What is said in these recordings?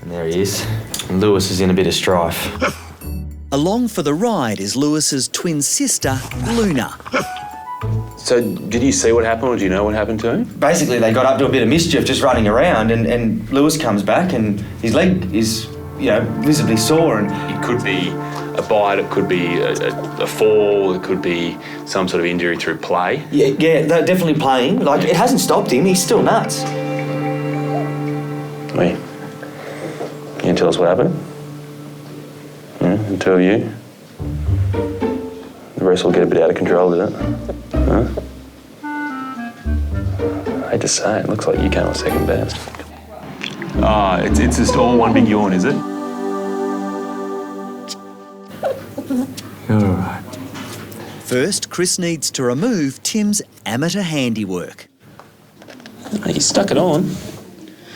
And there he is. And Lewis is in a bit of strife. Along for the ride is Lewis's twin sister, Luna. So did you see what happened, or do you know what happened to him? Basically, they got up to a bit of mischief just running around, and Lewis comes back and his leg is, visibly sore. And It could be a bite, it could be a fall, it could be some sort of injury through play. Yeah, they're definitely playing. Like, it hasn't stopped him. He's still nuts. Wait. Can you tell us what happened? The two of you? The rest will get a bit out of control, did it? Huh? I hate to say it, looks like you came on second best. It's just all one big yawn, is it? You're all right. First, Chris needs to remove Tim's amateur handiwork. You stuck it on.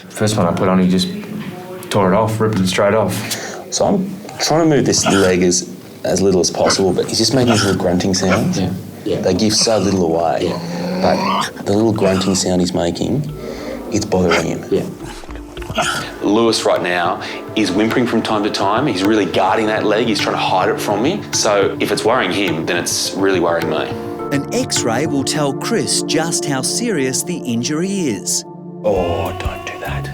First one I put on, he just tore it off, ripped it straight off. So I'm trying to move this leg as little as possible, but he's just making these little grunting sounds. Yeah. They give so little away. Yeah. But the little grunting sound he's making, it's bothering him. Yeah. Lewis right now is whimpering from time to time. He's really guarding that leg. He's trying to hide it from me. So if it's worrying him, then it's really worrying me. An X-ray will tell Chris just how serious the injury is. Oh, don't do that.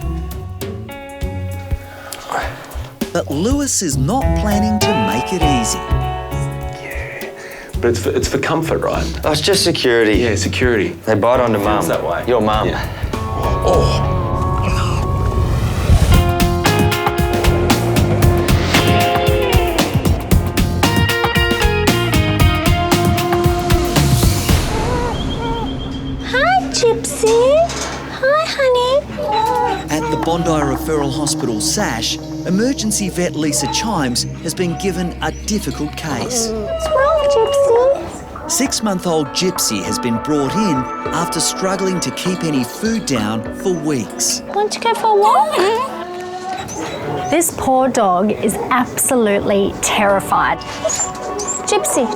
But Lewis is not planning to make it easy. But it's for comfort, right? Oh, it's just security. Yeah, security. They bite onto mum. Feels that way. Your mum. Yeah. Oh. Gypsy. Hi, honey. At the Bondi Referral Hospital SASH, emergency vet Lisa Chimes has been given a difficult case. What's wrong, Gypsy? 6-month-old Gypsy has been brought in after struggling to keep any food down for weeks. Want to go for a walk? This poor dog is absolutely terrified. Gypsy.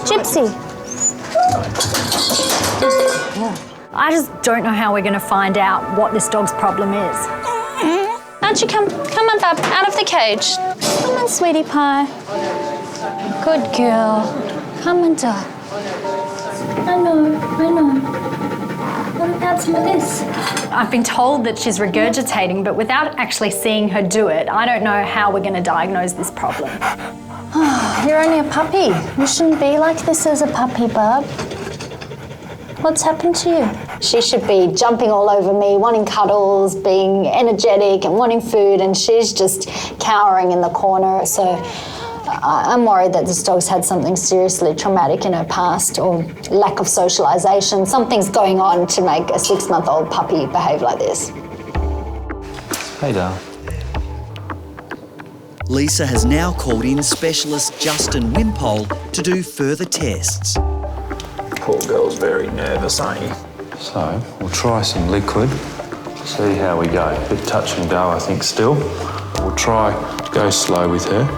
I just don't know how we're going to find out what this dog's problem is. Aren't you come on, bub, out of the cage. Come on, sweetie pie. Good girl. Come on, doll. I know. What about some of this? I've been told that she's regurgitating, but without actually seeing her do it, I don't know how we're going to diagnose this problem. You're only a puppy. You shouldn't be like this as a puppy, bub. What's happened to you? She should be jumping all over me, wanting cuddles, being energetic and wanting food, and she's just cowering in the corner. So I'm worried that this dog's had something seriously traumatic in her past, or lack of socialisation. Something's going on to make a 6-month-old puppy behave like this. Hey, darling. Lisa has now called in specialist Justin Wimpole to do further tests. Poor girl's very nervous, aren't you? So, we'll try some liquid, see how we go. A bit touch and go, I think, still. We'll try to go slow with her.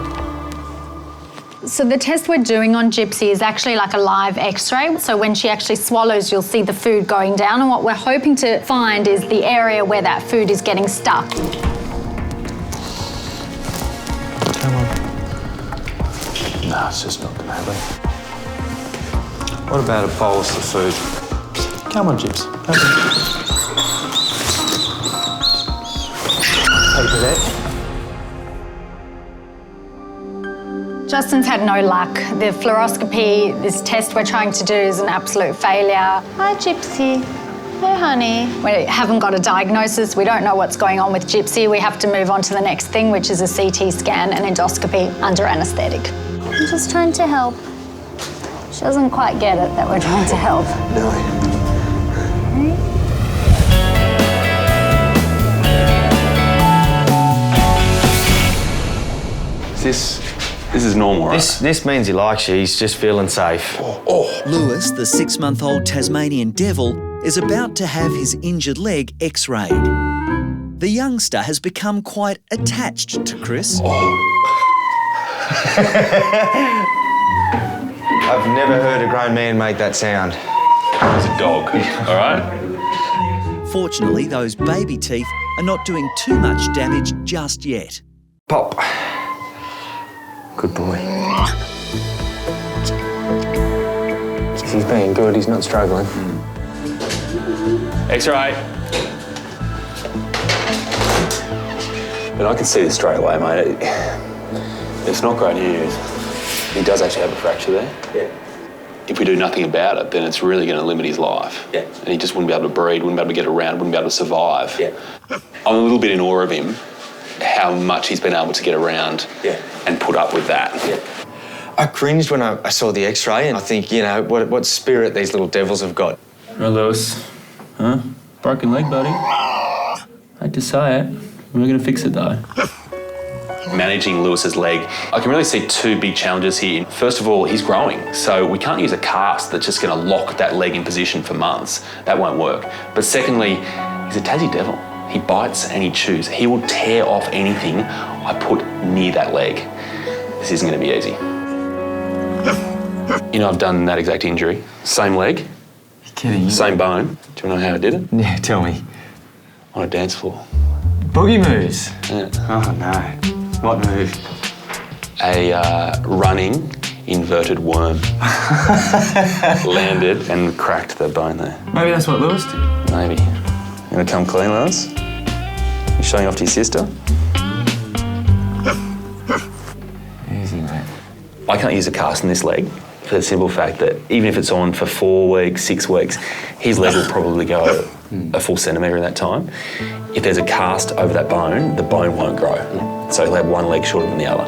So the test we're doing on Gypsy is actually like a live X-ray. So when she actually swallows, you'll see the food going down. And what we're hoping to find is the area where that food is getting stuck. Come on. No, it's just not going to happen. What about a bolus of food? Come on, Gyps. Come on. Take that. Justin's had no luck. The fluoroscopy, this test we're trying to do, is an absolute failure. Hi, Gypsy. Hey, honey. We haven't got a diagnosis. We don't know what's going on with Gypsy. We have to move on to the next thing, which is a CT scan and endoscopy under anaesthetic. I'm just trying to help. She doesn't quite get it that we're trying to help. No. This is normal, right? This means he likes you. He's just feeling safe. Lewis, the 6-month-old Tasmanian devil, is about to have his injured leg X-rayed. The youngster has become quite attached to Chris. I've never heard a grown man make that sound. It's a dog, all right? Fortunately, those baby teeth are not doing too much damage just yet. Pop. Good boy. He's being good, he's not struggling. X-ray. But I can see this straight away, mate. It's not great news. He does actually have a fracture there. Yeah. If we do nothing about it, then it's really going to limit his life. Yeah. And he just wouldn't be able to breed, wouldn't be able to get around, wouldn't be able to survive. Yeah. I'm a little bit in awe of him, how much he's been able to get around and put up with that. Yeah. I cringed when I saw the X-ray, and I think, you know, what spirit these little devils have got. Right, Lewis. Huh? Broken leg, buddy. Hate to say it. We're going to fix it, though. Managing Lewis's leg, I can really see two big challenges here. First of all, he's growing, so we can't use a cast that's just going to lock that leg in position for months. That won't work. But secondly, he's a Tazzy devil. He bites and he chews. He will tear off anything I put near that leg. This isn't going to be easy. You know, I've done that exact injury. Same leg, You're kidding. same bone. Do you want to know how I did it? Yeah, tell me. On a dance floor. Boogie moves. Yeah. Oh, no. What move? A running inverted worm. Landed and cracked the bone there. Maybe that's what Lewis did. Maybe. You want to come clean, Lewis? You showing off to your sister? Easy, mate. I can't use a cast in this leg for the simple fact that even if it's on for 4 weeks, 6 weeks, his leg will probably go a full centimetre in that time. If there's a cast over that bone, the bone won't grow. So he'll have one leg shorter than the other.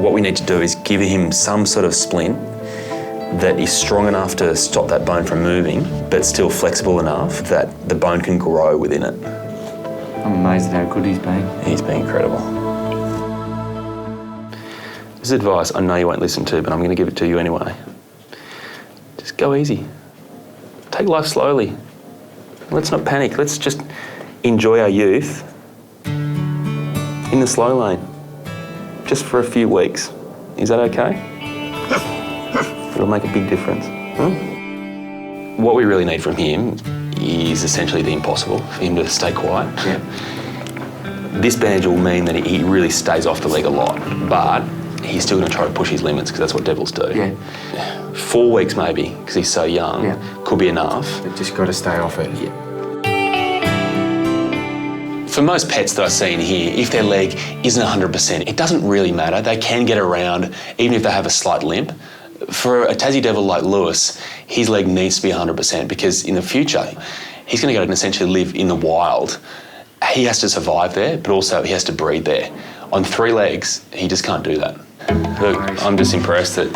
What we need to do is give him some sort of splint that is strong enough to stop that bone from moving, but still flexible enough that the bone can grow within it. I'm amazed at how good he's been. He's been incredible. This is advice I know you won't listen to, but I'm going to give it to you anyway. Just go easy. Take life slowly. Let's not panic. Let's just enjoy our youth in the slow lane, just for a few weeks. Is that okay? It'll make a big difference. What we really need from him is essentially the impossible, for him to stay quiet. Yeah. This bandage will mean that he really stays off the leg a lot, but he's still going to try to push his limits because that's what devils do. Yeah. 4 weeks maybe, because he's so young, could be enough. They've just got to stay off it. Yeah. For most pets that I see in here, if their leg isn't 100%, it doesn't really matter. They can get around, even if they have a slight limp. For a Tazzy devil like Lewis, his leg needs to be 100% because in the future, he's going to go and essentially live in the wild. He has to survive there, but also he has to breed there. On 3 legs, he just can't do that. Look, I'm just impressed that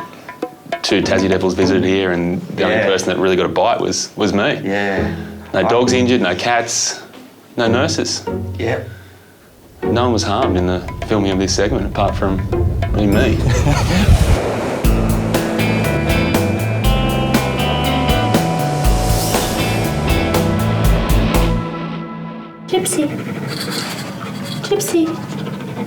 2 Tazzy devils visited here and the only person that really got a bite was me. Yeah. No dogs injured, no cats, no nurses. Yeah. No one was harmed in the filming of this segment apart from me. Gypsy. Gypsy.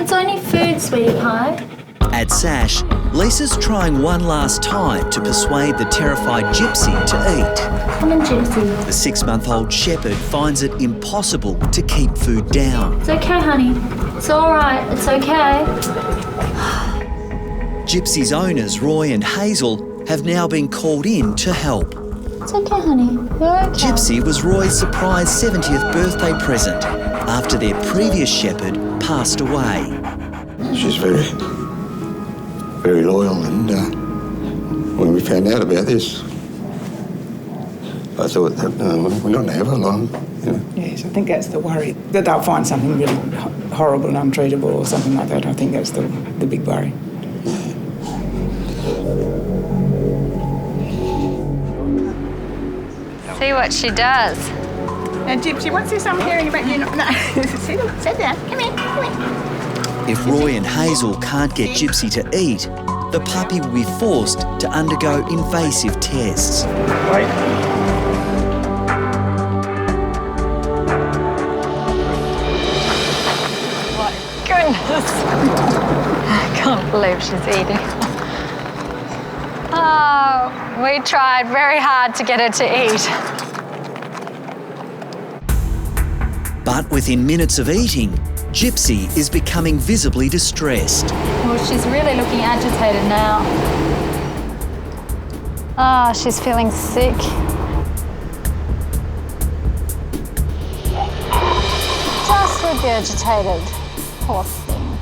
It's only food, sweetie pie. At Sash, Lisa's trying one last time to persuade the terrified Gypsy to eat. Come on, Gypsy. The 6-month-old shepherd finds it impossible to keep food down. It's okay, honey. It's all right. It's okay. Gypsy's owners, Roy and Hazel, have now been called in to help. It's okay, honey. You're okay. Gypsy was Roy's surprise 70th birthday present after their previous shepherd passed away. She's very, very loyal, and when we found out about this, I thought that we're not going to have her long. You know? Yes, I think that's the worry, that they'll find something really horrible and untreatable or something like that. I think that's the big worry. See what she does. Now, Gypsy, what's this I'm hearing about you? No, sit down. Come here. If Roy and Hazel can't get Gypsy to eat, the puppy will be forced to undergo invasive tests. Wait. My goodness. I can't believe she's eating. Oh, we tried very hard to get her to eat. But within minutes of eating, Gypsy is becoming visibly distressed. Well, she's really looking agitated now. Ah, she's feeling sick. Just regurgitated. Poor thing.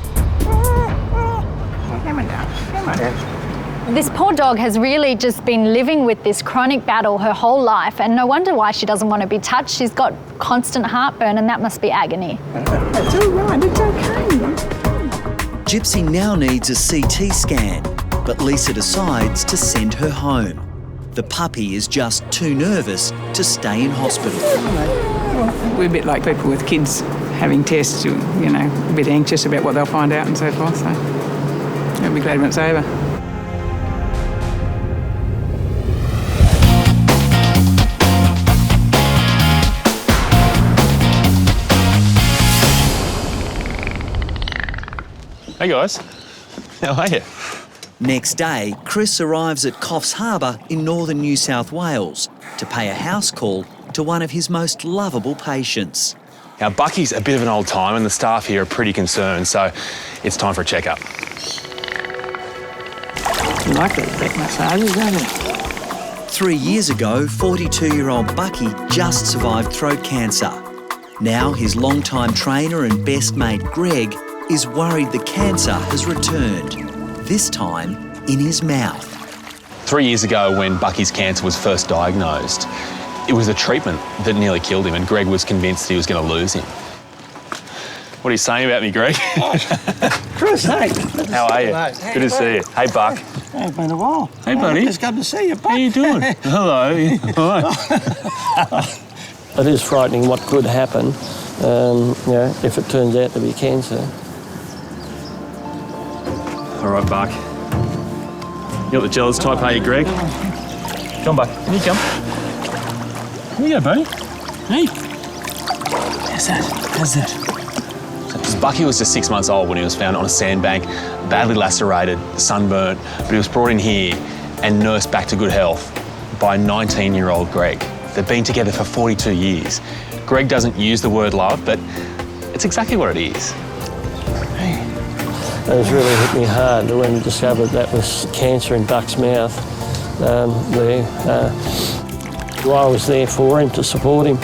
Come on down. Come on down. This poor dog has really just been living with this chronic battle her whole life, and no wonder why she doesn't want to be touched. She's got constant heartburn, and that must be agony. It's all right, it's okay. Gypsy now needs a CT scan, but Lisa decides to send her home. The puppy is just too nervous to stay in hospital. We're a bit like people with kids having tests, you know, a bit anxious about what they'll find out and so forth, so I'll be glad when it's over. Hey guys, how are you? Next day, Chris arrives at Coffs Harbour in northern New South Wales to pay a house call to one of his most lovable patients. Now Bucky's a bit of an old time and the staff here are pretty concerned, so it's time for a checkup. You like those back massages, don't you? 3 years ago, 42-year-old Bucky just survived throat cancer. Now his longtime trainer and best mate Greg is worried the cancer has returned, this time in his mouth. 3 years ago when Bucky's cancer was first diagnosed, it was the treatment that nearly killed him and Greg was convinced he was going to lose him. What are you saying about me, Greg? Chris, hey. How are you? Mate. Good to see you. Hey, Buck. Hey, it's been a while. Hey, buddy. It's good to see you, Buck. How you doing? Hello. All right. It is frightening what could happen, you know, if it turns out to be cancer. All right, Buck. You got the jealous type, are you, Greg? Come on, Buck. Here you come. Here you go, buddy. Hey. How's that? How's that? Bucky was just 6 months old when he was found on a sandbank, badly lacerated, sunburnt, but he was brought in here and nursed back to good health by 19-year-old Greg. They've been together for 42 years. Greg doesn't use the word love, but it's exactly what it is. It was really hit me hard when we discovered that was cancer in Buck's mouth. I was there for him to support him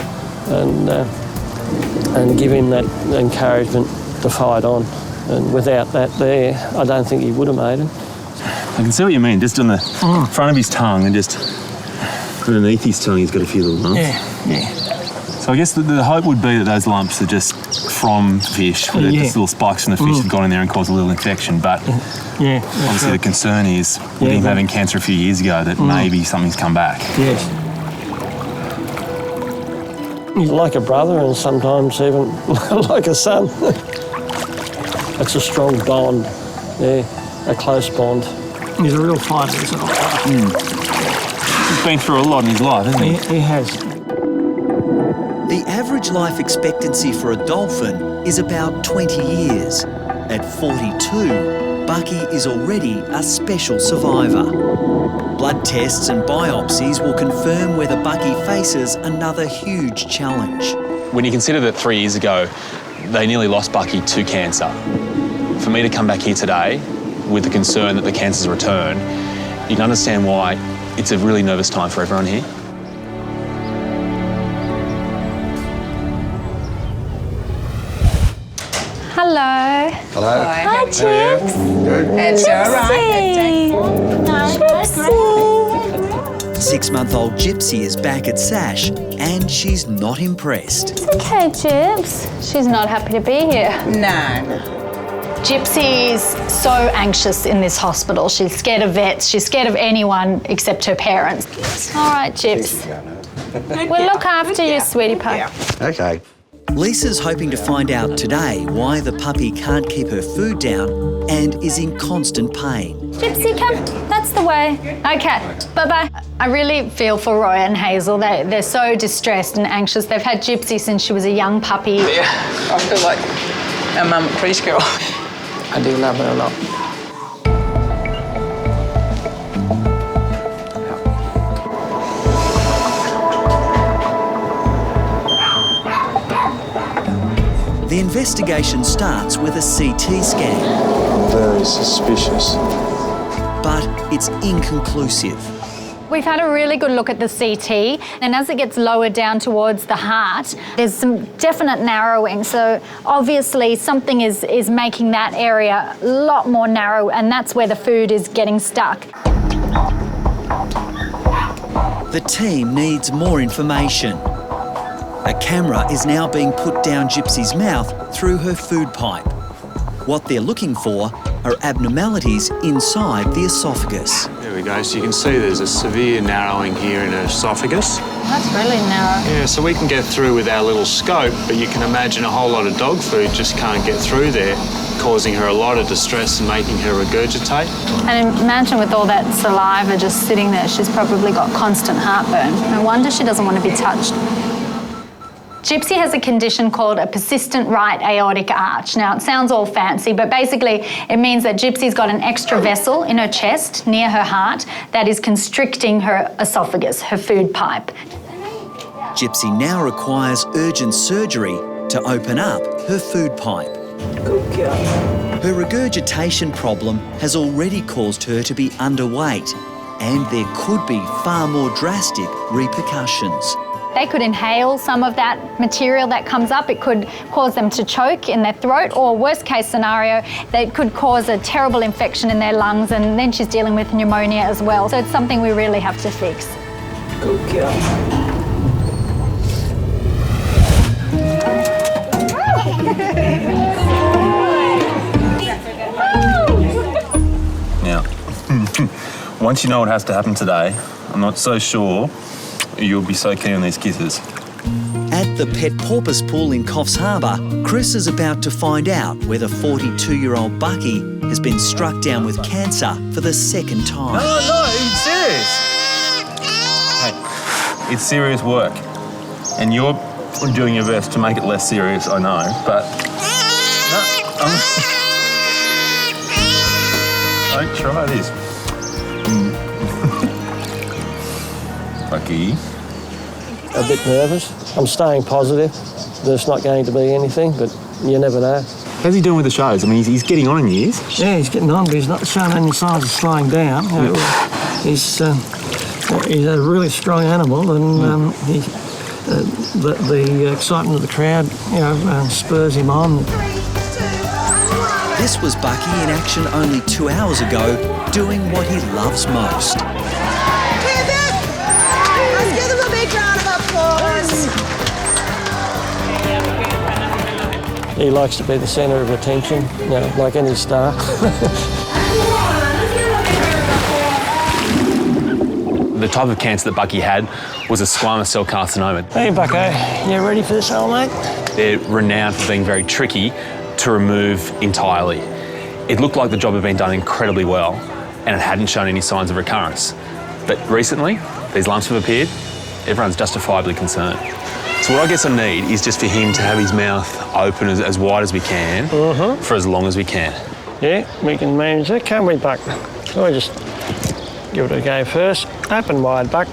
and give him that encouragement to fight on. And without that there, I don't think he would have made it. I can see what you mean, just on the front of his tongue and just underneath his tongue he's got a few little lumps. Yeah. So I guess the hope would be that those lumps are just from fish, where just little spikes from the fish have gone in there and caused a little infection, but obviously the concern is with him having cancer a few years ago that maybe something's come back. Yes. He's like a brother and sometimes even like a son. It's a strong bond, a close bond. He's a real fighter, isn't he? He's been through a lot in his life, hasn't he? He has. The average life expectancy for a dolphin is about 20 years. At 42, Bucky is already a special survivor. Blood tests and biopsies will confirm whether Bucky faces another huge challenge. When you consider that 3 years ago, they nearly lost Bucky to cancer, for me to come back here today with the concern that the cancer's returned, you can understand why it's a really nervous time for everyone here. Hello. Hello. Hi, Chips. It's all right. Gypsy. 6-month-old Gypsy is back at Sash and she's not impressed. It's okay, Gyps. She's not happy to be here. No. Gypsy's so anxious in this hospital. She's scared of vets. She's scared of anyone except her parents. All right, Gyps. We'll look after you, sweetie pie. Okay. Lisa's hoping to find out today why the puppy can't keep her food down and is in constant pain. Gypsy, come. That's the way. Okay, bye-bye. I really feel for Roy and Hazel. They're so distressed and anxious. They've had Gypsy since she was a young puppy. Yeah, I feel like a mum at preschool. I do love her a lot. The investigation starts with a CT scan. Very suspicious. But it's inconclusive. We've had a really good look at the CT, and as it gets lower down towards the heart, there's some definite narrowing. So obviously something is making that area a lot more narrow, and that's where the food is getting stuck. The team needs more information. A camera is now being put down Gypsy's mouth through her food pipe. What they're looking for are abnormalities inside the esophagus. There we go. So you can see there's a severe narrowing here in her esophagus. That's really narrow. Yeah, so we can get through with our little scope, but you can imagine a whole lot of dog food just can't get through there, causing her a lot of distress and making her regurgitate. And imagine with all that saliva just sitting there, she's probably got constant heartburn. No wonder she doesn't want to be touched. Gypsy has a condition called a persistent right aortic arch. Now, it sounds all fancy, but basically it means that Gypsy's got an extra vessel in her chest near her heart that is constricting her esophagus, her food pipe. Gypsy now requires urgent surgery to open up her food pipe. Her regurgitation problem has already caused her to be underweight, and there could be far more drastic repercussions. They could inhale some of that material that comes up. It could cause them to choke in their throat, or worst case scenario, they could cause a terrible infection in their lungs, and then she's dealing with pneumonia as well. So it's something we really have to fix. Good girl. Now, once you know what has to happen today, I'm not so sure you'll be so keen on these kisses. At the pet porpoise pool in Coffs Harbour, Chris is about to find out whether 42-year-old Bucky has been struck down with cancer for the second time. No, it's serious. Hey, it's serious work. And you're doing your best to make it less serious, I know, but... Don't try this. Bucky. A bit nervous. I'm staying positive. There's not going to be anything, but you never know. How's he doing with the shows? I mean, he's getting on in years. Yeah, he's getting on, but he's not showing any signs of slowing down. He's a really strong animal, and the excitement of the crowd, spurs him on. This was Bucky in action only 2 hours ago, doing what he loves most. He likes to be the centre of attention, like any star. The type of cancer that Bucky had was a squamous cell carcinoma. Hey, Bucko, you ready for this, old mate? They're renowned for being very tricky to remove entirely. It looked like the job had been done incredibly well, and it hadn't shown any signs of recurrence. But recently, these lumps have appeared. Everyone's justifiably concerned. So what I guess I need is just for him to have his mouth open as wide as we can for as long as we can. Yeah, we can manage that, can't we, Buck? So I just give it a go first. Open wide, Buck.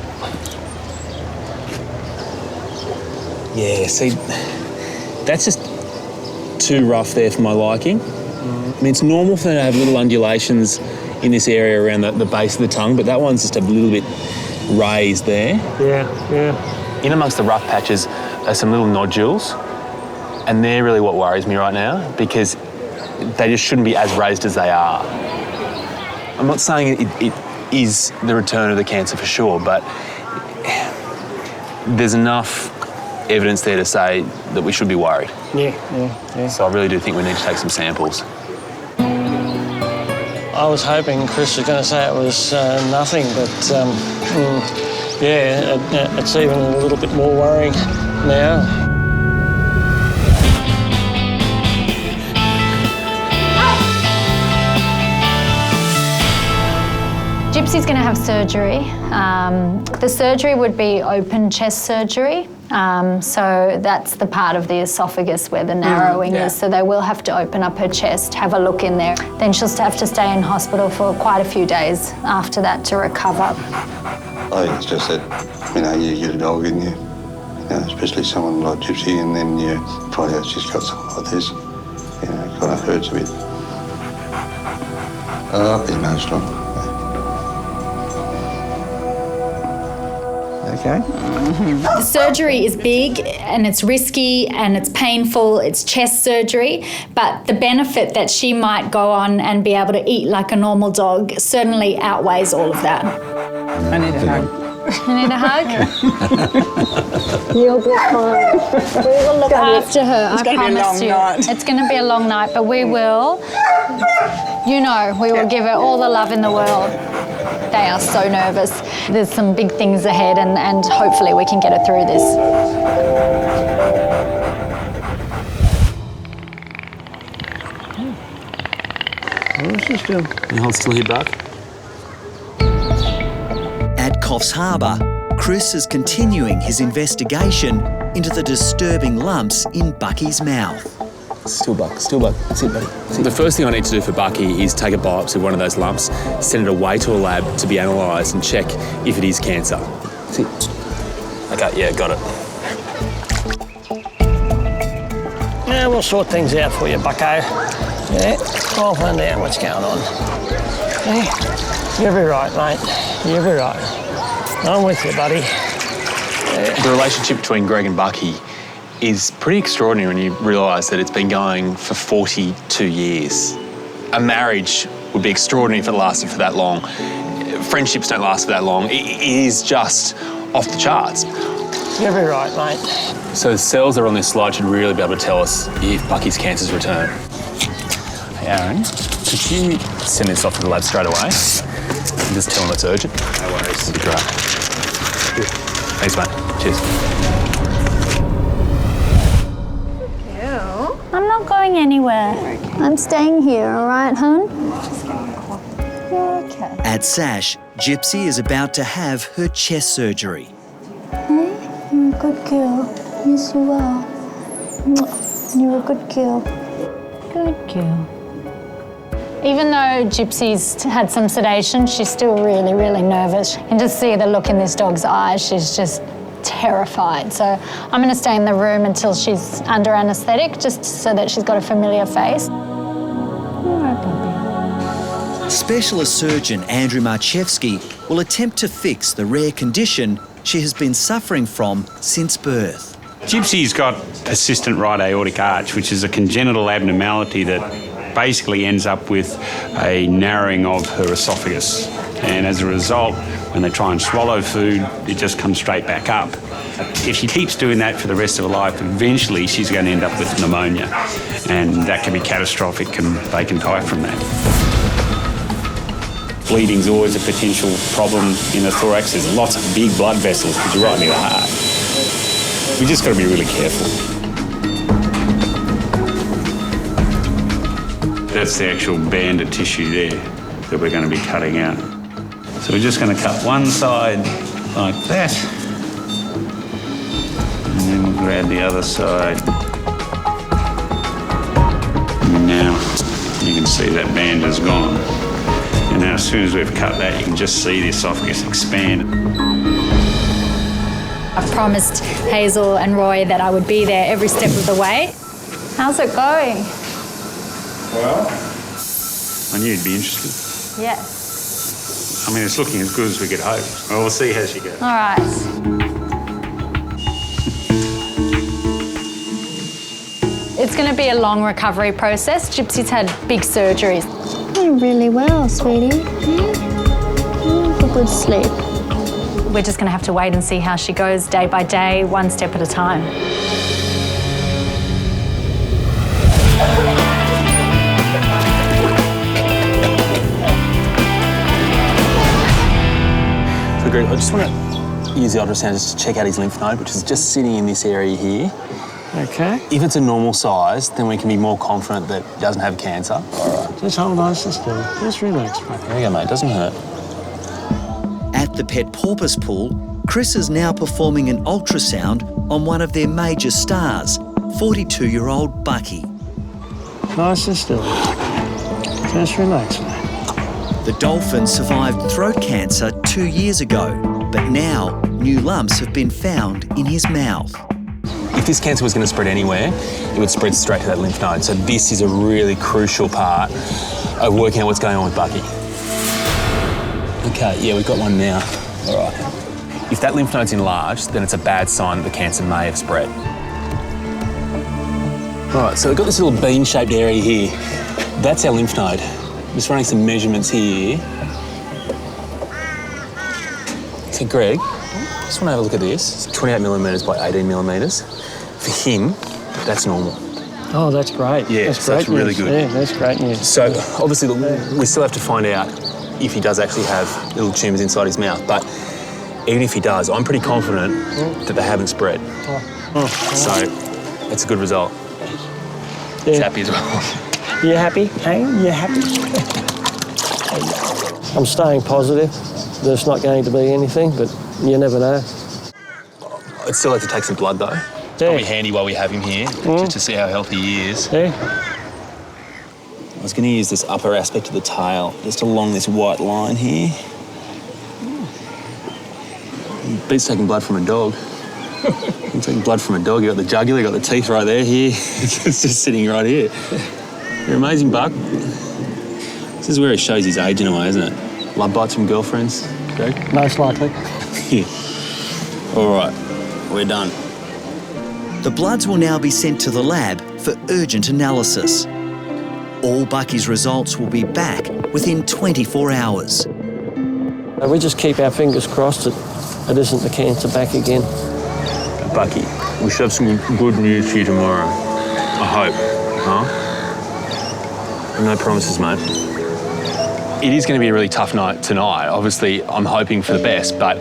Yeah, see, that's just too rough there for my liking. I mean, it's normal for them to have little undulations in this area around the base of the tongue, but that one's just a little bit raised there. Yeah. In amongst the rough patches are some little nodules, and they're really what worries me right now, because they just shouldn't be as raised as they are. I'm not saying it is the return of the cancer for sure, but there's enough evidence there to say that we should be worried. Yeah. So I really do think we need to take some samples. I was hoping Chris was going to say it was nothing, but it's even a little bit more worrying now. Gypsy's going to have surgery. The surgery would be open chest surgery. So that's the part of the esophagus where the narrowing is. So they will have to open up her chest, have a look in there. Then she'll have to stay in hospital for quite a few days after that to recover. I think it's just that, you get a dog in you especially someone like Gypsy, and then you find out she's got something like this. You know, it kind of hurts a bit. Emotional. Okay. The surgery is big and it's risky and it's painful, it's chest surgery, but the benefit that she might go on and be able to eat like a normal dog certainly outweighs all of that. I need a hug. You need a hug? You'll be fine. We will look after her, I promise you. It's going to be a long night, but we will. You know, we will give her all the love in the world. They are so nervous. There's some big things ahead and hopefully we can get her through this. What's she still? You hold still here, Buck. At Coffs Harbour, Chris is continuing his investigation into the disturbing lumps in Bucky's mouth. Still, Buck. That's it, buddy. The first thing I need to do for Bucky is take a biopsy of one of those lumps, send it away to a lab to be analysed and check if it is cancer. That's it. Okay, yeah, got it. Yeah, we'll sort things out for you, Bucko. Yeah, I'll find out what's going on. Yeah, you'll be right, mate. You'll be right. I'm with you, buddy. Yeah. The relationship between Greg and Bucky is pretty extraordinary when you realise that it's been going for 42 years. A marriage would be extraordinary if it lasted for that long. Friendships don't last for that long. It is just off the charts. You'll be right, mate. So the cells that are on this slide should really be able to tell us if Bucky's cancer's returned. Hey, Aaron, could you send this off to the lab straight away? And just tell them it's urgent. No worries. That'd be great. Thanks, mate. Cheers. I'm not going anywhere. I'm staying here, all right, hon? You're okay. At Sash, Gypsy is about to have her chest surgery. Hey, you're a good girl. Yes, you are. You're a good girl. Good girl. Even though Gypsy's had some sedation, she's still really, really nervous. You can just see the look in this dog's eyes. She's just terrified. So I'm going to stay in the room until she's under anaesthetic, just so that she's got a familiar face. All right, puppy. Specialist surgeon Andrew Marchevsky will attempt to fix the rare condition she has been suffering from since birth. Gypsy's got assistant right aortic arch, which is a congenital abnormality that basically ends up with a narrowing of her esophagus. And as a result, when they try and swallow food, it just comes straight back up. If she keeps doing that for the rest of her life, eventually she's going to end up with pneumonia. And that can be catastrophic, they can die from that. Bleeding's always a potential problem in the thorax. There's lots of big blood vessels because you're right near the heart. We just got to be really careful. That's the actual band of tissue there that we're going to be cutting out. So we're just going to cut one side like that, and then we'll grab the other side. And now you can see that band is gone. And now as soon as we've cut that, you can just see the esophagus expand. I promised Hazel and Roy that I would be there every step of the way. How's it going? Well, I knew you'd be interested. Yes. I mean, it's looking as good as we could hope. Well, we'll see how she goes. All right. It's going to be a long recovery process. Gypsy's had big surgeries. You're really well, sweetie. For good sleep. We're just going to have to wait and see how she goes day by day, one step at a time. So, Greg, I just want to use the ultrasound just to check out his lymph node, which is just sitting in this area here. Okay. If it's a normal size, then we can be more confident that it doesn't have cancer. All right. Just hold on, sister. Just relax, mate. There you go, mate. Doesn't hurt. At the pet porpoise pool, Chris is now performing an ultrasound on one of their major stars, 42-year-old Bucky. Nice and still. Just relax, mate. The Dolphin survived throat cancer 2 years ago, But now, new lumps have been found in his mouth. If this cancer was going to spread anywhere, it would spread straight to that lymph node. So this is a really crucial part of working out what's going on with Bucky. Okay, yeah, we've got one now. All right. If that lymph node's enlarged, then it's a bad sign that the cancer may have spread. All right, so we've got this little bean-shaped area here. That's our lymph node. I'm just running some measurements here. So Greg, just want to have a look at this. It's 28 millimetres by 18 millimetres. For him, that's normal. Oh, that's great. Yeah, that's so great that's really news. good. Yeah, that's great news. So obviously, we still have to find out if he does actually have little tumours inside his mouth. But even if he does, I'm pretty confident that they haven't spread. So it's a good result. Yeah. He's happy as well. You happy? Hey, you happy? I'm staying positive. There's not going to be anything, but you never know. I'd still like to take some blood though. It's probably handy while we have him here, just to see how healthy he is. Yeah. I was going to use this upper aspect of the tail, just along this white line here. Beats taking blood from a dog. I'm taking blood from a dog. You got the jugular, you got the teeth right there. Here, it's just sitting right here. You're amazing, Buck. This is where he shows his age in a way, isn't it? Love bites from girlfriends, Greg? Most likely. Yeah. All right, we're done. The bloods will now be sent to the lab for urgent analysis. All Bucky's results will be back within 24 hours. We just keep our fingers crossed that it isn't the cancer back again. Bucky, we should have some good news for you tomorrow. I hope, huh? No promises, mate. It is going to be a really tough night tonight. Obviously, I'm hoping for the best, but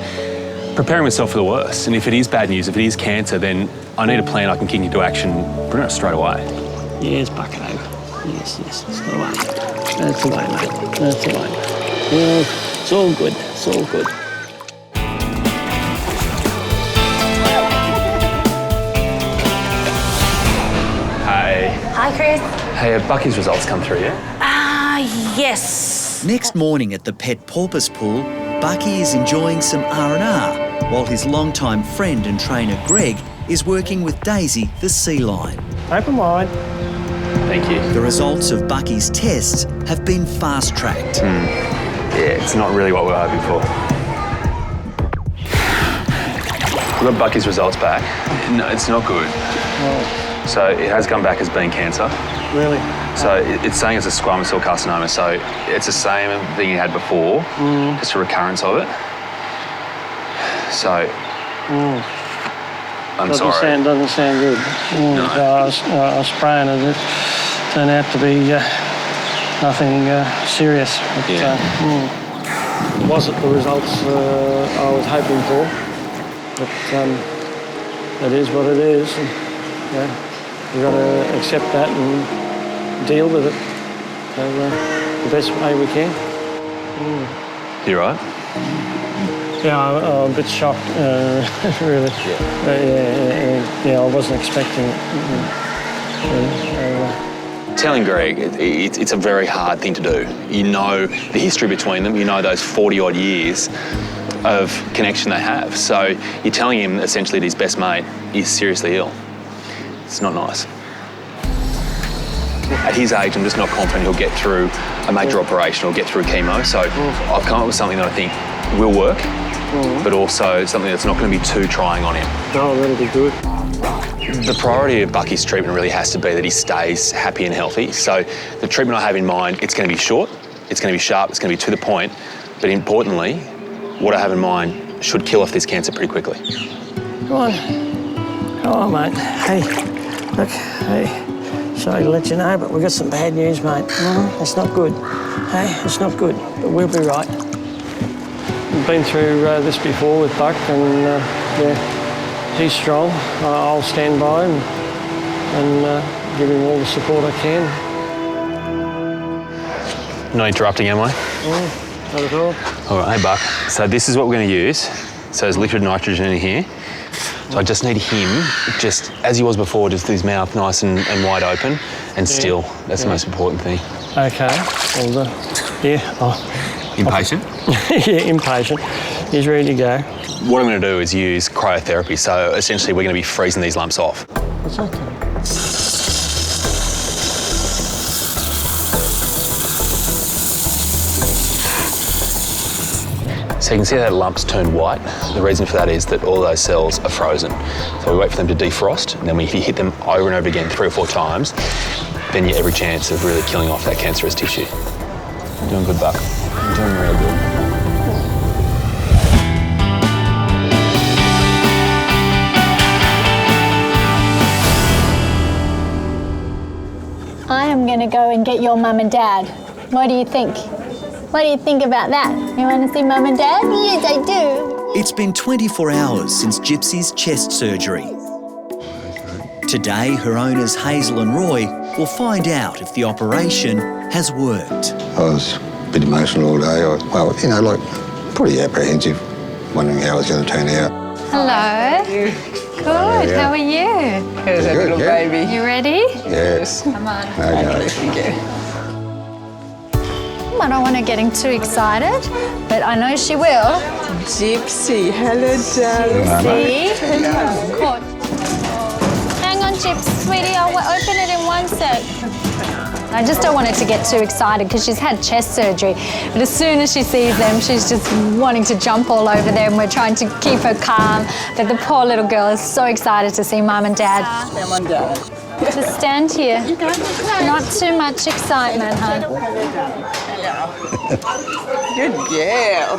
preparing myself for the worst. And if it is bad news, if it is cancer, then I need a plan I can kick into action pretty much straight away. Yes, Bucko. Yes, yes. It's the way. That's the way, mate. That's the way. Yeah, it's all good. It's all good. Hey. Hi, Chris. Hey, have Bucky's results come through yet? Yes. Next morning at the pet porpoise pool, Bucky is enjoying some R&R, while his longtime friend and trainer Greg is working with Daisy, the sea lion. Open wide. Thank you. The results of Bucky's tests have been fast-tracked. Yeah, it's not really what we were hoping for. We got Bucky's results back. No, it's not good. Oh, So it has come back as being cancer. really? So it's saying it's a squamous cell carcinoma. So it's the same thing you had before, just a recurrence of it. So I'm sorry. Doesn't sound good. No. I was praying that it turned out to be nothing serious. But, Yeah. wasn't the results I was hoping for. But it is what it is. And, we've got to accept that and deal with it the best way we can. You right? Yeah, I'm a bit shocked, really. Yeah, I wasn't expecting it. Telling Greg, it's a very hard thing to do. You know the history between them. You know those 40-odd years of connection they have. So you're telling him essentially that his best mate is seriously ill. It's not nice. At his age, I'm just not confident he'll get through a major operation or get through chemo. So I've come up with something that I think will work, but also something that's not going to be too trying on him. No, that'll be good. The priority of Bucky's treatment really has to be that he stays happy and healthy. So the treatment I have in mind, it's going to be short, it's going to be sharp, it's going to be to the point, but importantly, what I have in mind should kill off this cancer pretty quickly. Come on. Come on, mate. Hey, look, hey. Sorry to let you know, but we've got some bad news, mate. It's not good. Hey, it's not good, but we'll be right. We've been through this before with Buck, and he's strong. I'll stand by him and give him all the support I can. Not interrupting, am I? Not at all. All right, hey Buck. So this is what we're going to use. So there's liquid nitrogen in here. So I just need him, just as he was before, just his mouth nice and wide open and still. That's the most important thing. Okay. Impatient? Yeah, impatient. He's ready to go. What I'm going to do is use cryotherapy. So essentially we're going to be freezing these lumps off. It's okay. So you can see that lumps turned white. The reason for that is that all those cells are frozen. So we wait for them to defrost, and then if you hit them over and over again 3 or 4 times, then you have every chance of really killing off that cancerous tissue. You're doing good, Buck. You're doing really good. I am going to go and get your mum and dad. What do you think? What do you think about that? You want to see mum and dad? Yes, I do. It's been 24 hours since Gypsy's chest surgery. Today, her owners Hazel and Roy will find out if the operation has worked. I was a bit emotional all day. Pretty apprehensive, wondering how it was going to turn out. Hello. Good. Yeah. How are you? Here's a little baby. You ready? Yes. Come on. Okay. Thank you. I don't want her getting too excited, but I know she will. Gypsy, hello, darling. See? Good. Hang on, Gyps, sweetie. I'll open it in 1 sec. I just don't want her to get too excited because she's had chest surgery. But as soon as she sees them, she's just wanting to jump all over them. We're trying to keep her calm. But the poor little girl is so excited to see Mum and Dad. Come on, Dad. Just stand here. Not too much excitement, hon. Good girl.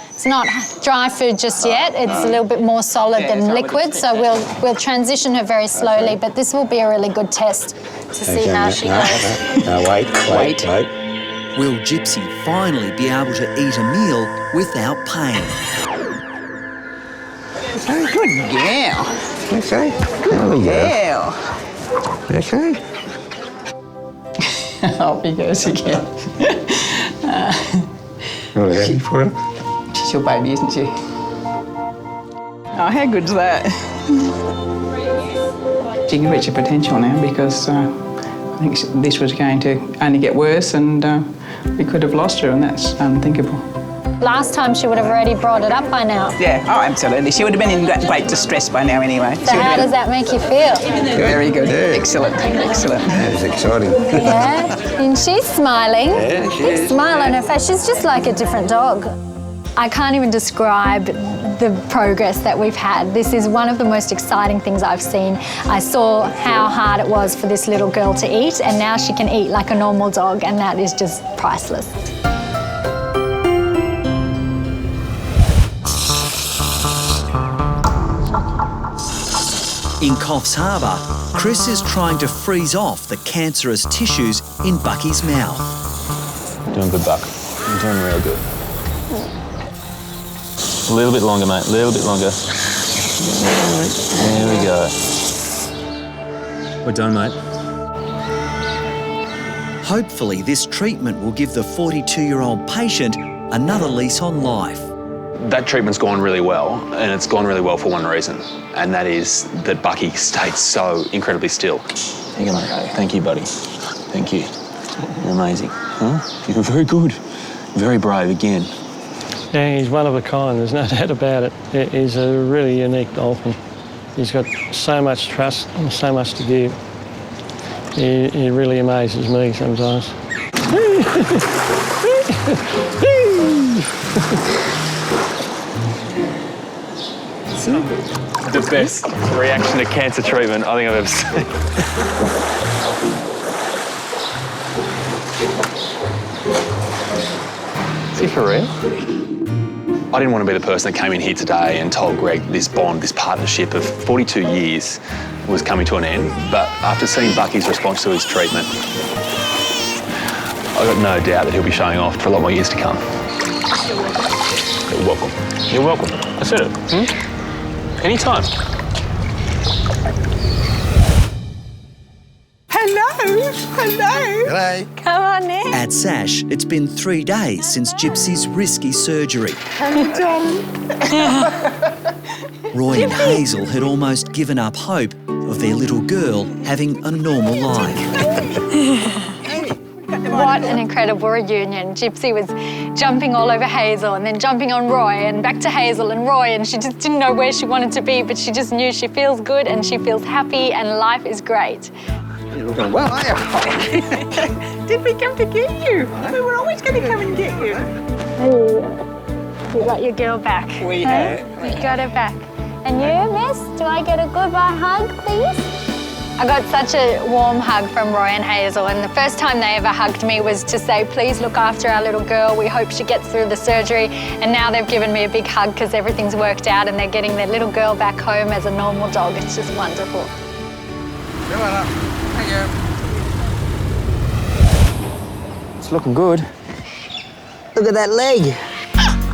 It's not dry food just yet. It's a little bit more solid than liquid, so we'll transition her very slowly. But this will be a really good test to see how she goes. No, wait. Will Gypsy finally be able to eat a meal without pain? Very good girl. Okay. Good girl. Okay. Up he goes again. Really happy for him? She's your baby, isn't she? Oh, how good's that? She can reach her potential now because I think this was going to only get worse and we could have lost her, and that's unthinkable. Last time she would have already brought it up by now. Yeah, oh, absolutely. She would have been in great distress by now anyway. So how does that make you feel? Very good. Yeah. Excellent. Excellent. That was exciting. Yeah, and she's smiling. Yeah, she Big is. smile on her face. She's just like a different dog. I can't even describe the progress that we've had. This is one of the most exciting things I've seen. I saw how hard it was for this little girl to eat, and now she can eat like a normal dog, and that is just priceless. In Coffs Harbour, Chris is trying to freeze off the cancerous tissues in Bucky's mouth. Doing good, Buck. You're doing real good. A little bit longer, mate. A little bit longer. There we go. We're done, mate. Hopefully, this treatment will give the 42-year-old patient another lease on life. That treatment's gone really well, and it's gone really well for one reason, and that is that Bucky stayed so incredibly still. Thank you, mate. Thank you, buddy. Thank you. You're amazing. Huh? You're very good. Very brave again. Yeah, he's one of a kind, there's no doubt about it. He's a really unique dolphin. He's got so much trust and so much to give. He really amazes me sometimes. The best reaction to cancer treatment I think I've ever seen. Is he for real? I didn't want to be the person that came in here today and told Greg this bond, this partnership of 42 years was coming to an end, but after seeing Bucky's response to his treatment, I've got no doubt that he'll be showing off for a lot more years to come. You're welcome. You're welcome. I said it. Anytime. Hello. Hello. Come on in. At Sash, it's been 3 days since Gypsy's risky surgery. Roy and Hazel had almost given up hope of their little girl having a normal life. What an incredible reunion. Gypsy was jumping all over Hazel and then jumping on Roy and back to Hazel and Roy, and she just didn't know where she wanted to be, but she just knew she feels good and she feels happy and life is great. You're looking well, are you? Did we come to get you? We were always going to come and get you. You got your girl back. We have. You got her back. And you, miss, do I get a goodbye hug, please? I got such a warm hug from Roy and Hazel, and the first time they ever hugged me was to say, please look after our little girl. We hope she gets through the surgery. And now they've given me a big hug because everything's worked out and they're getting their little girl back home as a normal dog. It's just wonderful. It's looking good. Look at that leg.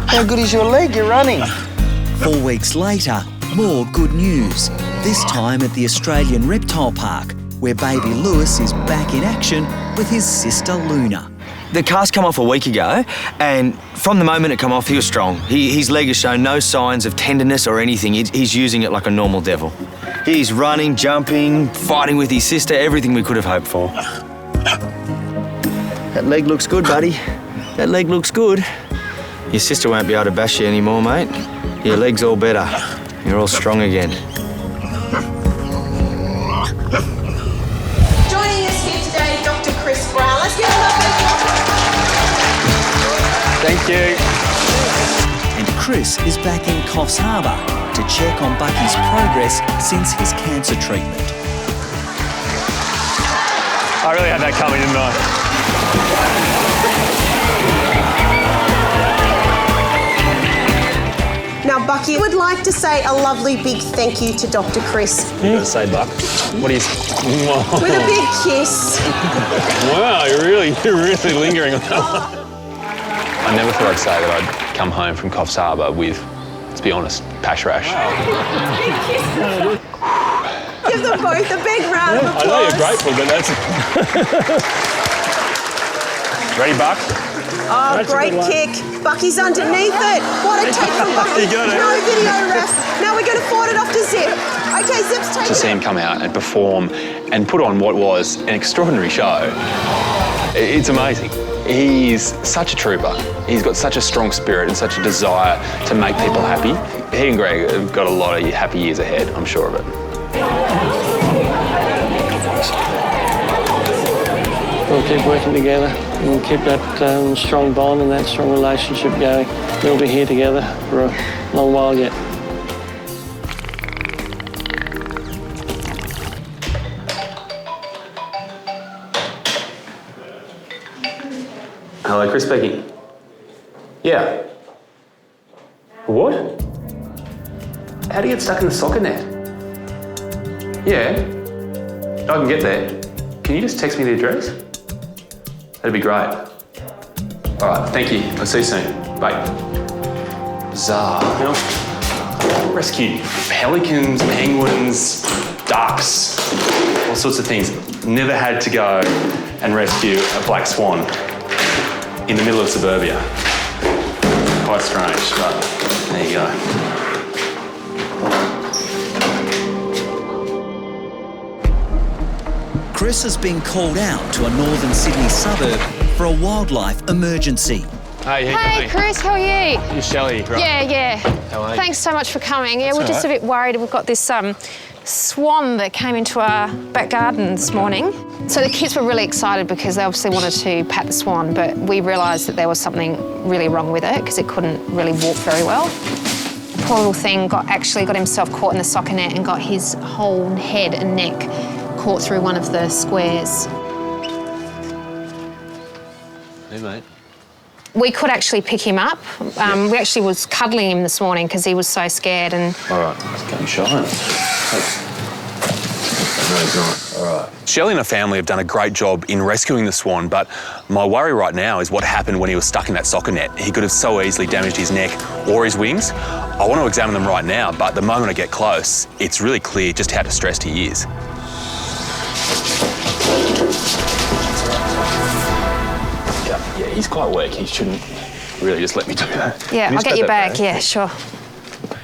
How good is your leg? You're running. 4 weeks later, more good news. This time at the Australian Reptile Park, where baby Lewis is back in action with his sister Luna. The cast come off a week ago, and from the moment it come off, he was strong. His leg has shown no signs of tenderness or anything. He's using it like a normal devil. He's running, jumping, fighting with his sister, everything we could have hoped for. That leg looks good, buddy. That leg looks good. Your sister won't be able to bash you anymore, mate. Your leg's all better. You're all strong again. Joining us here today, Dr. Chris Brown. Let's give him a big Thank you. And Chris is back in Coffs Harbour to check on Bucky's progress since his cancer treatment. I really had that coming, didn't I? Now, Bucky would like to say a lovely big thank you to Dr. Chris. You gotta say, Buck. What do you... With a big kiss. Wow, you're really lingering on that one. I never thought I'd say that I'd come home from Coffs Harbour with, let's be honest, pash rash. Give them both a big round of applause. I know you're grateful, but that's... Ready, Buck? Oh, great kick. Bucky's underneath it. What a take from Bucky. You got it. No video ref. Now we're going to forward it off to Zip. Okay, Zip's taking it. To see him come out and perform and put on what was an extraordinary show, it's amazing. He's such a trooper. He's got such a strong spirit and such a desire to make people happy. He and Greg have got a lot of happy years ahead, I'm sure of it. We'll keep working together and we'll keep that strong bond and that strong relationship going. We'll be here together for a long while yet. Hello, Chris speaking. Yeah. What? How do you get stuck in the soccer net? Yeah. I can get there. Can you just text me the address? That'd be great. All right, thank you. I'll see you soon. Bye. Bizarre. Rescue pelicans, penguins, ducks, all sorts of things. Never had to go and rescue a black swan in the middle of suburbia. Quite strange, but there you go. Chris has been called out to a northern Sydney suburb for a wildlife emergency. Hey, Chris, how are you? You're Shelley, right? Yeah. How are you? Thanks so much for coming. That's we're just all right. a bit worried. We've got this swan that came into our back garden this morning. So the kids were really excited because they obviously wanted to pat the swan, but we realised that there was something really wrong with it because it couldn't really walk very well. The poor little thing actually got himself caught in the soccer net and got his whole head and neck caught through one of the squares. Hey, mate. We could actually pick him up. We actually was cuddling him this morning because he was so scared. And All right, let's go and shine. No, he's not. All right. Shelley and her family have done a great job in rescuing the swan, but my worry right now is what happened when he was stuck in that soccer net. He could have so easily damaged his neck or his wings. I want to examine them right now, but the moment I get close, it's really clear just how distressed he is. Yeah, he's quite weak. He shouldn't really just let me do that. yeah, Can you I'll just get you put that back. Yeah, sure.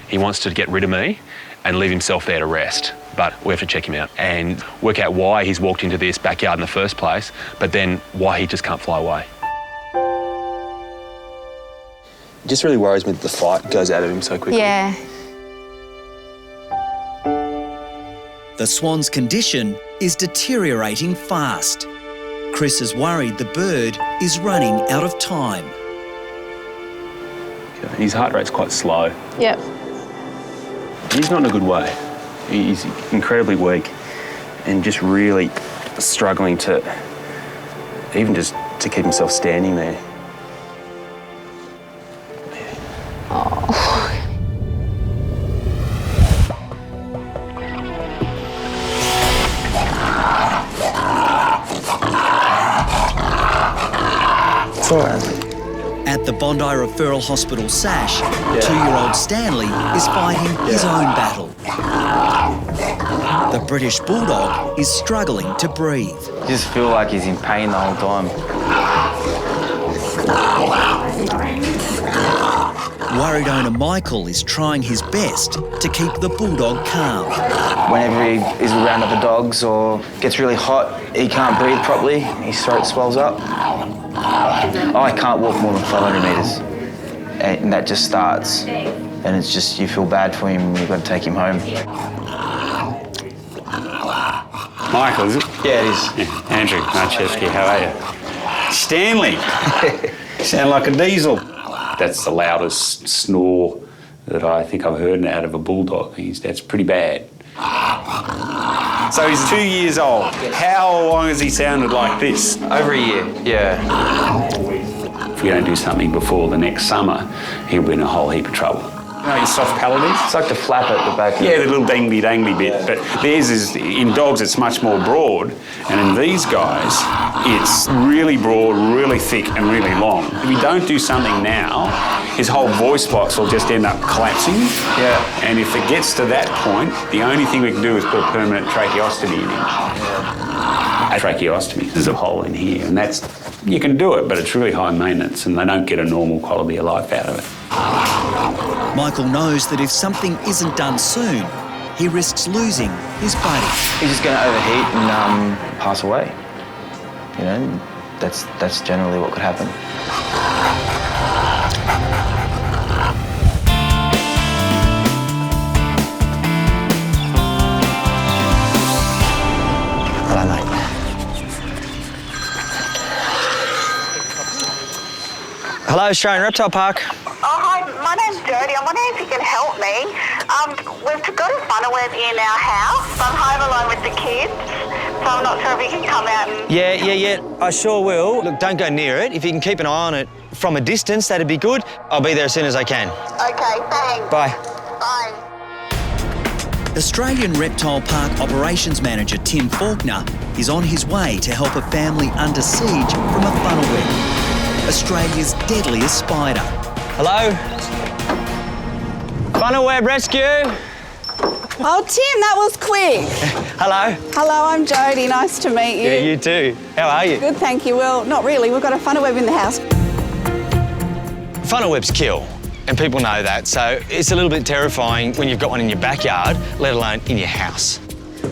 He wants to get rid of me and leave himself there to rest. but we have to check him out and work out why he's walked into this backyard in the first place, but then why he just can't fly away. It just really worries me that the fight goes out of him so quickly. Yeah. The Swan's condition is deteriorating fast. Chris is worried the bird is running out of time. His heart rate's quite slow. Yep. He's not in a good way. He's incredibly weak and just really struggling to even just to keep himself standing there. Oh. It's all right. At the Bondi Referral Hospital SASH, 2-year-old Stanley is fighting his own battle. The British Bulldog is struggling to breathe. You just feel like he's in pain the whole time. Worried owner Michael is trying his best to keep the Bulldog calm. Whenever he is around other dogs or gets really hot, he can't breathe properly, his throat swells up. I can't walk more than 500 metres, and that just starts. And it's just, you feel bad for him, you've got to take him home. Michael, is it? Yeah, it is. Yeah. Andrew Marchevsky, how are you? Stanley! You sound like a diesel. That's the loudest snore that I think I've heard out of a bulldog. That's pretty bad. So he's 2 years old. How long has he sounded like this? Over a year, yeah. If we don't do something before the next summer, he'll be in a whole heap of trouble. You know, his soft palate is? It's like the flap at the back. Yeah, the little dangly bit. But theirs is, in dogs, it's much more broad. And in these guys, it's really broad, really thick, and really long. If we don't do something now, his whole voice box will just end up collapsing. Yeah. And if it gets to that point, the only thing we can do is put a permanent tracheostomy in him. A tracheostomy, there's a hole in here, and that's, you can do it, but it's really high maintenance, and they don't get a normal quality of life out of it. Michael knows that if something isn't done soon, he risks losing his buddy. He's just going to overheat and pass away. You know, that's generally what could happen. Hello, mate. Hello, Australian Reptile Park. Oh, hi, my name's Jodie. I'm wondering if you can help me. We've got a funnel web in our house. I'm home alone with the kids, so I'm not sure if you can come out and... Yeah, I sure will. Look, don't go near it. If you can keep an eye on it from a distance, that'd be good. I'll be there as soon as I can. Okay, thanks. Bye. Bye. Australian Reptile Park Operations Manager Tim Faulkner is on his way to help a family under siege from a funnel web, Australia's deadliest spider. Hello? Funnel web rescue. Oh, Tim, that was quick. Hello. Hello, I'm Jodie. Nice to meet you. Yeah, you too. How are you? Good, thank you. Well, not really. We've got a funnel web in the house. Funnel webs kill, and people know that, so it's a little bit terrifying when you've got one in your backyard, let alone in your house.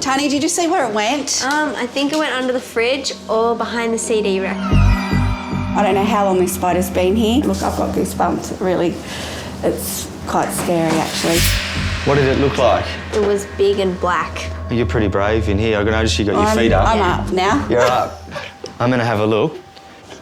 Tony, did you see where it went? I think it went under the fridge or behind the CD rack. I don't know how long this spider's been here. Look, I've got goosebumps. It's quite scary, actually. What did it look like? It was big and black. You're pretty brave in here. I can notice you got your feet up. I'm up now. You're up. I'm going to have a look.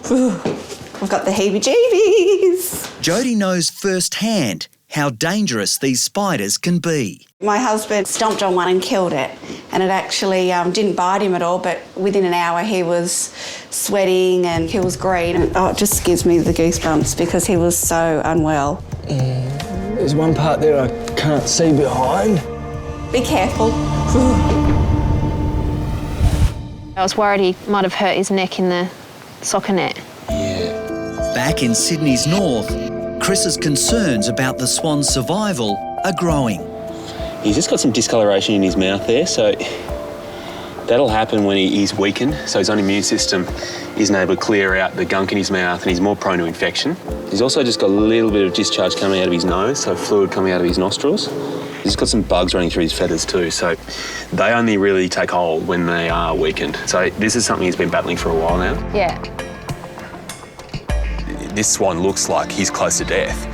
I've got the heebie-jeebies. Jodie knows firsthand how dangerous these spiders can be. My husband stomped on one and killed it, and it actually didn't bite him at all, but within an hour he was sweating and he was green. And, it just gives me the goosebumps because he was so unwell. There's one part there I can't see behind. Be careful. I was worried he might have hurt his neck in the soccer net. Back in Sydney's north, Chris's concerns about the swan's survival are growing. He's just got some discoloration in his mouth there, so that'll happen when he's weakened, so his own immune system isn't able to clear out the gunk in his mouth and he's more prone to infection. He's also just got a little bit of discharge coming out of his nose, so fluid coming out of his nostrils. He's got some bugs running through his feathers too, so they only really take hold when they are weakened. So this is something he's been battling for a while now. Yeah. This swan looks like he's close to death.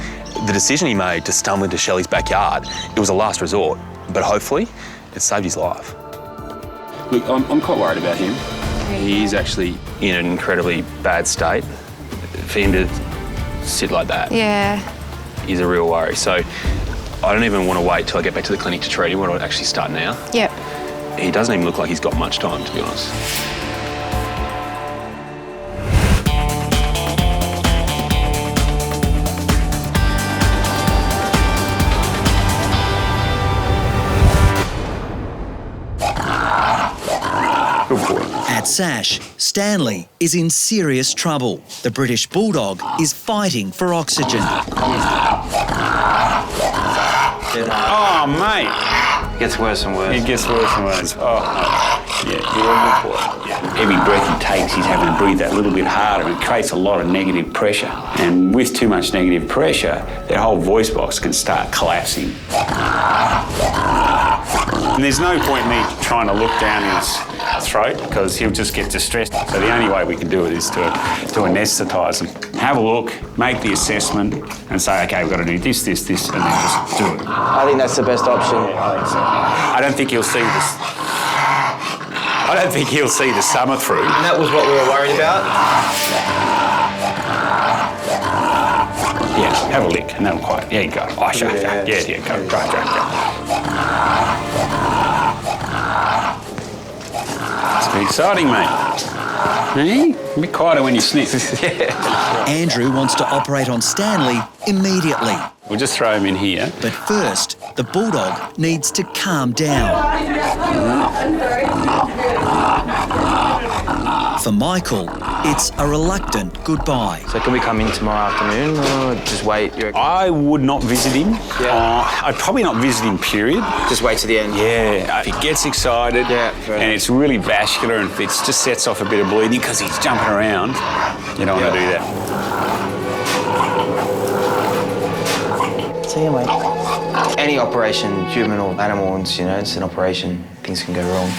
The decision he made to stumble into Shelley's backyard, it was a last resort, but hopefully it saved his life. Look, I'm quite worried about him. He's actually in an incredibly bad state. For him to sit like that is a real worry. So I don't even want to wait till I get back to the clinic to treat him. I want to actually start now. Yep. He doesn't even look like he's got much time, to be honest. At Sash, Stanley is in serious trouble. The British Bulldog is fighting for oxygen. Oh, mate. It gets worse and worse. It gets worse and worse. Oh, yeah, you're a good boy. Yeah. Every breath he takes, he's having to breathe that little bit harder. It creates a lot of negative pressure. And with too much negative pressure, their whole voice box can start collapsing. And there's no point in me trying to look down his throat because he'll just get distressed. So the only way we can do it is to anaesthetise him. Have a look, make the assessment and say, OK, we've got to do this, and then just do it. I think that's the best option. I don't think he'll see this. I don't think he'll see the summer through. And that was what we were worried about? Yeah, have a lick and that'll quiet. There you go. Oh, sure. Yeah, go. Right. It's been exciting, mate. Hey? A bit quieter when you sniff. Andrew wants to operate on Stanley immediately. We'll just throw him in here. But first, the Bulldog needs to calm down. For Michael, it's a reluctant goodbye. So can we come in tomorrow afternoon or just wait? I would not visit him. I'd probably not visit him, period. Just wait to the end? Yeah. If he gets excited and it's really vascular and if it just sets off a bit of bleeding because he's jumping around, you don't want to do that. See you, mate. Any operation, human or animal, it's an operation. Things can go wrong.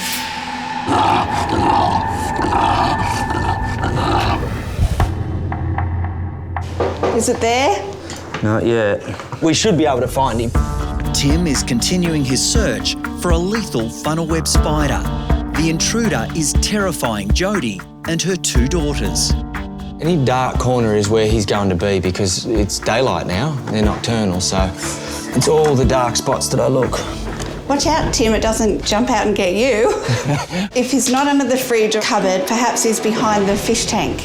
Is it there? Not yet. We should be able to find him. Tim is continuing his search for a lethal funnel web spider. The intruder is terrifying Jodie and her 2 daughters. Any dark corner is where he's going to be because it's daylight now. They're nocturnal, so it's all the dark spots that I look. Watch out, Tim, it doesn't jump out and get you. If he's not under the fridge or cupboard, perhaps he's behind the fish tank.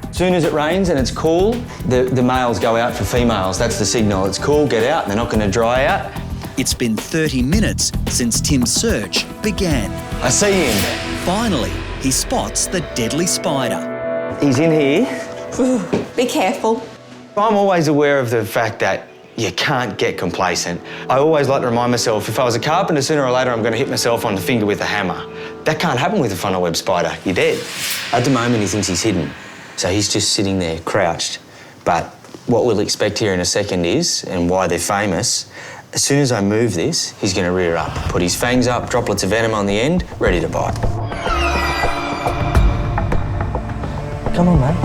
As soon as it rains and it's cool, the males go out for females. That's the signal. It's cool, get out, they're not going to dry out. It's been 30 minutes since Tim's search began. I see him. Finally, he spots the deadly spider. He's in here. Be careful. I'm always aware of the fact that you can't get complacent. I always like to remind myself, if I was a carpenter, sooner or later I'm going to hit myself on the finger with a hammer. That can't happen with a funnel web spider. You're dead. At the moment, he thinks he's hidden. So he's just sitting there, crouched. But what we'll expect here in a second is, and why they're famous, as soon as I move this, he's going to rear up, put his fangs up, droplets of venom on the end, ready to bite. Come on, mate.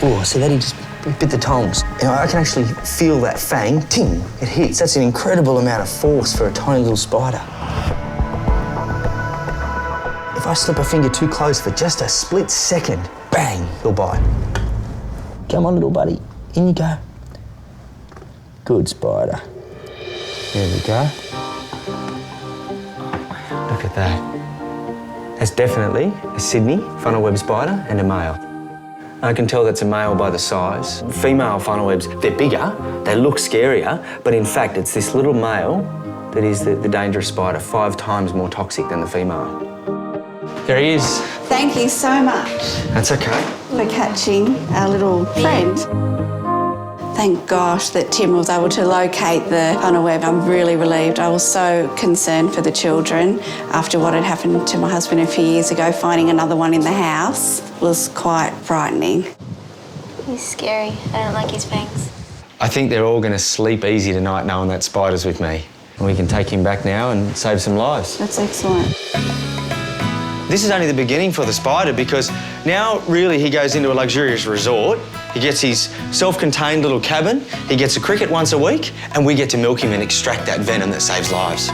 Oh, see that? He just bit the tongs. I can actually feel that fang, ting, it hits. That's an incredible amount of force for a tiny little spider. If I slip a finger too close for just a split second, bang, he'll bite. Come on, little buddy. In you go. Good spider. There we go. Look at that. That's definitely a Sydney funnel web spider and a male. I can tell that's a male by the size. Female funnel webs, they're bigger, they look scarier, but in fact it's this little male that is the dangerous spider, 5 times more toxic than the female. There he is. Thank you so much. That's okay. For catching our little friend. Thank gosh that Tim was able to locate the funnel web. I'm really relieved. I was so concerned for the children after what had happened to my husband a few years ago. Finding another one in the house was quite frightening. He's scary. I don't like his fangs. I think they're all going to sleep easy tonight knowing that Spider's with me. And we can take him back now and save some lives. That's excellent. This is only the beginning for the Spider because now really he goes into a luxurious resort. He gets his self-contained little cabin, he gets a cricket once a week, and we get to milk him and extract that venom that saves lives.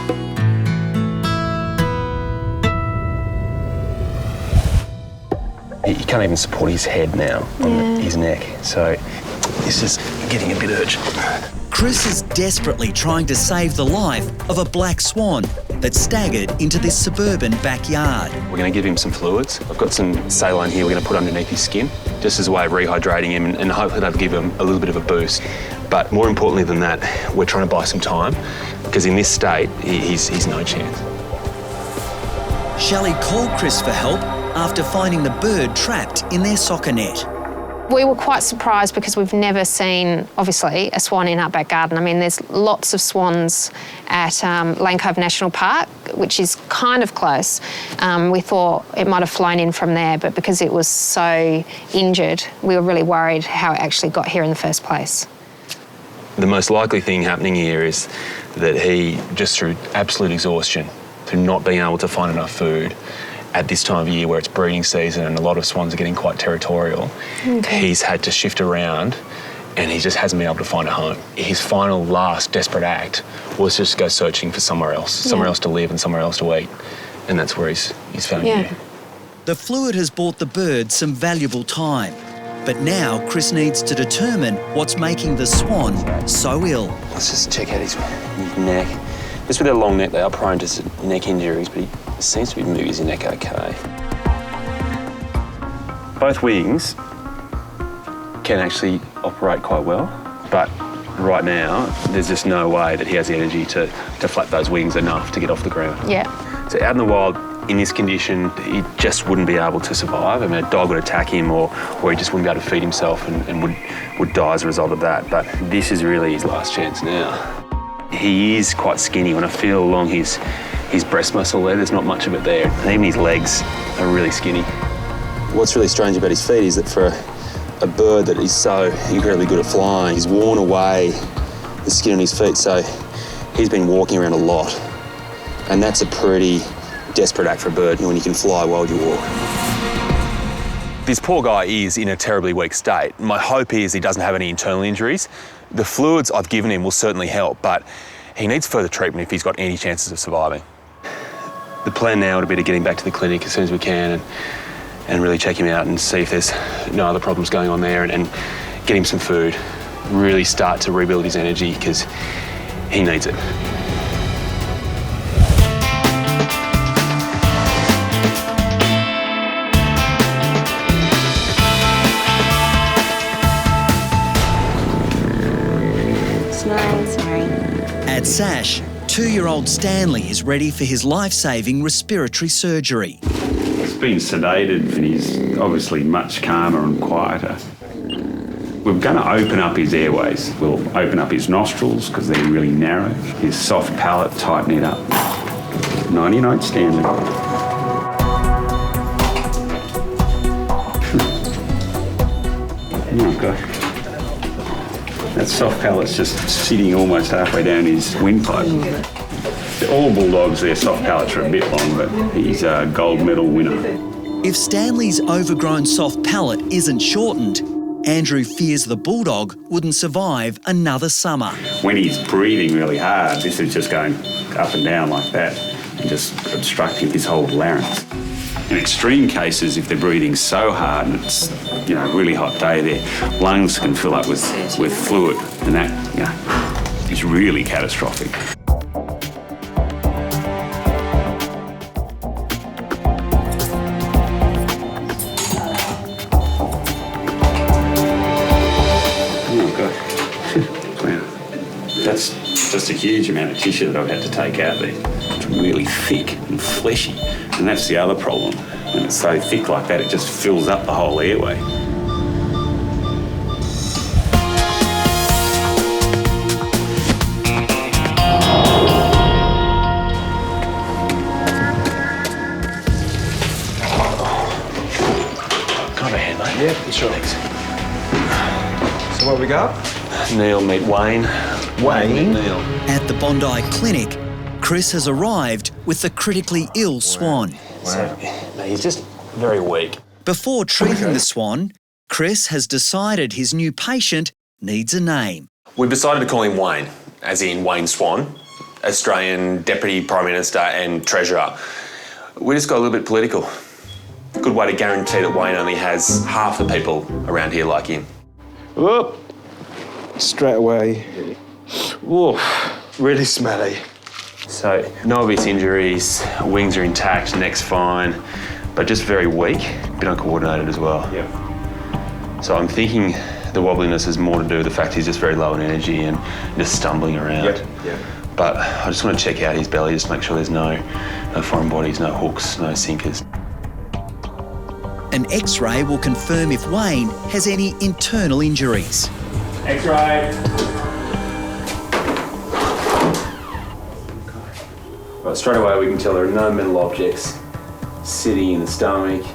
He can't even support his head now on his neck, so this is getting a bit urgent. Chris is desperately trying to save the life of a black swan that staggered into this suburban backyard. We're going to give him some fluids. I've got some saline here we're going to put underneath his skin, just as a way of rehydrating him and hopefully that'll give him a little bit of a boost. But more importantly than that, we're trying to buy some time because in this state, he's no chance. Shelley called Chris for help after finding the bird trapped in their soccer net. We were quite surprised because we've never seen, obviously, a swan in our back garden. I mean, there's lots of swans at Lane Cove National Park, which is kind of close. We thought it might have flown in from there, but because it was so injured, we were really worried how it actually got here in the first place. The most likely thing happening here is that he, just through absolute exhaustion, through not being able to find enough food, at this time of year where it's breeding season and a lot of swans are getting quite territorial, he's had to shift around and he just hasn't been able to find a home. His final, last, desperate act was just go searching for somewhere else to live and somewhere else to eat. And that's where he's found you. The fluid has bought the bird some valuable time, but now Chris needs to determine what's making the swan so ill. Let's just check out his neck. Just with their long neck, they are prone to neck injuries, but he seems to be moving his neck okay. Both wings can actually operate quite well, but right now, there's just no way that he has the energy to flap those wings enough to get off the ground. Yeah. So out in the wild, in this condition, he just wouldn't be able to survive. I mean, a dog would attack him or he just wouldn't be able to feed himself and would die as a result of that. But this is really his last chance now. He is quite skinny. When I feel along his breast muscle there's not much of it there. And even his legs are really skinny. What's really strange about his feet is that for a bird that is so incredibly good at flying, he's worn away the skin on his feet, so he's been walking around a lot. And that's a pretty desperate act for a bird when you can fly while you walk. This poor guy is in a terribly weak state. My hope is he doesn't have any internal injuries. The fluids I've given him will certainly help, but he needs further treatment if he's got any chances of surviving. The plan now would be to get him back to the clinic as soon as we can and really check him out and see if there's no other problems going on there and get him some food, really start to rebuild his energy because he needs it. At Sash, 2-year-old Stanley is ready for his life-saving respiratory surgery. He's been sedated and he's obviously much calmer and quieter. We're going to open up his airways. We'll open up his nostrils because they're really narrow. His soft palate, tighten it up. 99 Stanley. Oh, God. That soft palate's just sitting almost halfway down his windpipe. All bulldogs, their soft palates are a bit long, but he's a gold medal winner. If Stanley's overgrown soft palate isn't shortened, Andrew fears the bulldog wouldn't survive another summer. When he's breathing really hard, this is just going up and down like that and just obstructing his whole larynx. In extreme cases, if they're breathing so hard and it's a really hot day, their lungs can fill up with fluid, and that is really catastrophic. Oh God! Wow, that's just a huge amount of tissue that I've had to take out there. It's really thick and fleshy. And that's the other problem. When it's so thick like that, it just fills up the whole airway. Come on, hand, mate. Yeah, sure. Thanks. So what we got? Neil meet Wayne. Wayne? Neil. At the Bondi Clinic, Chris has arrived with the critically ill Swan. So, he's just very weak. Before treating the Swan, Chris has decided his new patient needs a name. We've decided to call him Wayne, as in Wayne Swan, Australian Deputy Prime Minister and Treasurer. We just got a little bit political. Good way to guarantee that Wayne only has half the people around here like him. Whoop. Straight away. Whoa, really smelly. So, no obvious injuries, wings are intact, neck's fine, but just very weak, a bit uncoordinated as well. Yep. So I'm thinking the wobbliness is more to do with the fact he's just very low in energy and just stumbling around. Yep. But I just want to check out his belly, just make sure there's no foreign bodies, no hooks, no sinkers. An X-ray will confirm if Wayne has any internal injuries. X-ray. Right, straight away we can tell there are no metal objects sitting in the stomach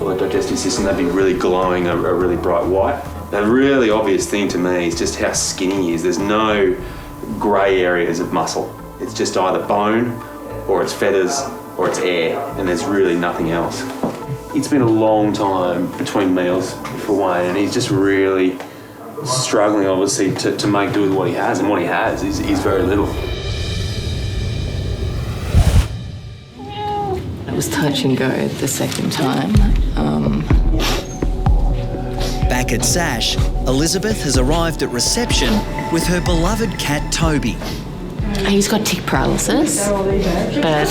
or the digestive system. They'd be really glowing a really bright white. The really obvious thing to me is just how skinny he is. There's no grey areas of muscle. It's just either bone or it's feathers or it's air, and there's really nothing else. It's been a long time between meals for Wayne, and he's just really struggling, obviously, to make do with what he has, and what he has is very little. It was touch and go the second time. Back at Sash, Elizabeth has arrived at reception with her beloved cat Toby. He's got tick paralysis, but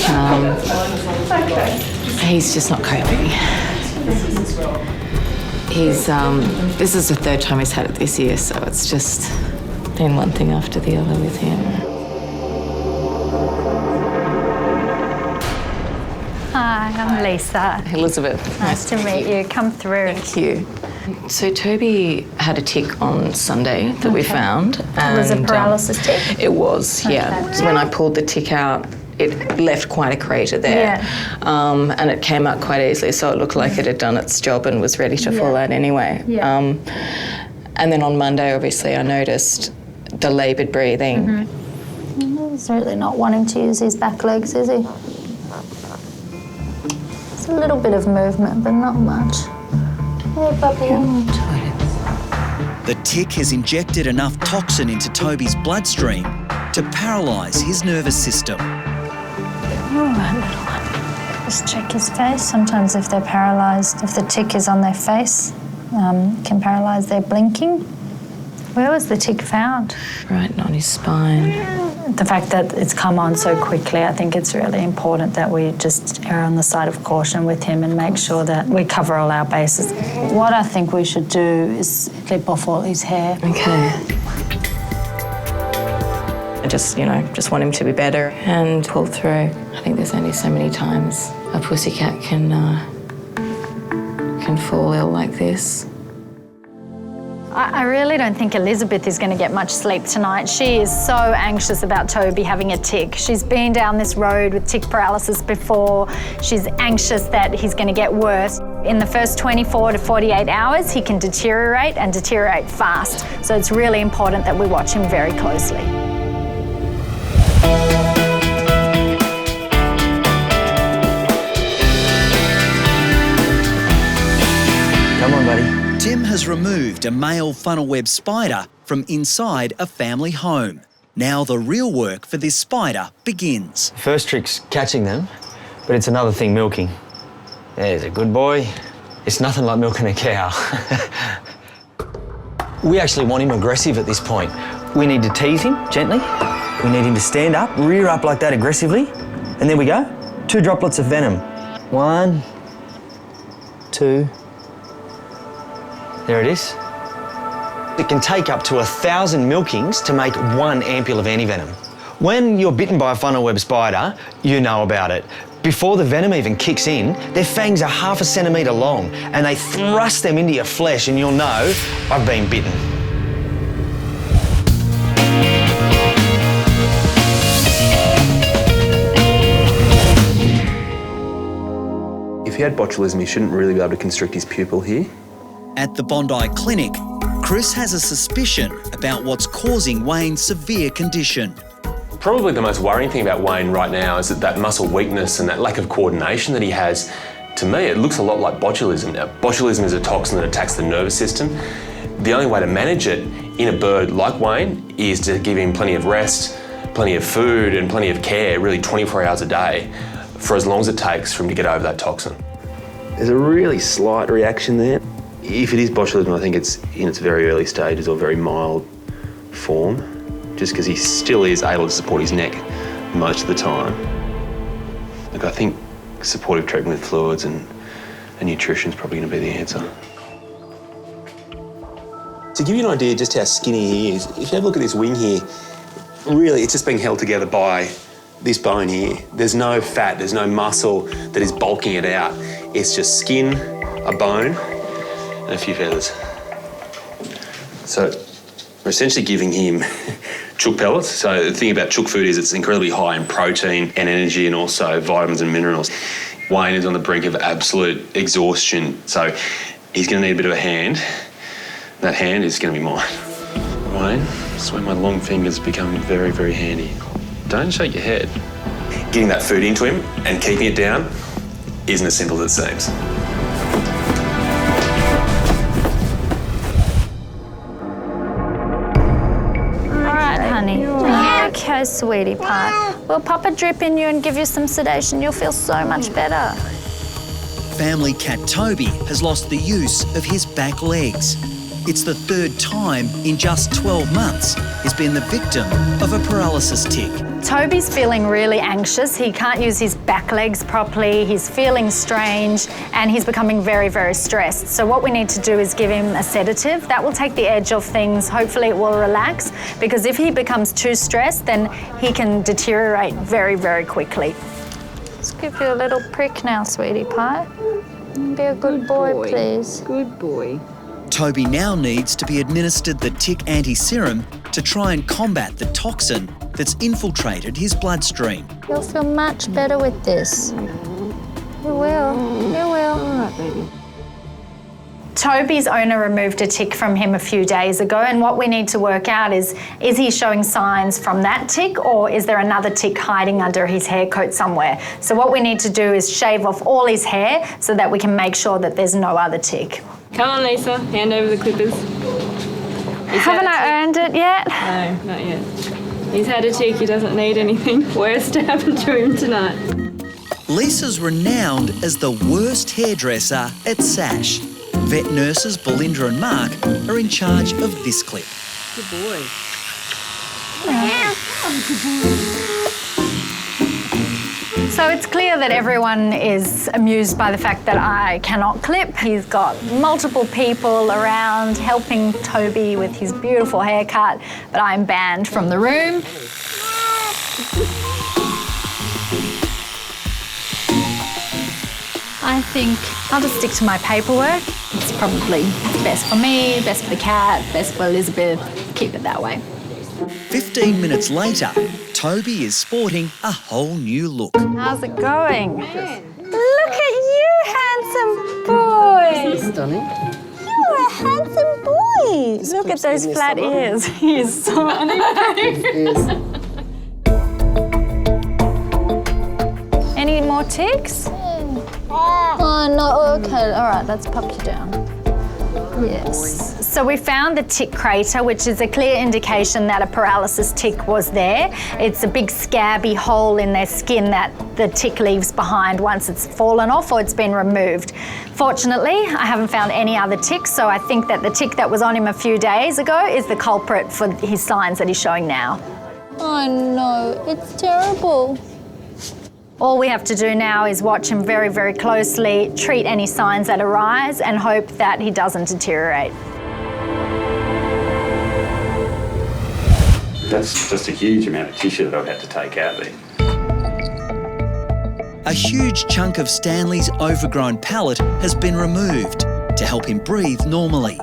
he's just not coping. This is the third time he's had it this year, so it's just been one thing after the other with him. Hi, I'm Lisa. Elizabeth. Nice to meet you. Come through. Thank you. So Toby had a tick on Sunday that we found. And, was it paralysis tick? It was, yeah. Okay. When I pulled the tick out, it left quite a crater there. Yeah. And it came out quite easily, so it looked like it had done its job and was ready to fall out anyway. Yeah. And then on Monday, obviously, I noticed the laboured breathing. He's really not wanting to use his back legs, is he? There's a little bit of movement, but not much. Hey, puppy. The tick has injected enough toxin into Toby's bloodstream to paralyse his nervous system. All right, little one. Just check his face. Sometimes if they're paralysed, if the tick is on their face, it can paralyse their blinking. Where was the tick found? Right on his spine. The fact that it's come on so quickly, I think it's really important that we just err on the side of caution with him and make sure that we cover all our bases. What I think we should do is clip off all his hair. Okay. I just want him to be better and pull through. I think there's only so many times a pussycat can fall ill like this. I really don't think Elizabeth is going to get much sleep tonight. She is so anxious about Toby having a tick. She's been down this road with tick paralysis before. She's anxious that he's going to get worse. In the first 24 to 48 hours, he can deteriorate and deteriorate fast. So it's really important that we watch him very closely. Come on, buddy. Tim has removed a male funnel web spider from inside a family home. Now the real work for this spider begins. First trick's catching them, but it's another thing milking. There's a good boy. It's nothing like milking a cow. We actually want him aggressive at this point. We need to tease him gently. We need him to stand up, rear up like that aggressively. And there we go. 2 droplets of venom. 1, 2. There it is. It can take up to 1,000 milkings to make 1 ampule of antivenom. When you're bitten by a funnel web spider, you know about it. Before the venom even kicks in, their fangs are 0.5 centimetre long and they thrust them into your flesh and you'll know, I've been bitten. If he had botulism, he shouldn't really be able to constrict his pupil here. At the Bondi Clinic, Chris has a suspicion about what's causing Wayne's severe condition. Probably the most worrying thing about Wayne right now is that muscle weakness and that lack of coordination that he has. To me, it looks a lot like botulism. Now, botulism is a toxin that attacks the nervous system. The only way to manage it in a bird like Wayne is to give him plenty of rest, plenty of food and plenty of care, really 24 hours a day, for as long as it takes for him to get over that toxin. There's a really slight reaction there. If it is botulism, I think it's in its very early stages or very mild form, just because he still is able to support his neck most of the time. Look, I think supportive treatment with fluids and nutrition is probably going to be the answer. To give you an idea just how skinny he is, if you have a look at this wing here, really it's just being held together by this bone here. There's no fat, there's no muscle that is bulking it out. It's just skin, a bone, and a few feathers. So we're essentially giving him chook pellets. So the thing about chook food is it's incredibly high in protein and energy and also vitamins and minerals. Wayne is on the brink of absolute exhaustion, so he's going to need a bit of a hand. That hand is going to be mine. Wayne, that's where my long fingers become very, very handy. Don't shake your head. Getting that food into him and keeping it down isn't as simple as it seems. All right, honey. Okay, sweetie pie. We'll pop a drip in you and give you some sedation. You'll feel so much better. Family cat Toby has lost the use of his back legs. It's the third time in just 12 months he's been the victim of a paralysis tick. Toby's feeling really anxious. He can't use his back legs properly. He's feeling strange and he's becoming very, very stressed. So what we need to do is give him a sedative. That will take the edge off things. Hopefully it will relax, because if he becomes too stressed, then he can deteriorate very, very quickly. Let's give you a little prick now, sweetie pie. Be a good boy, please. Good boy. Toby now needs to be administered the tick anti-serum to try and combat the toxin that's infiltrated his bloodstream. You'll feel much better with this. You will. You will. All right, baby. Toby's owner removed a tick from him a few days ago, and what we need to work out is he showing signs from that tick, or is there another tick hiding under his hair coat somewhere? So what we need to do is shave off all his hair so that we can make sure that there's no other tick. Come on, Lisa, hand over the clippers. Haven't I earned it yet? No, not yet. He's had a tick, he doesn't need anything worse to happen to him tonight. Lisa's renowned as the worst hairdresser at Sash. Vet nurses Belinda and Mark are in charge of this clip. Good boy. So it's clear that everyone is amused by the fact that I cannot clip. He's got multiple people around helping Toby with his beautiful haircut, but I'm banned from the room. I think I'll just stick to my paperwork. It's probably best for me, best for the cat, best for Elizabeth. Keep it that way. 15 minutes later, Toby is sporting a whole new look. How's it going? Look at you, handsome boy. Isn't he stunning? You're a handsome boy. Look at those flat ears. He is so unimpressed. Any more ticks? Oh, no, okay, all right, let's pop you down. Yes. So we found the tick crater, which is a clear indication that a paralysis tick was there. It's a big scabby hole in their skin that the tick leaves behind once it's fallen off or it's been removed. Fortunately, I haven't found any other ticks, so I think that the tick that was on him a few days ago is the culprit for his signs that he's showing now. Oh no, it's terrible. All we have to do now is watch him very, very closely, treat any signs that arise, and hope that he doesn't deteriorate. That's just a huge amount of tissue that I've had to take out there. A huge chunk of Stanley's overgrown palate has been removed to help him breathe normally.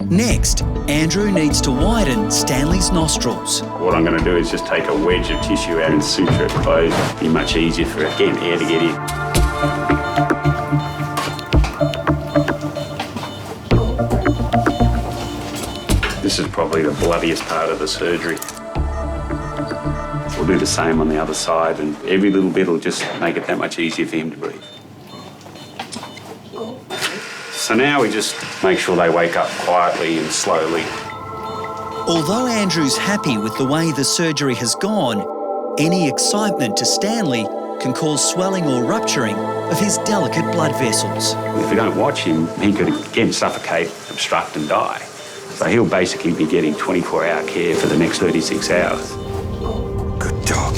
Next, Andrew needs to widen Stanley's nostrils. What I'm going to do is just take a wedge of tissue out and suture it closed. It'll be much easier for, again, air to get in. This is probably the bloodiest part of the surgery. We'll do the same on the other side, and every little bit will just make it that much easier for him to breathe. So now we just make sure they wake up quietly and slowly. Although Andrew's happy with the way the surgery has gone, any excitement to Stanley can cause swelling or rupturing of his delicate blood vessels. If we don't watch him, he could again suffocate, obstruct and die. So he'll basically be getting 24-hour care for the next 36 hours. Good dog.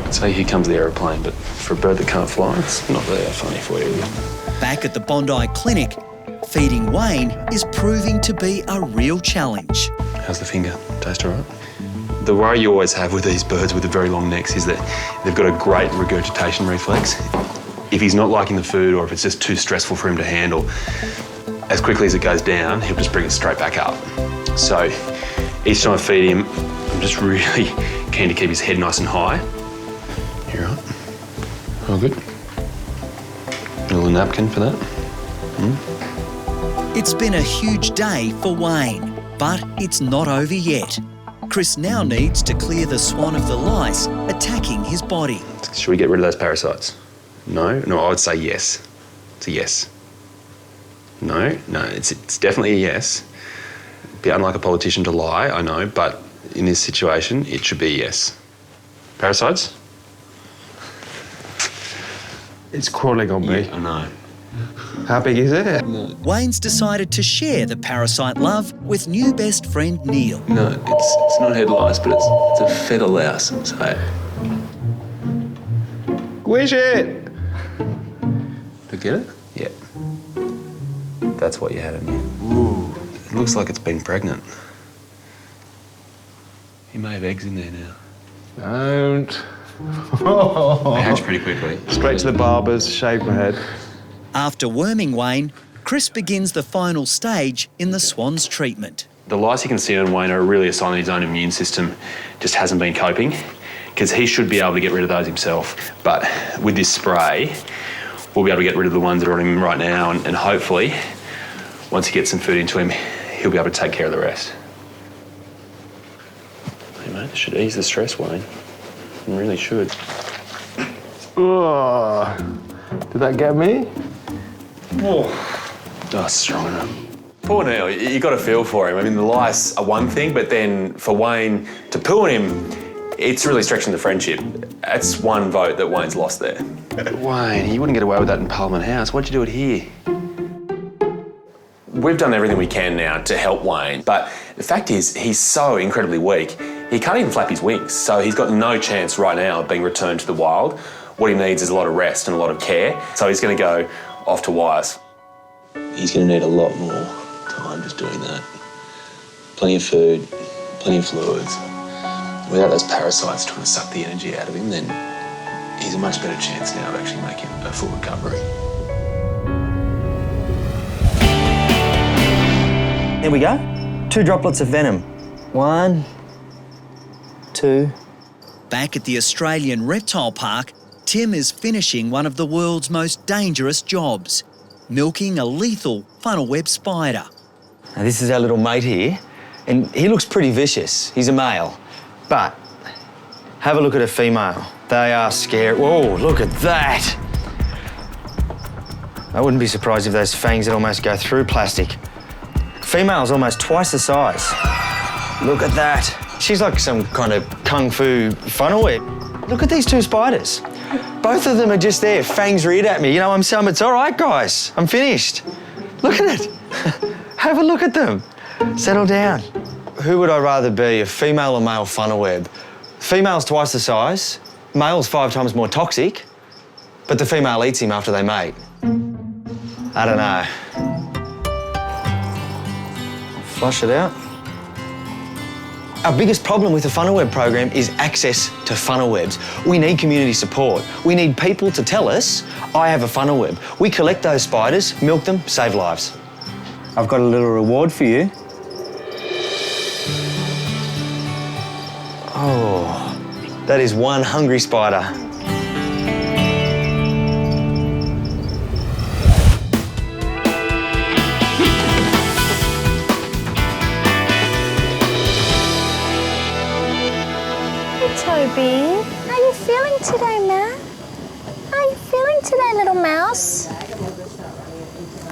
I'd say here comes the aeroplane, but for a bird that can't fly, it's not really that funny for you. Back at the Bondi Clinic, feeding Wayne is proving to be a real challenge. How's the finger? Taste all right? The worry you always have with these birds with the very long necks is that they've got a great regurgitation reflex. If he's not liking the food or if it's just too stressful for him to handle, as quickly as it goes down, he'll just bring it straight back up. So each time I feed him, I'm just really keen to keep his head nice and high. You all right? All good? A little napkin for that? It's been a huge day for Wayne, but it's not over yet. Chris now needs to clear the Swan of the lice attacking his body. Should we get rid of those parasites? No? No, I would say yes. It's a yes. No? No, it's definitely a yes. Be unlike a politician to lie, I know, but in this situation, it should be a yes. Parasites? It's crawling on me. Yeah, I know. How big is it? Wayne's decided to share the parasite love with new best friend Neil. No, it's not head lice, but it's a feather louse. So. Squish it! Did you get it? Yeah. That's what you had in here. Ooh, it looks like it's been pregnant. You may have eggs in there now. Don't. They hatch pretty quickly. Straight to the barber's, shave my head. After worming Wayne, Chris begins the final stage in the Swan's treatment. The lice you can see on Wayne are really a sign that his own immune system just hasn't been coping, because he should be able to get rid of those himself. But with this spray, we'll be able to get rid of the ones that are on him right now, and hopefully, once he gets some food into him, he'll be able to take care of the rest. Hey mate, this should ease the stress, Wayne. It really should. Oh, did that get me? Oh, strong enough. Poor Neil, you got to feel for him. I mean, the lice are one thing, but then for Wayne to poo on him, it's really stretching the friendship. That's one vote that Wayne's lost there. Wayne, you wouldn't get away with that in Parliament House. Why'd you do it here? We've done everything we can now to help Wayne, but the fact is he's so incredibly weak, he can't even flap his wings, so he's got no chance right now of being returned to the wild. What he needs is a lot of rest and a lot of care, so he's going to go off to wires. He's going to need a lot more time just doing that. Plenty of food, plenty of fluids. Without those parasites trying to suck the energy out of him, then he's a much better chance now of actually making a full recovery. There we go. 2 droplets of venom. 1, 2. Back at the Australian Reptile Park, Tim is finishing one of the world's most dangerous jobs, milking a lethal funnel web spider. Now, this is our little mate here, and he looks pretty vicious. He's a male. But have a look at a female. They are scary. Whoa, look at that. I wouldn't be surprised if those fangs would almost go through plastic. Female's almost twice the size. Look at that. She's like some kind of kung fu funnel web. Look at these 2 spiders. Both of them are just there, fangs reared at me. You know, I'm saying, it's all right, guys. I'm finished. Look at it. Have a look at them. Settle down. Who would I rather be, a female or male funnel web? Female's twice the size, male's 5 times more toxic, but the female eats him after they mate. I don't know. Flush it out. Our biggest problem with the funnel web program is access to funnel webs. We need community support. We need people to tell us, I have a funnel web. We collect those spiders, milk them, save lives. I've got a little reward for you. Oh, that is one hungry spider. Toby. How are you feeling today, man? How are you feeling today, little mouse?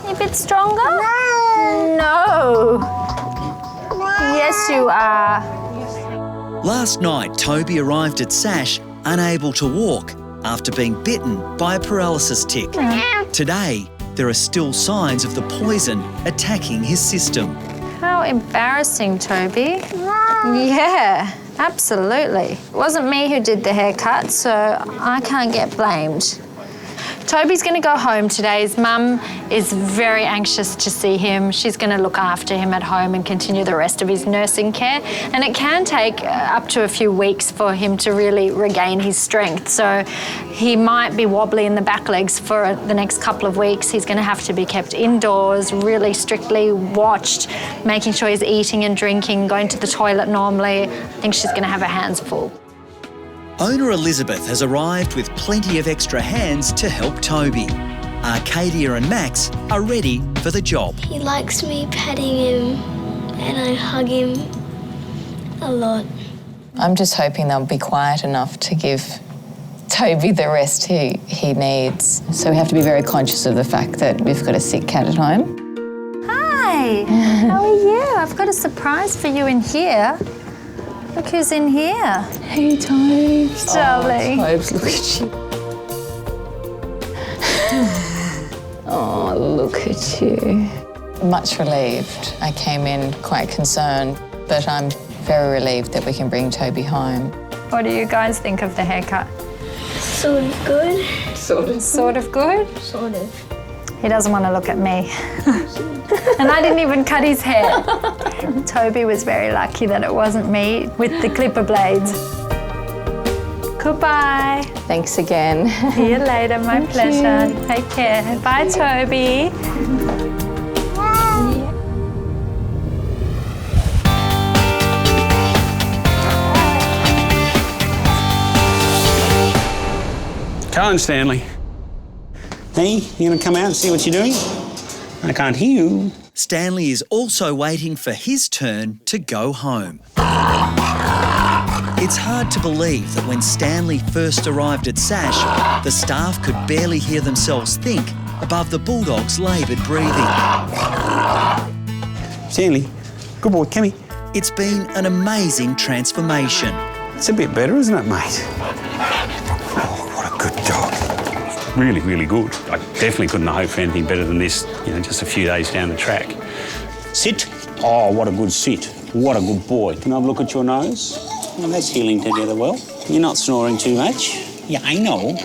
You a bit stronger? No. Yes, you are. Last night, Toby arrived at Sash unable to walk after being bitten by a paralysis tick. Today, there are still signs of the poison attacking his system. How embarrassing, Toby. Yeah, absolutely. It wasn't me who did the haircut, so I can't get blamed. Toby's going to go home today. His mum is very anxious to see him. She's going to look after him at home and continue the rest of his nursing care. And it can take up to a few weeks for him to really regain his strength. So he might be wobbly in the back legs for the next couple of weeks. He's going to have to be kept indoors, really strictly watched, making sure he's eating and drinking, going to the toilet normally. I think she's going to have her hands full. Owner Elizabeth has arrived with plenty of extra hands to help Toby. Arcadia and Max are ready for the job. He likes me petting him and I hug him a lot. I'm just hoping they'll be quiet enough to give Toby the rest he needs. So we have to be very conscious of the fact that we've got a sick cat at home. Hi, how are you? I've got a surprise for you in here. Look who's in here. Hey, Tobes. Darling. Oh, Tobes, look at you. Oh, look at you. Much relieved. I came in quite concerned, but I'm very relieved that we can bring Toby home. What do you guys think of the haircut? Sort of good. Sort of good? Sort of. He doesn't want to look at me. And I didn't even cut his hair. Toby was very lucky that it wasn't me with the clipper blades. Goodbye. Thanks again. See you later, my pleasure. Take care. Bye, Toby. Come on, Stanley. Hey, you gonna come out and see what you're doing? I can't hear you. Stanley is also waiting for his turn to go home. It's hard to believe that when Stanley first arrived at Sash, the staff could barely hear themselves think above the Bulldog's laboured breathing. Stanley, good boy, come here. It's been an amazing transformation. It's a bit better, isn't it, mate? Really, really good. I definitely couldn't have hoped for anything better than this, just a few days down the track. Sit. Oh, what a good sit. What a good boy. Can I have a look at your nose? Well, that's healing together well. You're not snoring too much. Yeah, I know.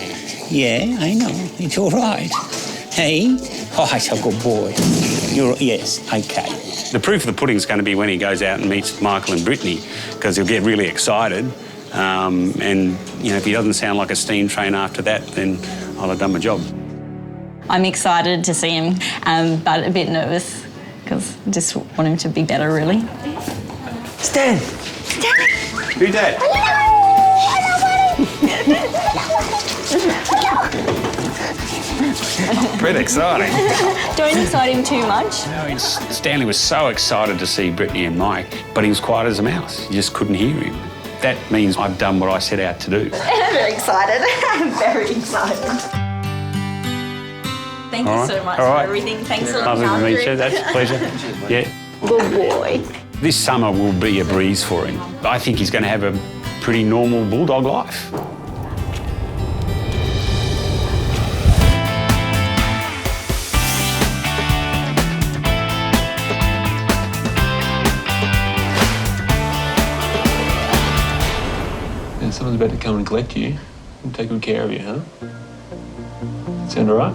Yeah, I know. It's all right. Hey? Oh, he's a good boy. Yes, okay. The proof of the pudding is going to be when he goes out and meets Michael and Brittany, because he'll get really excited. And if he doesn't sound like a steam train after that, then I'll have done my job. I'm excited to see him, but a bit nervous because I just want him to be better, really. Stan! Who's that? Pretty exciting. Don't excite him too much. No, Stanley was so excited to see Brittany and Mike, but he was quiet as a mouse. You just couldn't hear him. That means I've done what I set out to do. I'm very excited. I'm very excited. Thank you so much for everything. Thanks a lot. Lovely to meet you. That's a pleasure. Yeah. Good boy. This summer will be a breeze for him. I think he's going to have a pretty normal Bulldog life. Someone's about to come and collect you and take good care of you, huh? Sound all right?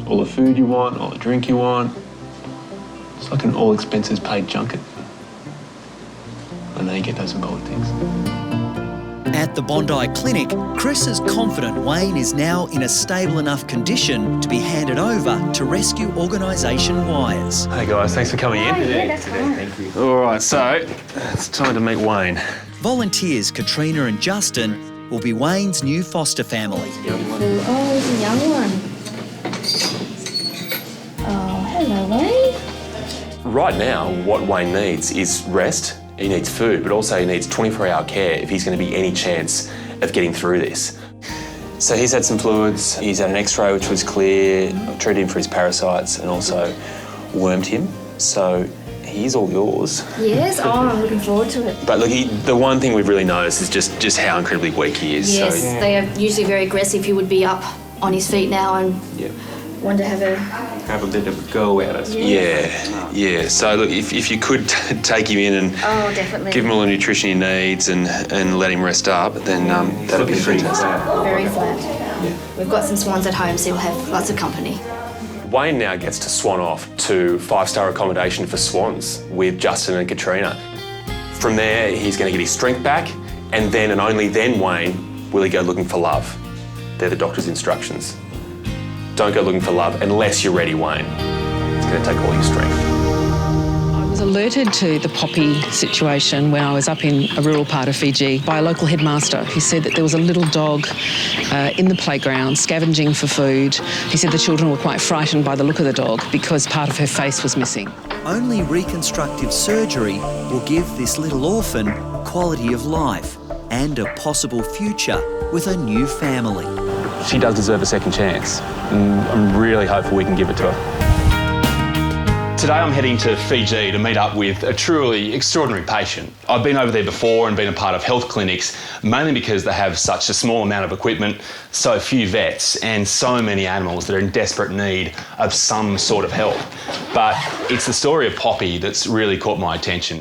All the food you want, all the drink you want. It's like an all expenses paid junket. I know you get those in politics. At the Bondi Clinic, Chris is confident Wayne is now in a stable enough condition to be handed over to rescue organisation Wires. Hey guys, thanks for coming in. That's fine. Thank you. All right, so it's time to meet Wayne. Volunteers Katrina and Justin will be Wayne's new foster family. Oh, it's a young one. Oh, hello, Wayne. Right now, what Wayne needs is rest He needs food, but also he needs 24-hour care if he's going to be any chance of getting through this. So he's had some fluids, he's had an x-ray which was clear, treated him for his parasites and also wormed him. So he's all yours. Yes, I'm looking forward to it. But look, the one thing we've really noticed is just how incredibly weak he is. Yes, so. they are usually very aggressive. He would be up on his feet now and want to have Yeah. So look, if you could take him in and definitely. give him all the nutrition he needs and let him rest up, then that'd be fantastic. Very flat. We've got some swans at home, so he'll have lots of company. Wayne now gets to swan off to 5-star accommodation for swans with Justin and Katrina. From there, he's going to get his strength back, and then and only then, Wayne, will he go looking for love. They're the doctor's instructions. Don't go looking for love unless you're ready, Wayne. It's going to take all your strength. I was alerted to the poppy situation when I was up in a rural part of Fiji by a local headmaster who said that there was a little dog in the playground scavenging for food. He said the children were quite frightened by the look of the dog because part of her face was missing. Only reconstructive surgery will give this little orphan quality of life and a possible future with a new family. She does deserve a second chance, and I'm really hopeful we can give it to her. Today I'm heading to Fiji to meet up with a truly extraordinary patient. I've been over there before and been a part of health clinics, mainly because they have such a small amount of equipment, so few vets, and so many animals that are in desperate need of some sort of help. But it's the story of Poppy that's really caught my attention.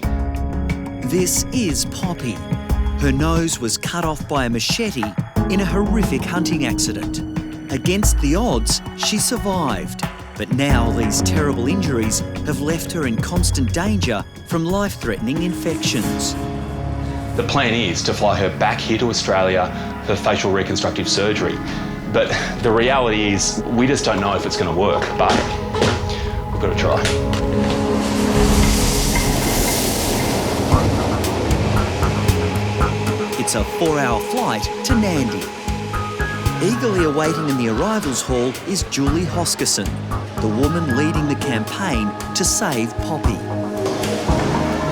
This is Poppy. Her nose was cut off by a machete in a horrific hunting accident. Against the odds, she survived. But now these terrible injuries have left her in constant danger from life-threatening infections. The plan is to fly her back here to Australia for facial reconstructive surgery. But the reality is we just don't know if it's going to work, but we've got to try. It's a 4-hour flight to Nandi. Eagerly awaiting in the arrivals hall is Julie Hoskisson, the woman leading the campaign to save Poppy.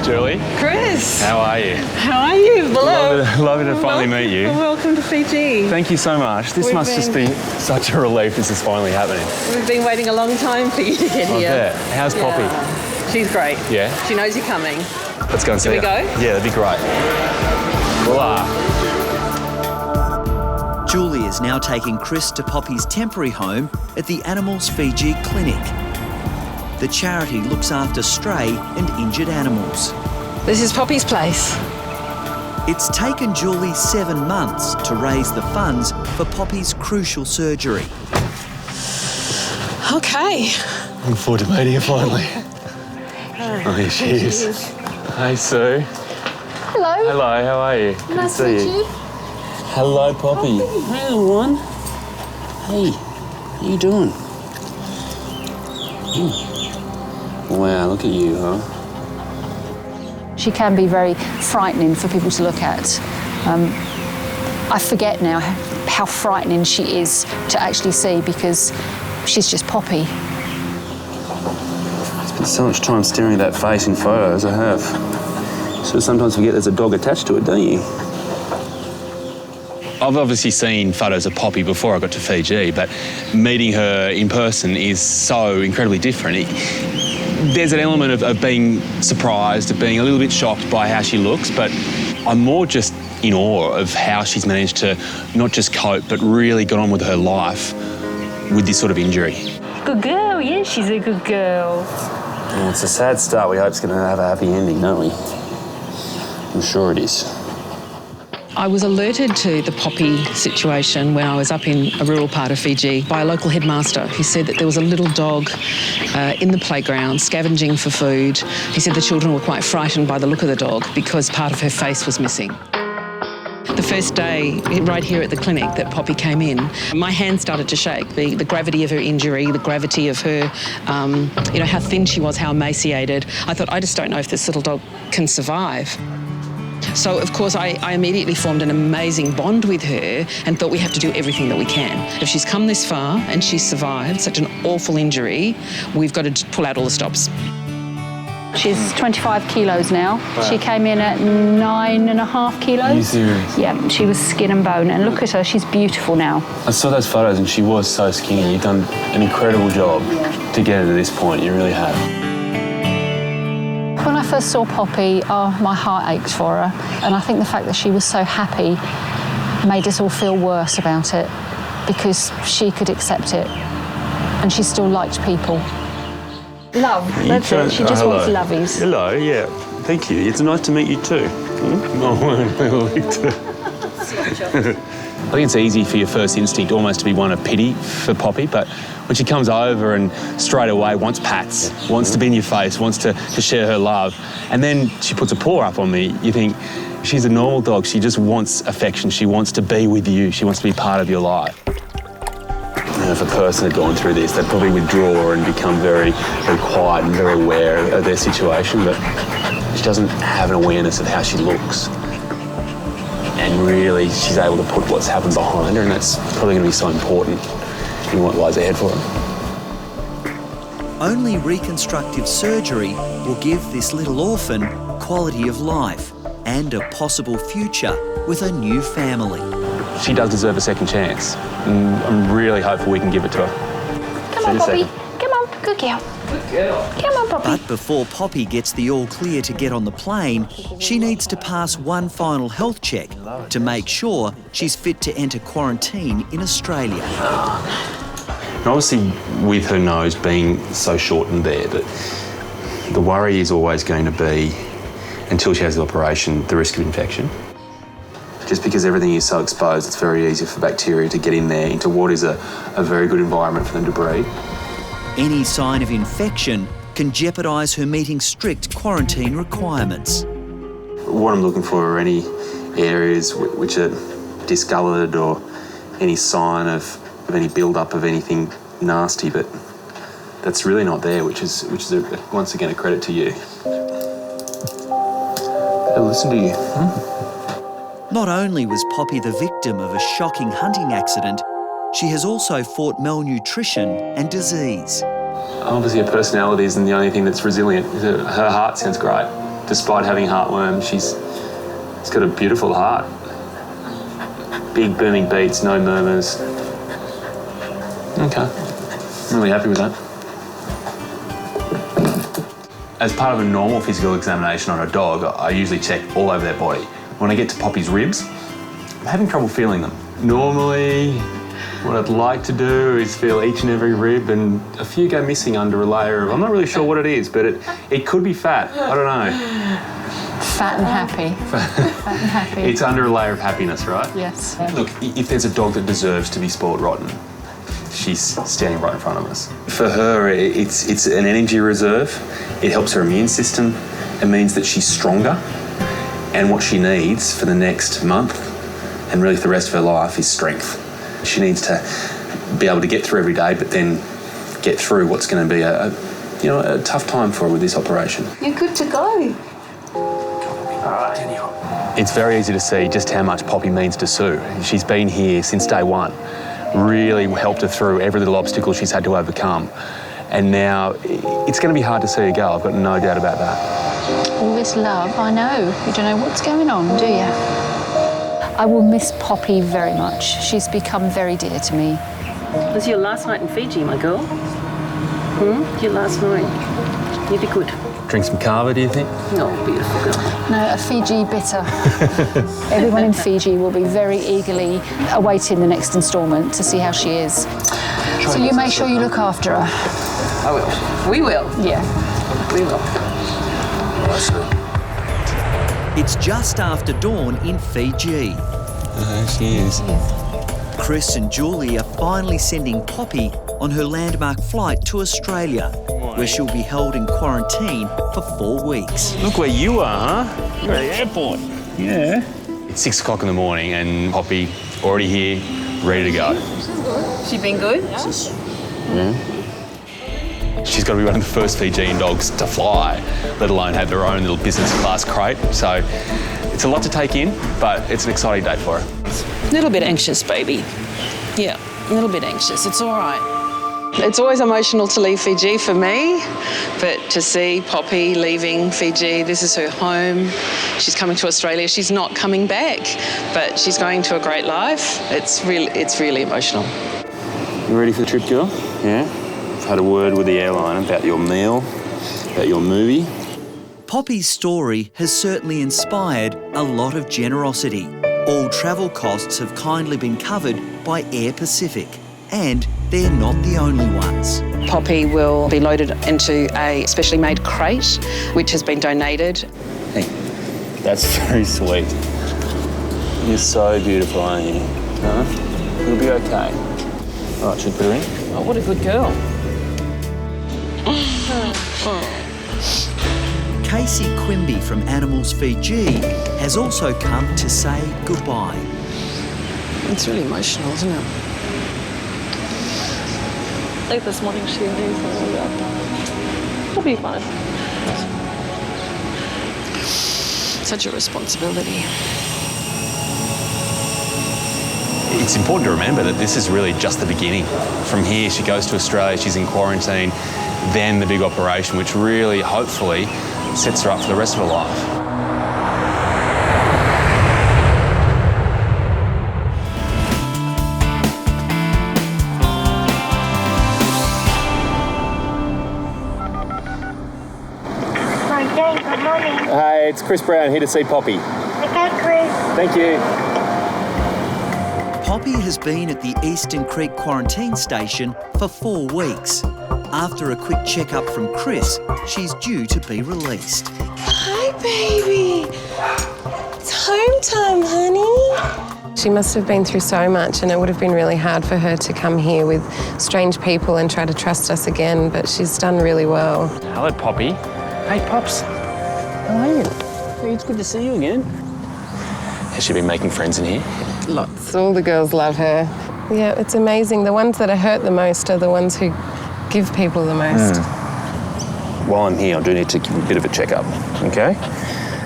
Julie. Chris. How are you? How are you? Hello. Lovely to finally meet you. Welcome to Fiji. Thank you so much. This must just be such a relief this is finally happening. We've been waiting a long time for you to get here. I bet. How's Poppy? She's great. Yeah? She knows you're coming. Let's go and see her. Shall we go? Yeah, that'd be great. Voila. Julie is now taking Chris to Poppy's temporary home at the Animals Fiji Clinic. The charity looks after stray and injured animals. This is Poppy's place. It's taken Julie 7 months to raise the funds for Poppy's crucial surgery. Okay. Looking forward to meeting you finally. Oh, here she is. Hey, Sue. Hello. Hello, how are you? Good Nice to to see meet you. Hello, Poppy. Hey, everyone. Hey, how you doing? Wow, look at you, huh? She can be very frightening for people to look at. I forget now how frightening she is to actually see because she's just Poppy. I spent so much time staring at that face in photos, I have. So sometimes forget there's a dog attached to it, don't you? I've obviously seen photos of Poppy before I got to Fiji, but meeting her in person is so incredibly different. There's an element of being surprised, of being a little bit shocked by how she looks, but I'm more just in awe of how she's managed to not just cope, but really got on with her life with this sort of injury. Good girl, yeah, she's a good girl. Well, it's a sad start. We hope it's going to have a happy ending, don't we? I'm sure it is. I was alerted to the poppy situation when I was up in a rural part of Fiji by a local headmaster who said that there was a little dog in the playground scavenging for food. He said the children were quite frightened by the look of the dog because part of her face was missing. The first day, right here at the clinic that Poppy came in, my hand started to shake. The gravity of her injury, the gravity of her, how thin she was, how emaciated. I thought, I just don't know if this little dog can survive. So, of course, I immediately formed an amazing bond with her and thought we have to do everything that we can. If she's come this far and she's survived such an awful injury, we've got to pull out all the stops. She's 25 kilos now. Wow. She came in at 9.5 kilos. Are you serious? Yeah, she was skin and bone. And look at her, she's beautiful now. I saw those photos and she was so skinny. You've done an incredible job to get her to this point. You really have. When I first saw Poppy, my heart ached for her. And I think the fact that she was so happy made us all feel worse about it because she could accept it and she still liked people. Love, that's it. She just wants lovies. Hello, yeah. Thank you. It's nice to meet you too. Oh, you too. I think it's easy for your first instinct almost to be one of pity for Poppy, but when she comes over and straight away wants pats, wants to be in your face, wants to share her love, and then she puts a paw up on me, you think, she's a normal dog. She just wants affection. She wants to be with you. She wants to be part of your life. If a person had gone through this, they'd probably withdraw and become very, very quiet and very aware of their situation, but she doesn't have an awareness of how she looks. And really, she's able to put what's happened behind her, and that's probably going to be so important in what lies ahead for her. Only reconstructive surgery will give this little orphan quality of life and a possible future with a new family. She does deserve a second chance. And I'm really hopeful we can give it to her. Come on, Poppy. Come on, good girl. Good girl. Come on, Poppy. But before Poppy gets the all clear to get on the plane, she needs to pass one final health check to make sure she's fit to enter quarantine in Australia. And obviously, with her nose being so shortened there, that the worry is always going to be, until she has the operation, the risk of infection. Just because everything is so exposed, it's very easy for bacteria to get in there into what is a very good environment for them to breed. Any sign of infection can jeopardise her meeting strict quarantine requirements. What I'm looking for are any areas which are discoloured or any sign of any build-up of anything nasty, but that's really not there, which is once again a credit to you. I'll listen to you. Not only was Poppy the victim of a shocking hunting accident, she has also fought malnutrition and disease. Obviously her personality isn't the only thing that's resilient. Her heart sounds great. Despite having heartworm, she's got a beautiful heart. Big booming beats, no murmurs. Okay, I'm really happy with that. As part of a normal physical examination on a dog, I usually check all over their body. When I get to Poppy's ribs, I'm having trouble feeling them. Normally, what I'd like to do is feel each and every rib, and a few go missing under a layer of, I'm not really sure what it is, but it could be fat, I don't know. Fat and happy. Fat and happy. It's under a layer of happiness, right? Yes. Look, if there's a dog that deserves to be spoiled rotten, she's standing right in front of us. For her, it's an energy reserve. It helps her immune system. It means that she's stronger. And what she needs for the next month, and really for the rest of her life, is strength. She needs to be able to get through every day, but then get through what's going to be a tough time for her with this operation. You're good to go. It's very easy to see just how much Poppy means to Sue. She's been here since day one, really helped her through every little obstacle she's had to overcome. And now it's going to be hard to see her go, I've got no doubt about that. All this love, I know. You don't know what's going on, do you? I will miss Poppy very much. She's become very dear to me. It was your last night in Fiji, my girl. Your last night. You'd be good. Drink some kava, do you think? No, beautiful girl. No, a Fiji bitter. Everyone in Fiji will be very eagerly awaiting the next instalment to see how she is. So you make sure you look after her. I will. We will. Yeah. We will. It's just after dawn in Fiji. She is. Chris and Julie are finally sending Poppy on her landmark flight to Australia, where she'll be held in quarantine for 4 weeks. Look where you are, huh? You're at the airport. Yeah. It's 6 o'clock in the morning and Poppy already here, ready to go. She been good? Yeah. She's got to be one of the first Fijian dogs to fly, let alone have their own little business class crate. So it's a lot to take in, but it's an exciting day for her. A little bit anxious, baby. Yeah, a little bit anxious. It's all right. It's always emotional to leave Fiji for me, but to see Poppy leaving Fiji, this is her home. She's coming to Australia. She's not coming back, but she's going to a great life. It's really emotional. You ready for the trip, girl? Yeah? I've had a word with the airline about your meal, about your movie. Poppy's story has certainly inspired a lot of generosity. All travel costs have kindly been covered by Air Pacific, and they're not the only ones. Poppy will be loaded into a specially made crate, which has been donated. Hey, that's very sweet. You're so beautiful, aren't you? Huh? You'll be okay. All right, should we put her in? Oh, what a good girl. Casey Quimby from Animals Fiji has also come to say goodbye. It's really emotional, isn't it? Like this morning she knew something about that. It'll be fine. Such a responsibility. It's important to remember that this is really just the beginning. From here, she goes to Australia, she's in quarantine, then the big operation, which really, hopefully, sets her up for the rest of her life. Good morning. Hey, it's Chris Brown here to see Poppy. Okay, Chris. Thank you. Poppy has been at the Eastern Creek quarantine station for 4 weeks. After a quick checkup from Chris, she's due to be released. Hi, baby. It's home time, honey. She must have been through so much, and it would have been really hard for her to come here with strange people and try to trust us again, but she's done really well. Hello, Poppy. Hey, Pops. How are you? Hey, it's good to see you again. Has she been making friends in here? Lots. All the girls love her. Yeah, it's amazing. The ones that are hurt the most are the ones who give people the most. While I'm here, I do need to give you a bit of a checkup, okay?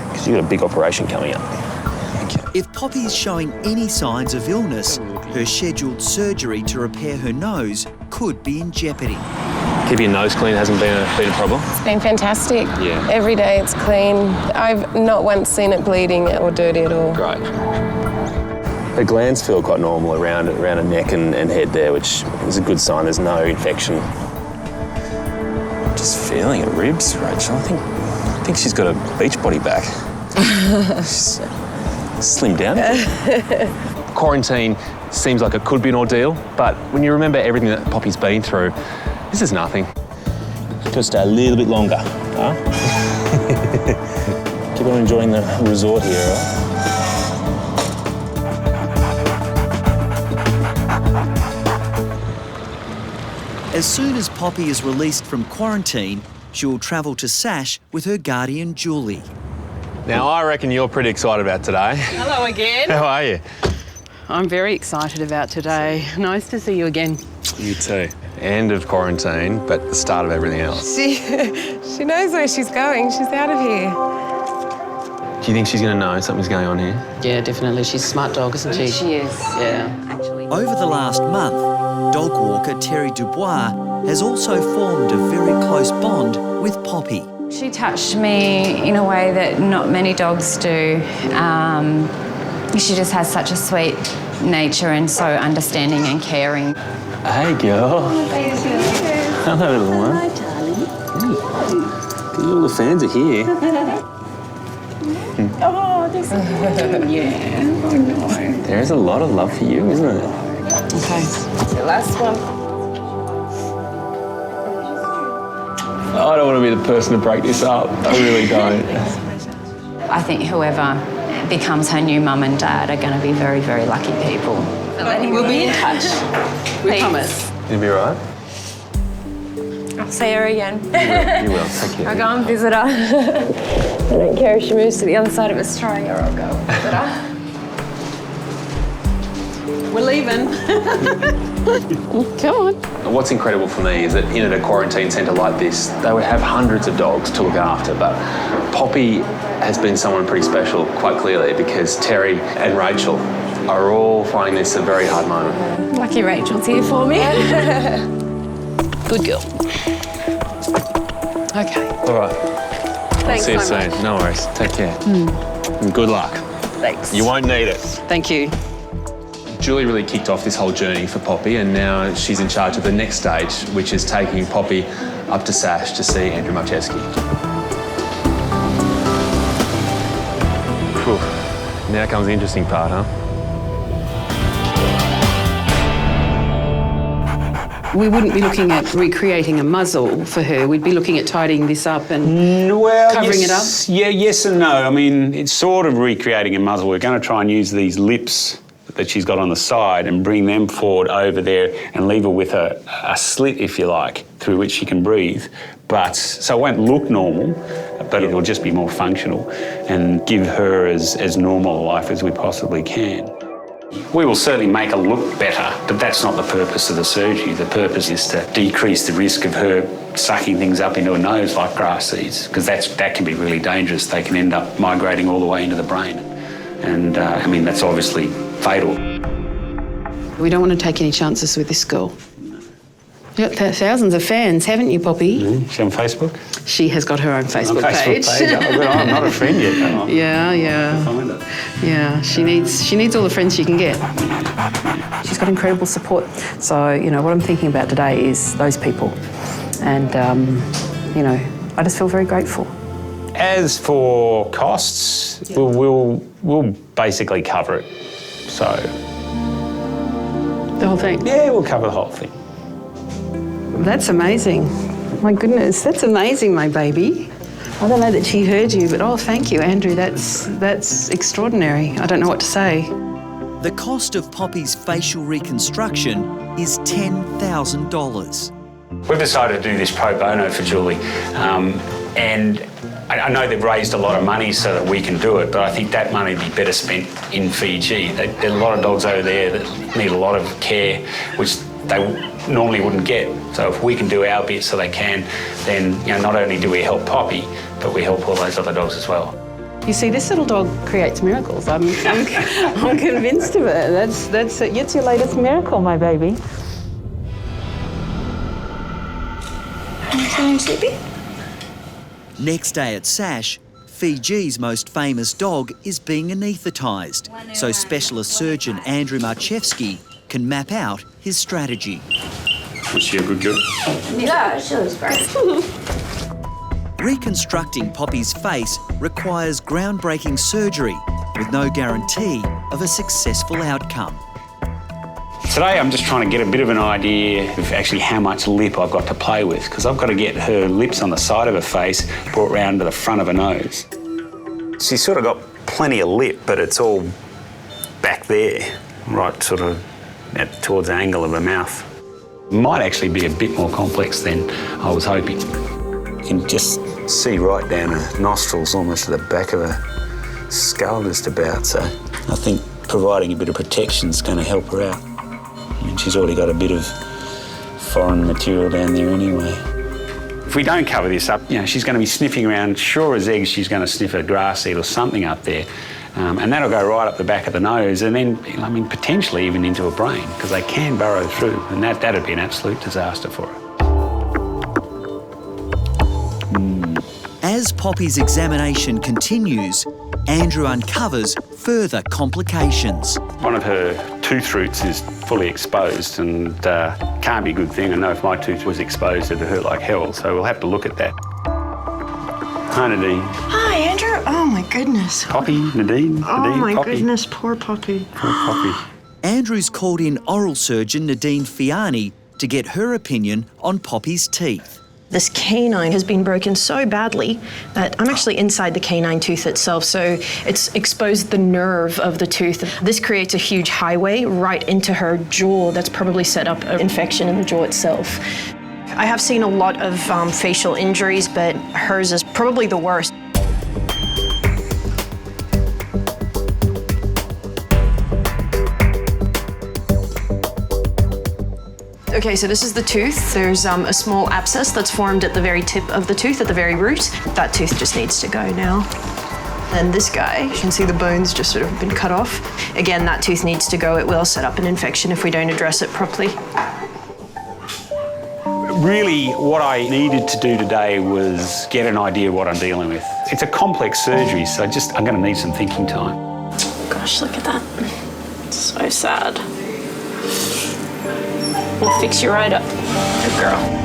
Because you've got a big operation coming up. If Poppy's showing any signs of illness, her scheduled surgery to repair her nose could be in jeopardy. Keeping your nose clean hasn't been a problem? It's been fantastic. Yeah. Every day it's clean. I've not once seen it bleeding or dirty at all. Great. Her glands feel quite normal around her neck and head there, which is a good sign. There's no infection. Just feeling her ribs, Rachel. I think she's got a beach body back. She's slimmed down. Quarantine seems like it could be an ordeal, but when you remember everything that Poppy's been through, this is nothing. Just a little bit longer, huh? Keep on enjoying the resort here, right? As soon as Poppy is released from quarantine, she'll travel to Sash with her guardian, Julie. Now, I reckon you're pretty excited about today. Hello again. How are you? I'm very excited about today. Nice to see you again. You too. End of quarantine, but the start of everything else. She knows where she's going. She's out of here. Do you think she's going to know something's going on here? Yeah, definitely. She's a smart dog, isn't she? She is. Yeah. Over the last month, dog walker Terry Dubois has also formed a very close bond with Poppy. She touched me in a way that not many dogs do. She just has such a sweet nature and so understanding and caring. Hey, girl. Hello, little one. Hi, darling. All the fans are here. Oh, this is yeah. Oh, no. There's a lot of love for you, isn't it? Okay. The last one. I don't want to be the person to break this up. I really don't. I think whoever becomes her new mum and dad are going to be very, very lucky people. We'll be in touch. We promise. You'll be all right? I'll see her again. You will. Take care. I'll go and visit her. I don't care if she moves to the other side of Australia, I'll go and visit her. We're leaving. Come on. What's incredible for me is that in a quarantine centre like this, they would have hundreds of dogs to look after, but Poppy has been someone pretty special, quite clearly, because Terry and Rachel are all finding this a very hard moment. Lucky Rachel's here for me. Good girl. Okay. All right. Thanks See you so soon. much. No worries. Take care. And good luck. Thanks. You won't need it. Thank you. Julie really kicked off this whole journey for Poppy, and now she's in charge of the next stage, which is taking Poppy up to Sash to see Andrew Marchewski. Whew. Now comes the interesting part, huh? We wouldn't be looking at recreating a muzzle for her. We'd be looking at tidying this up and covering it up. Yeah, yes and no. I mean, it's sort of recreating a muzzle. We're going to try and use these lips that she's got on the side and bring them forward over there and leave her with a slit, if you like, through which she can breathe. But so it won't look normal, but it'll just be more functional and give her as normal a life as we possibly can. We will certainly make her look better, but that's not the purpose of the surgery. The purpose is to decrease the risk of her sucking things up into her nose like grass seeds, because that can be really dangerous. They can end up migrating all the way into the brain. And, I mean, that's obviously fatal. We don't want to take any chances with this girl. You've got thousands of fans, haven't you, Poppy? She's on Facebook? She has got her own Facebook page. I'm not a friend yet. Yeah. Find her. Yeah, she needs all the friends she can get. She's got incredible support. So, you know, what I'm thinking about today is those people. And, you know, I just feel very grateful. As for costs, we'll basically cover it. So... The whole thing? Yeah, we'll cover the whole thing. That's amazing. My goodness, that's amazing, my baby. I don't know that she heard you, but oh, thank you, Andrew. That's extraordinary. I don't know what to say. The cost of Poppy's facial reconstruction is $10,000. We've decided to do this pro bono for Julie, and I know they've raised a lot of money so that we can do it, but I think that money would be better spent in Fiji. There are a lot of dogs over there that need a lot of care, which they normally wouldn't get. So if we can do our bit so they can, then not only do we help Poppy, but we help all those other dogs as well. You see, this little dog creates miracles. I'm convinced of it. That's your latest miracle, my baby. Sleepy? Next day at Sash, Fiji's most famous dog is being anaesthetised, so specialist surgeon Andrew Marchewski can map out his strategy. Was she a good girl? Yeah, she was great. Reconstructing Poppy's face requires groundbreaking surgery with no guarantee of a successful outcome. Today I'm just trying to get a bit of an idea of actually how much lip I've got to play with, because I've got to get her lips on the side of her face brought round to the front of her nose. She's sort of got plenty of lip, but it's all back there, right sort of towards the angle of her mouth. Might actually be a bit more complex than I was hoping. You can just see right down her nostrils, almost to the back of her skull just about, so I think providing a bit of protection is going to help her out. I mean, she's already got a bit of foreign material down there anyway. If we don't cover this up, she's going to be sniffing around, sure as eggs, she's going to sniff a grass seed or something up there. And that'll go right up the back of the nose and then, potentially even into a brain, because they can burrow through, and that'd be an absolute disaster for her. As Poppy's examination continues, Andrew uncovers further complications. One of her tooth roots is fully exposed and can't be a good thing. I know if my tooth was exposed, it'd hurt like hell, so we'll have to look at that. Hi, Nadine. Hi, Andrew. Oh, my goodness. Poppy, Nadine, Oh, my Poppy. goodness, poor Poppy. Poor Poppy. Andrew's called in oral surgeon Nadine Fiani to get her opinion on Poppy's teeth. This canine has been broken so badly that I'm actually inside the canine tooth itself, so it's exposed the nerve of the tooth. This creates a huge highway right into her jaw that's probably set up an infection in the jaw itself. I have seen a lot of facial injuries, but hers is probably the worst. Okay, so this is the tooth. There's a small abscess that's formed at the very tip of the tooth, at the very root. That tooth just needs to go now. And this guy, you can see the bones just sort of been cut off. Again, that tooth needs to go. It will set up an infection if we don't address it properly. Really, what I needed to do today was get an idea of what I'm dealing with. It's a complex surgery, so I'm going to need some thinking time. Gosh, look at that. It's so sad. We'll fix you right up. Good girl.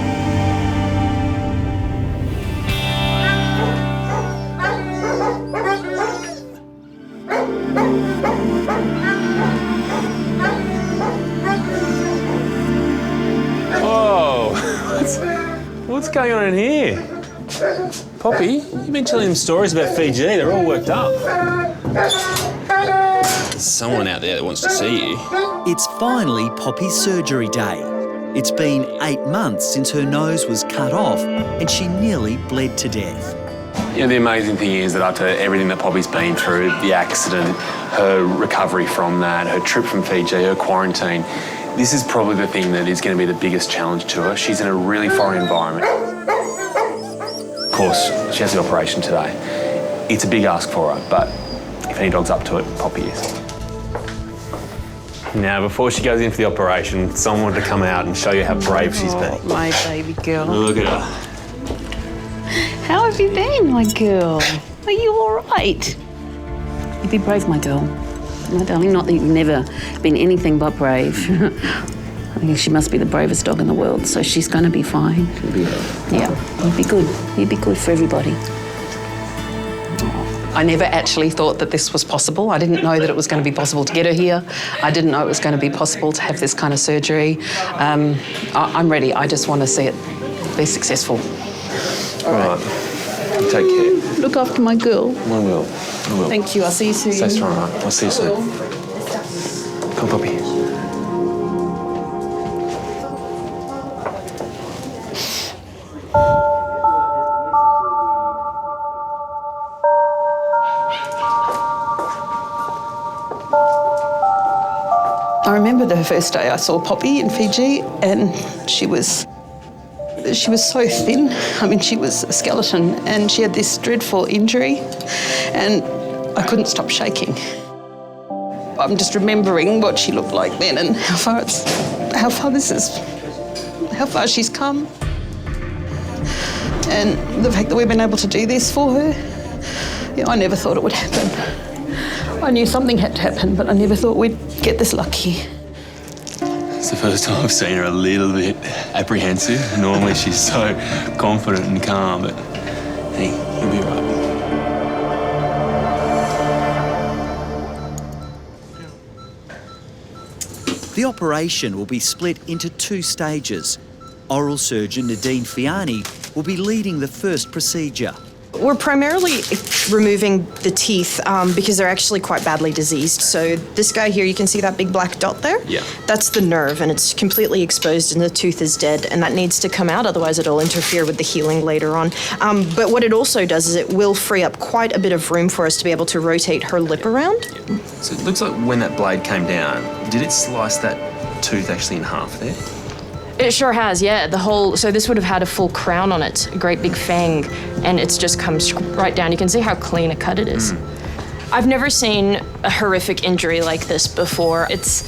What's going on in here? Poppy, you've been telling them stories about Fiji. They're all worked up. There's someone out there that wants to see you. It's finally Poppy's surgery day. It's been 8 months since her nose was cut off and she nearly bled to death. You know, the amazing thing is that after everything that Poppy's been through, the accident, her recovery from that, her trip from Fiji, her quarantine, this is probably the thing that is going to be the biggest challenge to her. She's in a really foreign environment. Of course, she has the operation today. It's a big ask for her, but if any dog's up to it, Poppy is. Now, before she goes in for the operation, someone wanted to come out and show you how brave she's been. My baby girl. Look at her. How have you been, my girl? Are you all right? You be brave, my girl. My darling, not that you've never been anything but brave. I think she must be the bravest dog in the world, so she's going to be fine. She'll be Yeah, you'd be good. You'd be good for everybody. I never actually thought that this was possible. I didn't know that it was going to be possible to get her here. I didn't know it was going to be possible to have this kind of surgery. I'm ready. I just want to see it be successful. All right. Take care. Look after my girl. I will. Thank you. I'll see you soon. Stay strong, all right? I'll see you soon. Come, Poppy. I remember the first day I saw Poppy in Fiji, and she was so thin. I mean, she was a skeleton, and she had this dreadful injury, and I couldn't stop shaking. I'm just remembering what she looked like then and how far she's come. And the fact that we've been able to do this for her, I never thought it would happen. I knew something had to happen, but I never thought we'd get this lucky. It's the first time I've seen her a little bit apprehensive. Normally she's so confident and calm, but hey, you'll be right. The operation will be split into 2 stages. Oral surgeon Nadine Fiani will be leading the first procedure. We're primarily removing the teeth because they're actually quite badly diseased. So this guy here, you can see that big black dot there? Yeah. That's the nerve, and it's completely exposed and the tooth is dead, and that needs to come out, otherwise it'll interfere with the healing later on. But what it also does is it will free up quite a bit of room for us to be able to rotate her lip around. Yeah. So it looks like when that blade came down, did it slice that tooth actually in half there? It sure has, yeah. So this would have had a full crown on it, a great big fang, and it's just come right down. You can see how clean a cut it is. I've never seen a horrific injury like this before. It's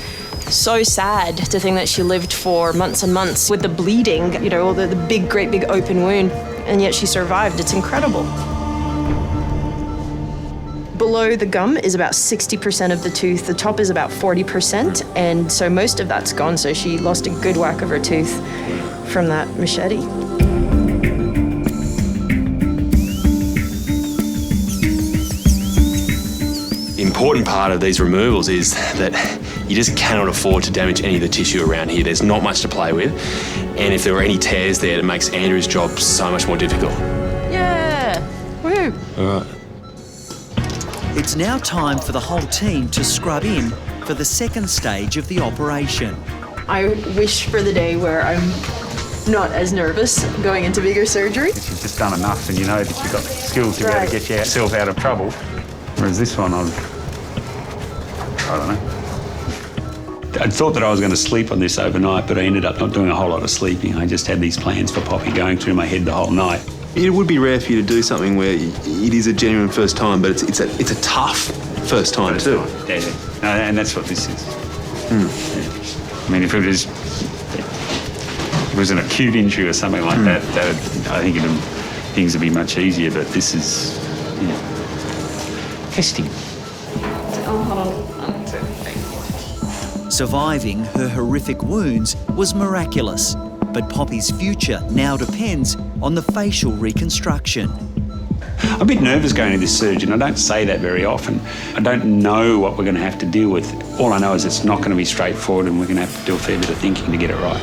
so sad to think that she lived for months and months with the bleeding, all the great big open wound, and yet she survived. It's incredible. Below the gum is about 60% of the tooth. The top is about 40%, and so most of that's gone. So she lost a good whack of her tooth from that machete. The important part of these removals is that you just cannot afford to damage any of the tissue around here. There's not much to play with, and if there were any tears there, it makes Andrew's job so much more difficult. Yeah! Woo! All right. It's now time for the whole team to scrub in for the second stage of the operation. I wish for the day where I'm not as nervous going into bigger surgery. You've just done enough and you know that you've got the skills to be able to get yourself out of trouble. Whereas this one, I don't know. I thought that I was going to sleep on this overnight, but I ended up not doing a whole lot of sleeping. I just had these plans for Poppy going through my head the whole night. It would be rare for you to do something where it is a genuine first time, but it's a tough first time too. Yeah. And that's what this is. Yeah. I mean, if it was it was an acute injury or something like that, I think things would be much easier, but this is testing. Surviving her horrific wounds was miraculous, but Poppy's future now depends on the facial reconstruction. I'm a bit nervous going to this surgeon. I don't say that very often. I don't know what we're going to have to deal with. All I know is it's not going to be straightforward and we're going to have to do a fair bit of thinking to get it right.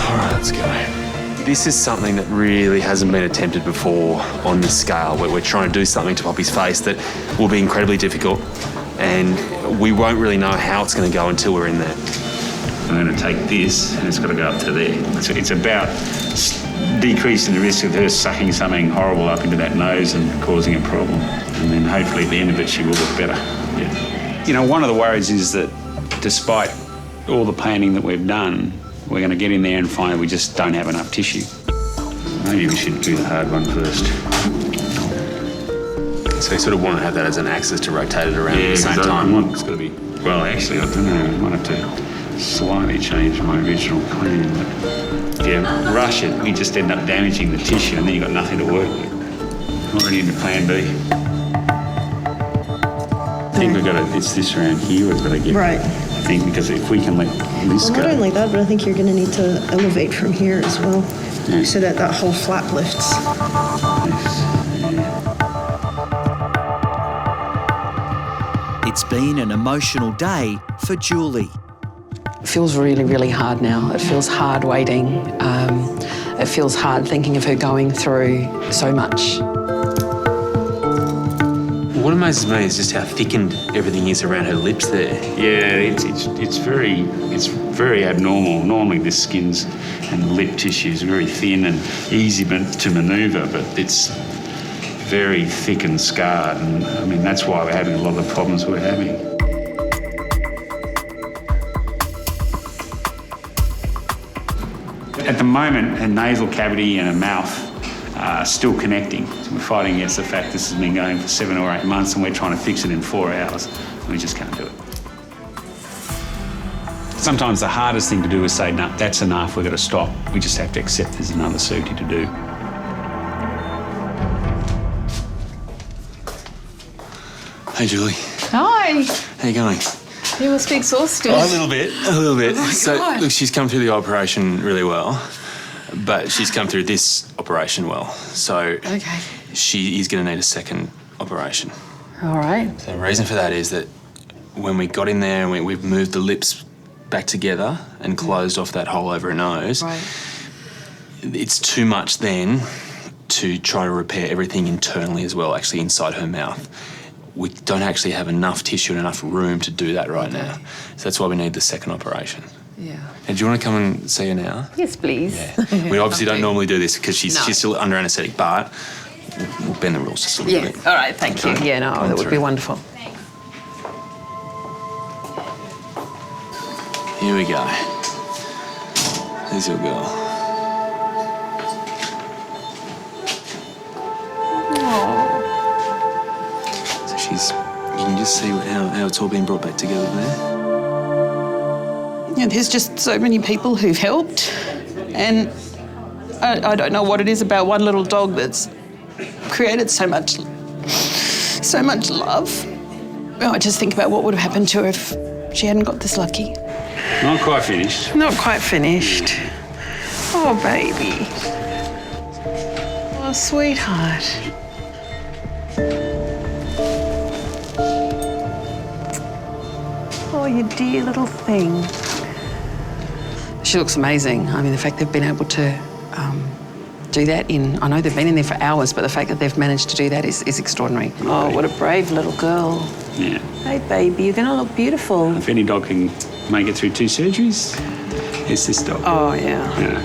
All right, let's go. This is something that really hasn't been attempted before on this scale, where we're trying to do something to Poppy's face that will be incredibly difficult, and we won't really know how it's going to go until we're in there. I'm going to take this and it's got to go up to there. So it's about decreasing the risk of her sucking something horrible up into that nose and causing a problem. And then hopefully at the end of it she will look better. Yeah. You know, one of the worries is that despite all the planning that we've done, we're going to get in there and find we just don't have enough tissue. Maybe we should do the hard one first. So you sort of want to have that as an axis to rotate it around at the same time? It's got to be... Well, actually, I don't know. I might have to slightly change my original plan. But if you rush it, you just end up damaging the tissue and then you've got nothing to work with. Already into plan B. I think we've got to... It's this around here we've got to get... Right. I think because if we can let this go... Not only that, but I think you're going to need to elevate from here as well, so that that whole flap lifts. It's been an emotional day for Julie. It feels really, really hard now. It feels hard waiting. It feels hard thinking of her going through so much. What amazes me is just how thickened everything is around her lips there. Yeah, it's very abnormal. Normally the skins and the lip tissue is very thin and easy to manoeuvre, but it's very thick and scarred, and I mean that's why we're having a lot of the problems we're having. At the moment, her nasal cavity and her mouth are still connecting. So we're fighting against the fact this has been going for 7 or 8 months and we're trying to fix it in 4 hours. And we just can't do it. Sometimes the hardest thing to do is say, no, that's enough, we've got to stop. We just have to accept there's another surgery to do. Hey, Julie. Hi. How you going? You must be exhausted. Oh, a little bit. Oh, my So, God. look, she's come through the operation really well, but she's come through this operation well. So Okay. she is going to need a second operation. All right. So the reason for that is that when we got in there and we've moved the lips back together and closed off that hole over her nose, Right. it's too much then to try to repair everything internally as well, actually inside her mouth. We don't actually have enough tissue and enough room to do that right now. So that's why we need the second operation. Yeah. And do you want to come and see her now? Yes, please. We obviously don't normally do this because she's No. still under anaesthetic, but we'll bend the rules just a little Yeah. bit. All right. Thank you. Okay. Yeah. No, Come that would be through. wonderful. Here we go. There's your girl. So you can just see how it's all been brought back together there. Yeah, there's just so many people who've helped, and I don't know what it is about one little dog that's created so much love. Oh, I just think about what would have happened to her if she hadn't got this lucky. Not quite finished. Not quite finished. Oh, baby. Oh, sweetheart. Oh, you dear little thing. She looks amazing. I mean, the fact they've been able to do that I know they've been in there for hours, but the fact that they've managed to do that is extraordinary. Oh, what a brave little girl. Yeah. Hey, baby, you're going to look beautiful. If any dog can make it through 2 surgeries, it's this dog. Oh, yeah. Yeah.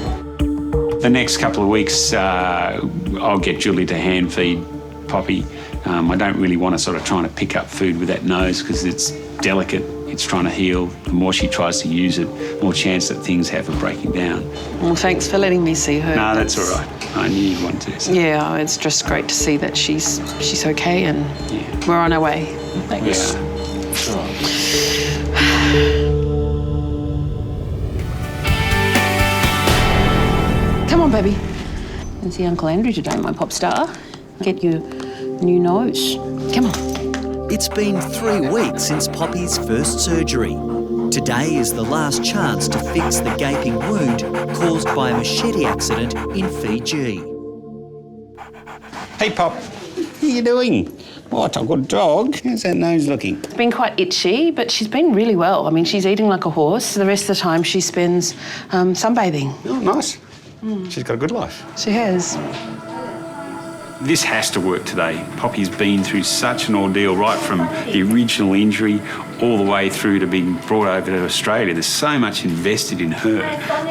The next couple of weeks, I'll get Julie to hand feed Poppy. I don't really want to sort of trying to pick up food with that nose because it's delicate. It's trying to heal. The more she tries to use it, more chance that things have of breaking down. Well, thanks for letting me see her. No, that's all right. I knew you'd want to. So. Yeah, it's just great to see that she's okay and we're on our way. Thanks. on, baby. And see Uncle Andrew today, my pop star. Get you a new nose. Come on. It's been 3 weeks since Poppy's first surgery. Today is the last chance to fix the gaping wound caused by a machete accident in Fiji. Hey, Pop. How you doing? What, a good dog? How's that nose looking? It's been quite itchy, but she's been really well. I mean, she's eating like a horse. The rest of the time she spends sunbathing. Oh, nice. She's got a good life. She has. This has to work today. Poppy's been through such an ordeal, right from the original injury all the way through to being brought over to Australia. There's so much invested in her.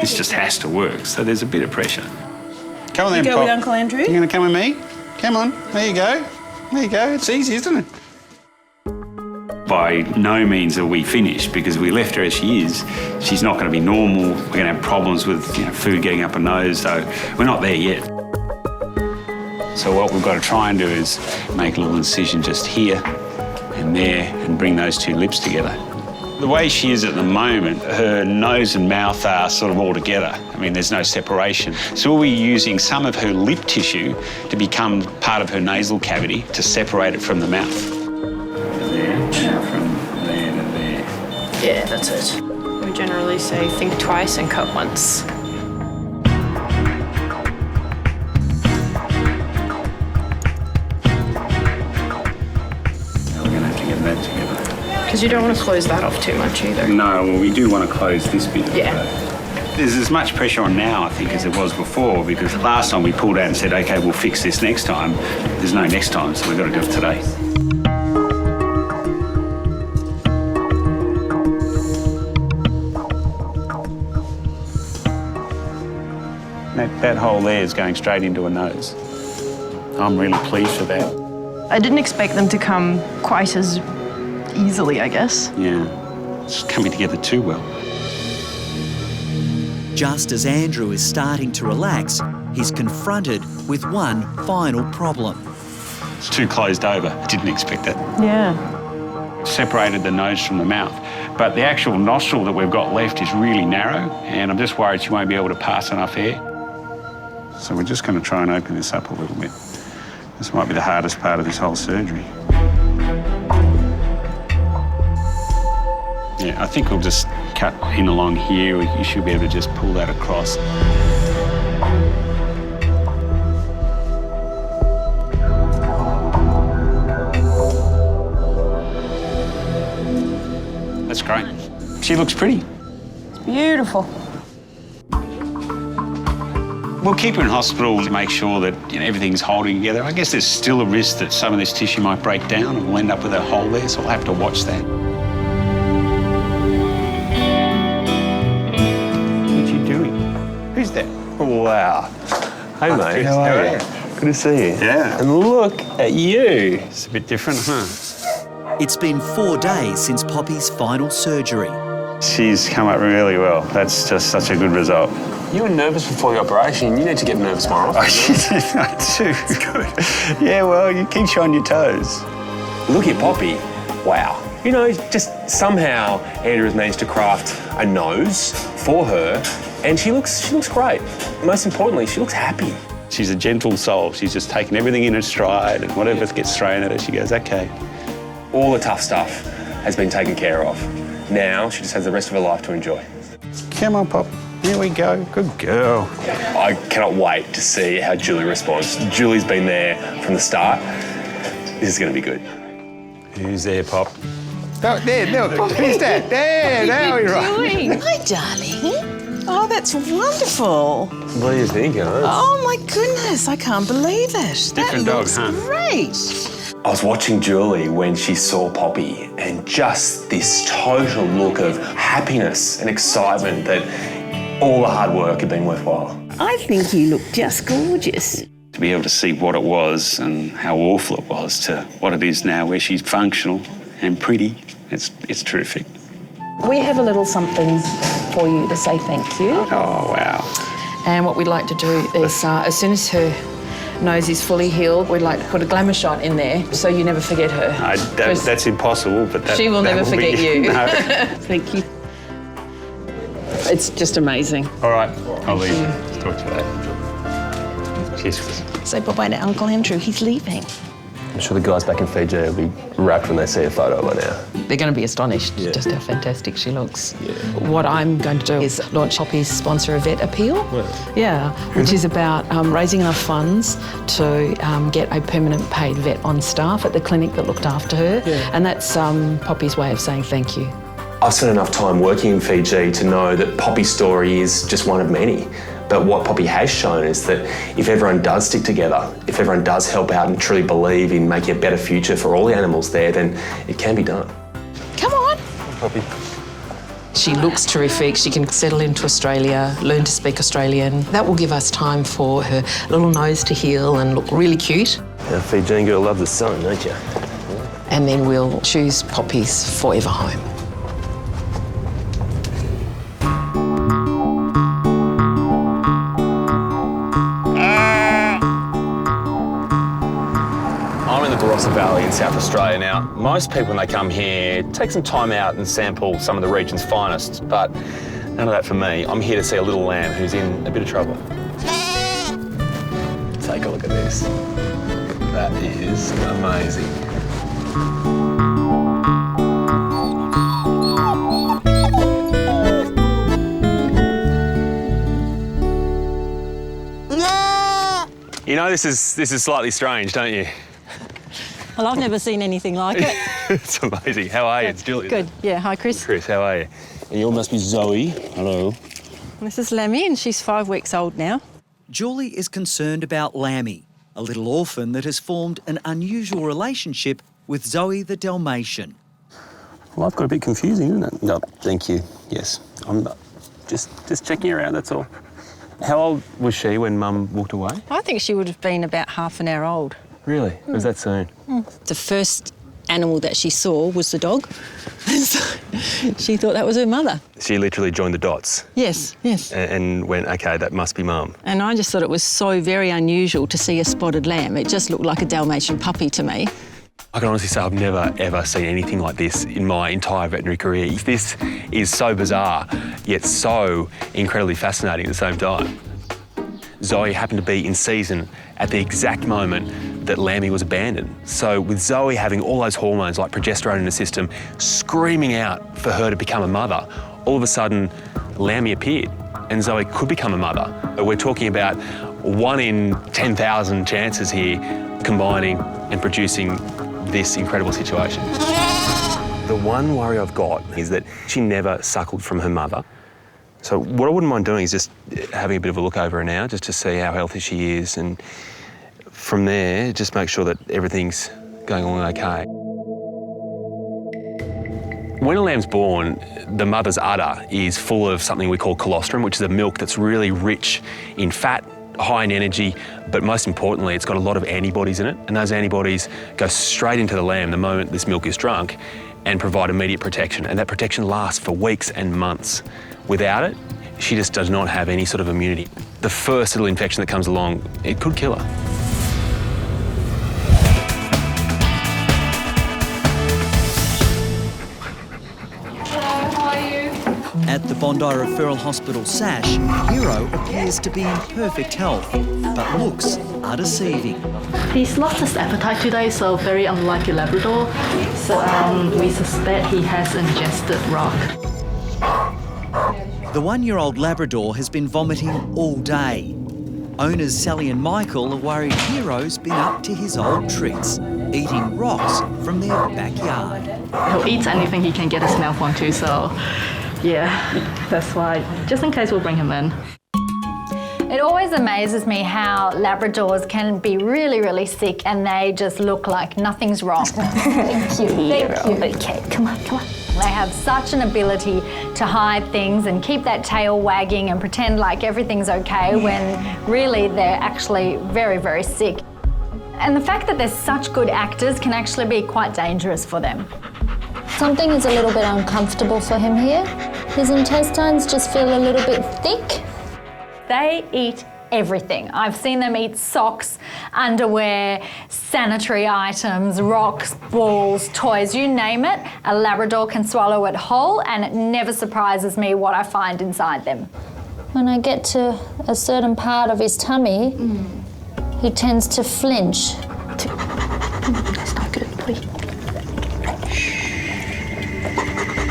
This just has to work, so there's a bit of pressure. Come on then, You go Pop. with Uncle Andrew? You're going to come with me? Come on, there you go. There you go, it's easy, isn't it? By no means are we finished, because we left her as she is. She's not going to be normal. We're going to have problems with food getting up her nose, so we're not there yet. So what we've got to try and do is make a little incision just here and there and bring those two lips together. The way she is at the moment, her nose and mouth are sort of all together. I mean, there's no separation. So we'll be using some of her lip tissue to become part of her nasal cavity to separate it from the mouth. There, from there to there. Yeah, that's it. We generally say think twice and cut once. Because you don't want to close that off too much either. No, well, we do want to close this bit. Yeah. There's as much pressure on now, I think, as there was before, because last time we pulled out and said, OK, we'll fix this next time. There's no next time, so we've got to do it today. That hole there is going straight into her nose. I'm really pleased with that. I didn't expect them to come quite as easily, I guess. Yeah, it's coming together too well. Just as Andrew is starting to relax, he's confronted with one final problem. It's too closed over. Didn't expect that. Yeah. Separated the nose from the mouth. But the actual nostril that we've got left is really narrow, and I'm just worried she won't be able to pass enough air. So we're just going to try and open this up a little bit. This might be the hardest part of this whole surgery. Yeah, I think we'll just cut in along here. You should be able to just pull that across. That's great. She looks pretty. It's beautiful. We'll keep her in hospital to make sure that everything's holding together. I guess there's still a risk that some of this tissue might break down and we'll end up with a hole there, so we'll have to watch that. What are you doing? Who's that? Wow. Hey, mate. How are you? Good to see you. Yeah. And look at you. It's a bit different, huh? It's been 4 days since Poppy's final surgery. She's come up really well. That's just such a good result. You were nervous before the operation. You need to get nervous more often. I do. It's good. Yeah, well, you keep you on your toes. Look at Poppy. Wow. You know, just somehow Andrew has managed to craft a nose for her, and she looks great. Most importantly, she looks happy. She's a gentle soul. She's just taken everything in her stride, and whatever gets thrown at her, she goes, OK. All the tough stuff has been taken care of. Now she just has the rest of her life to enjoy. Come on, Pop. Here we go. Good girl. I cannot wait to see how Julie responds. Julie's been there from the start. This is going to be good. Who's there, Pop? Oh, there, who's that? There, now we're right. Hi, darling. Oh, that's wonderful. What do you think, guys? Oh, my goodness. I can't believe it. Different that dog, looks huh? Great. I was watching Julie when she saw Poppy, and just this total look of happiness and excitement that all the hard work had been worthwhile. I think you look just gorgeous. To be able to see what it was and how awful it was to what it is now, where she's functional and pretty, it's terrific. We have a little something for you to say thank you. Oh, wow. And what we'd like to do is, as soon as her nose is fully healed, we'd like to put a glamour shot in there so you never forget her. That's impossible, but that, she will never forget you. No. Thank you. It's just amazing. All right, I'll leave you. Talk to you later. Cheers. Say bye-bye to Uncle Andrew. He's leaving. I'm sure the guys back in Fiji will be wrapped when they see a photo by now. They're going to be astonished just how fantastic she looks. What I'm going to do is launch Poppy's Sponsor a Vet Appeal. Which is about raising enough funds to get a permanent paid vet on staff at the clinic that looked after her. And that's Poppy's way of saying thank you. I've spent enough time working in Fiji to know that Poppy's story is just one of many. But what Poppy has shown is that if everyone does stick together, if everyone does help out and truly believe in making a better future for all the animals there, then it can be done. Come on. Poppy. She looks terrific. She can settle into Australia, learn to speak Australian. That will give us time for her little nose to heal and look really cute. Now, Fijian girl loves the sun, don't you? And then we'll choose Poppy's forever home. Valley in South Australia. Now, most people when they come here take some time out and sample some of the region's finest, but none of that for me. I'm here to see a little lamb who's in a bit of trouble. Take a look at this. That is amazing. You know, this is slightly strange, don't you? Well, I've never seen anything like it. It's amazing. How are you? It's Julie. Good. Yeah. Hi, Chris. Chris, how are you? And you must be Zoe. Hello. This is Lammy, and she's 5 weeks old now. Julie is concerned about Lammy, a little orphan that has formed an unusual relationship with Zoe the Dalmatian. Life got a bit confusing, isn't it? No, thank you. Yes. I'm just checking her out, that's all. How old was she when Mum walked away? I think she would have been about half an hour old. Really? Was that soon? The first animal that she saw was the dog. So she thought that was her mother. She literally joined the dots? Yes, yes. And went, OK, that must be Mum. And I just thought it was so very unusual to see a spotted lamb. It just looked like a Dalmatian puppy to me. I can honestly say I've never, ever seen anything like this in my entire veterinary career. This is so bizarre, yet so incredibly fascinating at the same time. Zoe happened to be in season at the exact moment that Lammy was abandoned. So with Zoe having all those hormones like progesterone in her system, screaming out for her to become a mother, all of a sudden Lammy appeared and Zoe could become a mother. We're talking about 1 in 10,000 chances here combining and producing this incredible situation. The one worry I've got is that she never suckled from her mother. So what I wouldn't mind doing is just having a bit of a look over her now, just to see how healthy she is, and from there, just make sure that everything's going along okay. When a lamb's born, the mother's udder is full of something we call colostrum, which is a milk that's really rich in fat, high in energy, but most importantly, it's got a lot of antibodies in it, and those antibodies go straight into the lamb the moment this milk is drunk and provide immediate protection, and that protection lasts for weeks and months. Without it, she just does not have any sort of immunity. The first little infection that comes along, it could kill her. Hello, how are you? At the Bondi Referral Hospital SASH, Hero appears to be in perfect health, but looks are deceiving. He's lost his appetite today, so very unlike a Labrador. So we suspect he has ingested rock. The 1-year-old Labrador has been vomiting all day. Owners Sally and Michael are worried Hero's been up to his old tricks, eating rocks from their backyard. He'll eat anything he can get his mouth onto, so yeah, that's why, just in case, we'll bring him in. It always amazes me how Labradors can be really, really sick and they just look like nothing's wrong. Thank you. Thank you. Okay, come on, come on. They have such an ability to hide things and keep that tail wagging and pretend like everything's okay when really they're actually very, very sick. And the fact that they're such good actors can actually be quite dangerous for them. Something is a little bit uncomfortable for him here. His intestines just feel a little bit thick. They eat everything. I've seen them eat socks, underwear, sanitary items, rocks, balls, toys, you name it. A Labrador can swallow it whole, and it never surprises me what I find inside them. When I get to a certain part of his tummy, he tends to flinch. That's not good, please.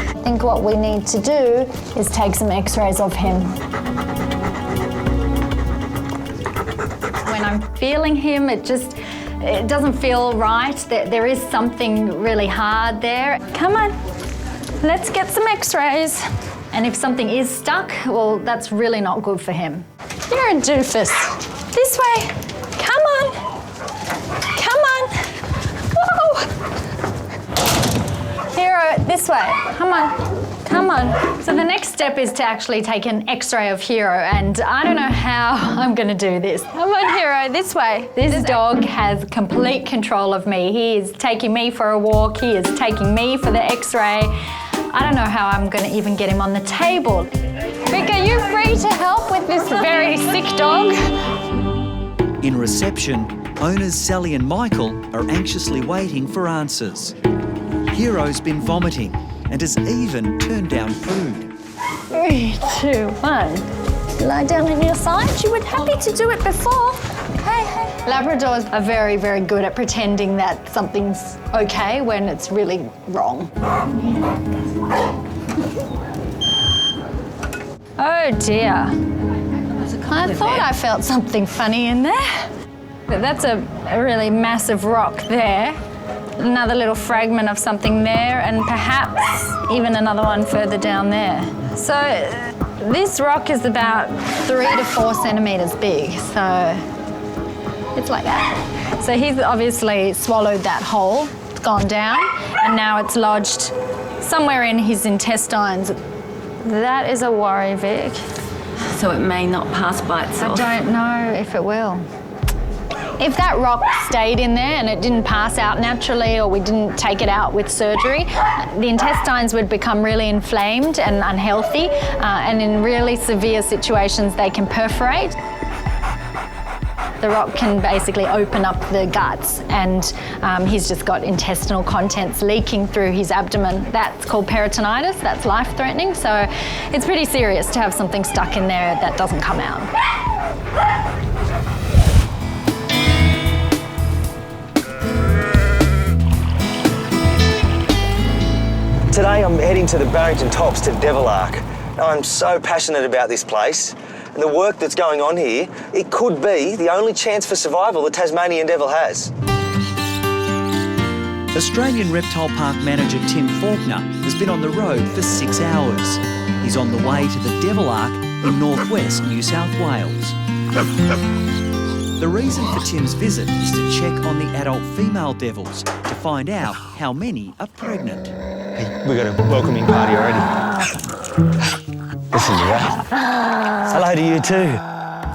I think what we need to do is take some x-rays of him. When I'm feeling him, it doesn't feel right. There is something really hard there. Come on, let's get some x-rays. And if something is stuck, well, that's really not good for him. You're a doofus. This way. Come on. Come on. Whoa. Hero, this way. Come on. Come on. So the next step is to actually take an x-ray of Hero, and I don't know how I'm going to do this. Come on, Hero, this way. This dog has complete control of me. He is taking me for a walk. He is taking me for the x-ray. I don't know how I'm going to even get him on the table. Rick, are you free to help with this very sick dog? In reception, owners Sally and Michael are anxiously waiting for answers. Hero's been vomiting and has even turned down food. 3, 2, 1. Lie down on your side. You were happy to do it before. Hey. Labradors are very, very good at pretending that something's okay when it's really wrong. Oh dear. I thought I felt something funny in there. But that's a really massive rock there. Another little fragment of something there, and perhaps even another one further down there. So this rock is about 3 to 4 centimetres big, so it's like that. So he's obviously swallowed that whole, it's gone down, and now it's lodged somewhere in his intestines. That is a worry, Vic. So it may not pass by itself? I don't know if it will. If that rock stayed in there and it didn't pass out naturally, or we didn't take it out with surgery, the intestines would become really inflamed and unhealthy, and in really severe situations they can perforate. The rock can basically open up the guts, and he's just got intestinal contents leaking through his abdomen. That's called peritonitis. That's life-threatening, so it's pretty serious to have something stuck in there that doesn't come out. Today I'm heading to the Barrington Tops to Devil Ark. I'm so passionate about this place and the work that's going on here. It could be the only chance for survival the Tasmanian devil has. Australian Reptile Park manager Tim Faulkner has been on the road for 6 hours. He's on the way to the Devil Ark in northwest New South Wales. The reason for Tim's visit is to check on the adult female devils to find out how many are pregnant. Hey, we got a welcoming party already. Listen to that. Hello to you too.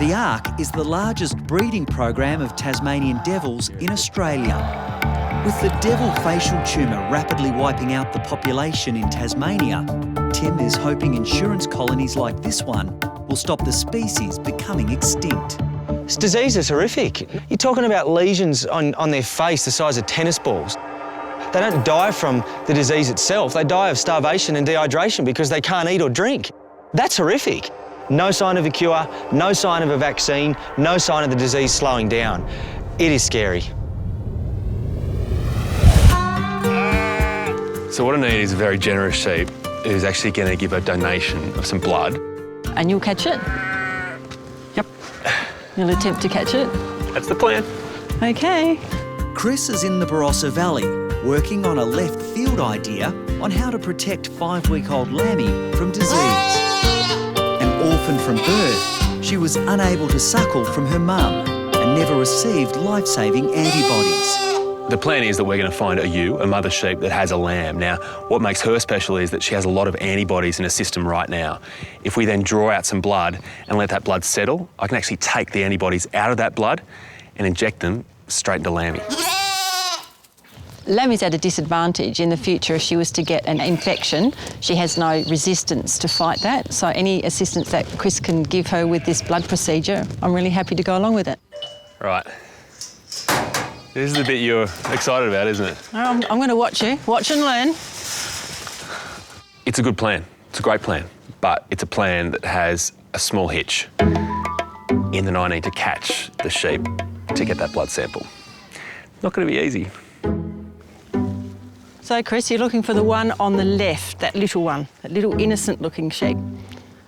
The Ark is the largest breeding program of Tasmanian devils in Australia. With the devil facial tumour rapidly wiping out the population in Tasmania, Tim is hoping insurance colonies like this one will stop the species becoming extinct. This disease is horrific. You're talking about lesions on their face the size of tennis balls. They don't die from the disease itself. They die of starvation and dehydration because they can't eat or drink. That's horrific. No sign of a cure, no sign of a vaccine, no sign of the disease slowing down. It is scary. So what I need is a very generous sheep who's actually going to give a donation of some blood. And you'll catch it? Yep. You'll attempt to catch it? That's the plan. Okay. Chris is in the Barossa Valley, working on a left field idea on how to protect 5-week-old Lammy from disease. An orphan from birth, she was unable to suckle from her mum and never received life-saving antibodies. The plan is that we're going to find a ewe, a mother sheep that has a lamb. Now, what makes her special is that she has a lot of antibodies in her system right now. If we then draw out some blood and let that blood settle, I can actually take the antibodies out of that blood and inject them straight into Lammy. Lammy's at a disadvantage in the future if she was to get an infection. She has no resistance to fight that, so any assistance that Chris can give her with this blood procedure, I'm really happy to go along with it. Right. This is the bit you're excited about, isn't it? I'm going to watch you. Watch and learn. It's a good plan. It's a great plan, but it's a plan that has a small hitch in that I need to catch the sheep to get that blood sample. Not going to be easy. So, Chris, you're looking for the one on the left, that little one, that little innocent-looking sheep.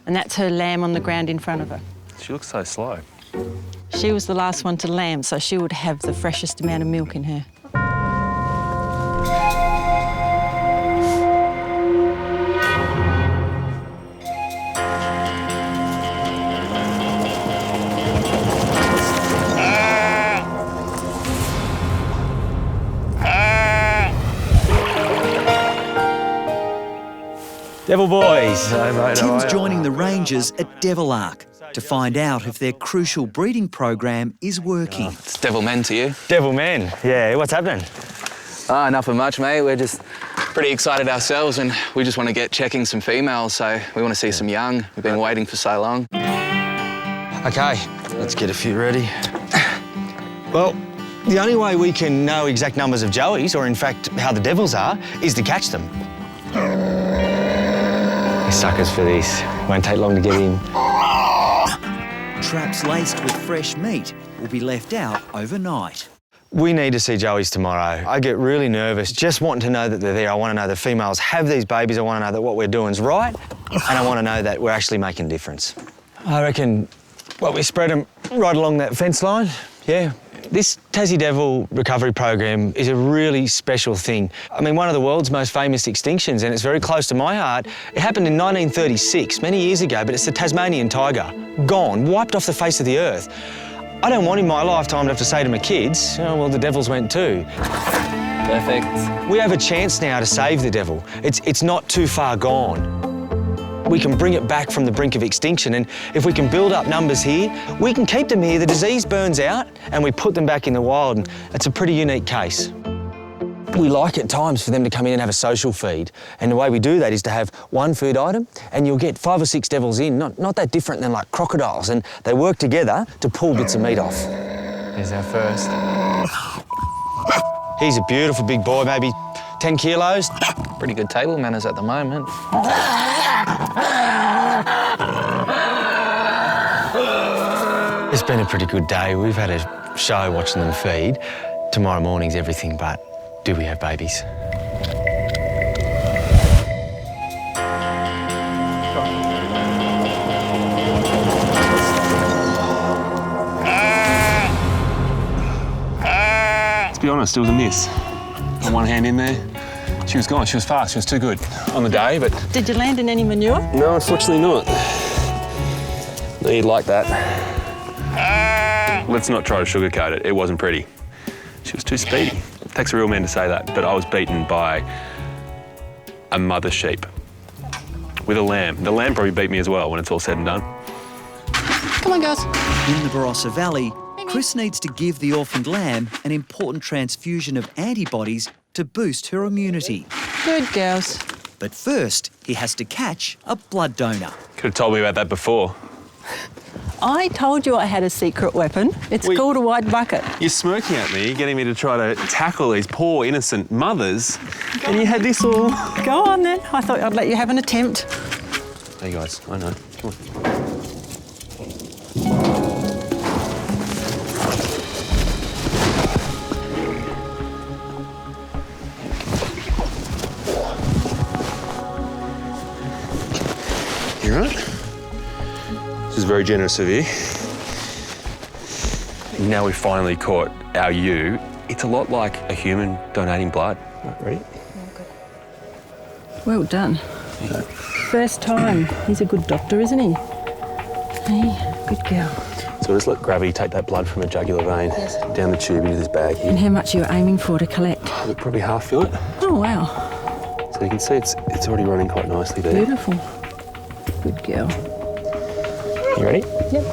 And that's her lamb on the ground in front of her. She looks so slow. She was the last one to lamb, so she would have the freshest amount of milk in her. Devil boys. Tim's joining the rangers at Devil Ark to find out if their crucial breeding program is working. It's devil men to you. Devil men, yeah. What's happening? Nothing much, mate. We're just pretty excited ourselves and we just want to get checking some females, so we want to see some young. We've been waiting for so long. Okay, let's get a few ready. Well, the only way we can know exact numbers of joeys, or in fact how the devils are, is to catch them. You're suckers for this. Won't take long to get in. Traps laced with fresh meat will be left out overnight. We need to see joeys tomorrow. I get really nervous just wanting to know that they're there. I want to know the females have these babies. I want to know that what we're doing is right, and I want to know that we're actually making a difference. I reckon, well, we spread them right along that fence line, yeah. This Tassie Devil recovery program is a really special thing. I mean, one of the world's most famous extinctions, and it's very close to my heart. It happened in 1936, many years ago, but it's the Tasmanian tiger. Gone, wiped off the face of the earth. I don't want in my lifetime to have to say to my kids, oh, well, the devils went too. Perfect. We have a chance now to save the devil. It's not too far gone. We can bring it back from the brink of extinction, and if we can build up numbers here, we can keep them here. The disease burns out and we put them back in the wild, and it's a pretty unique case. We like at times for them to come in and have a social feed, and the way we do that is to have one food item and you'll get 5 or 6 devils in, not that different than like crocodiles, and they work together to pull bits of meat off. Here's our first. He's a beautiful big boy, maybe 10 kilos. Pretty good table manners at the moment. It's been a pretty good day. We've had a show watching them feed. Tomorrow morning's everything but do we have babies? Let's be honest, it was a miss. On one hand in there, she was gone. She was fast. She was too good on the day, but... Did you land in any manure? No, unfortunately not. No, you'd like that. Let's not try to sugarcoat it. It wasn't pretty. She was too speedy. It takes a real man to say that, but I was beaten by a mother sheep with a lamb. The lamb probably beat me as well when it's all said and done. Come on, girls. In the Barossa Valley, Chris needs to give the orphaned lamb an important transfusion of antibodies to boost her immunity. Good girls. But first, he has to catch a blood donor. Could have told me about that before. I told you I had a secret weapon. It's called a white bucket. You're smirking at me, getting me to try to tackle these poor, innocent mothers, and you had this all... Go on then. I thought I'd let you have an attempt. Hey guys, I know. Come on. You all right? This is very generous of you. Now we've finally caught our ewe. It's a lot like a human donating blood. Ready? Well done. Yeah. First time. He's a good doctor, isn't he? Hey, good girl. So just let gravity take that blood from a jugular vein down the tube into this bag here. And how much are you aiming for to collect? We'll probably half fill it. Oh, wow. So you can see it's already running quite nicely there. Beautiful. Good girl. You ready? Yep.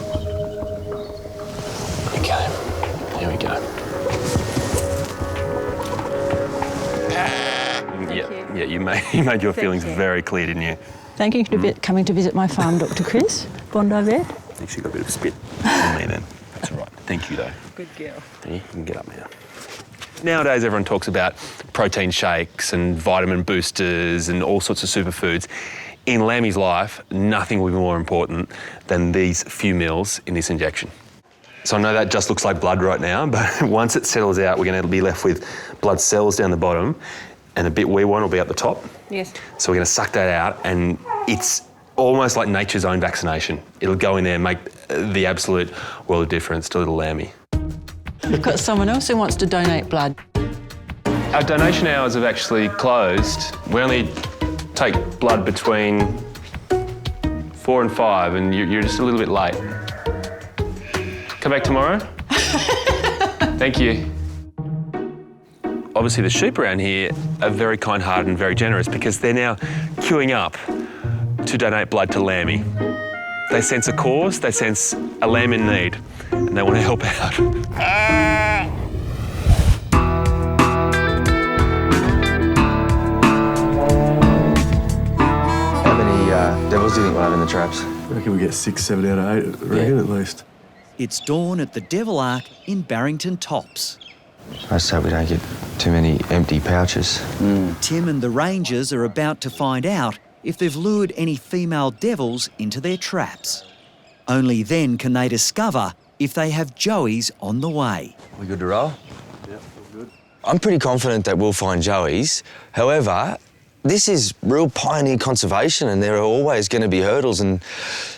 Okay, here we go. Yeah, you made your feelings very clear, didn't you? Thank you for coming to visit my farm, Dr. Chris. Bondi Vet. I think she got a bit of spit on me then. That's all right. Thank you, though. Good girl. Yeah, you can get up now. Nowadays, everyone talks about protein shakes and vitamin boosters and all sorts of superfoods. In Lammy's life, nothing will be more important than these few meals in this injection. So I know that just looks like blood right now, but once it settles out, we're going to be left with blood cells down the bottom, and the bit we want will be at the top. Yes. So we're going to suck that out, and it's almost like nature's own vaccination. It'll go in there and make the absolute world of difference to little Lammy. We've got someone else who wants to donate blood. Our donation hours have actually closed. We only take blood between 4 and 5, and you're just a little bit late. Come back tomorrow? Thank you. Obviously, the sheep around here are very kind-hearted and very generous because they're now queuing up to donate blood to Lammy. They sense a cause, they sense a lamb in need, and they want to help out. How many devils do you think we'll have in the traps? I reckon we get 6, 7 out of 8, I reckon, at least. It's dawn at the Devil Ark in Barrington Tops. I just hope we don't get too many empty pouches. Tim and the rangers are about to find out if they've lured any female devils into their traps. Only then can they discover if they have joeys on the way. We good to roll? Yeah, all good. I'm pretty confident that we'll find joeys. However, this is real pioneer conservation and there are always going to be hurdles and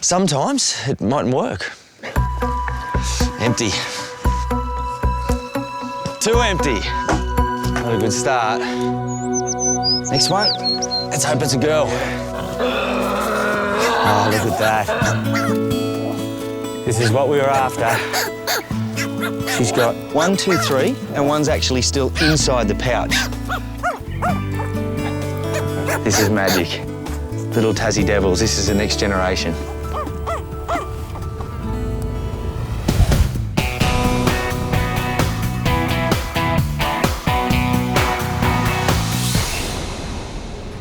sometimes it mightn't work. Empty. Too empty. Not a good start. Next one. Let's hope it's a girl. Oh, look at that. This is what we were after. She's got 1, 2, 3, and one's actually still inside the pouch. This is magic. Little Tazzy devils, this is the next generation.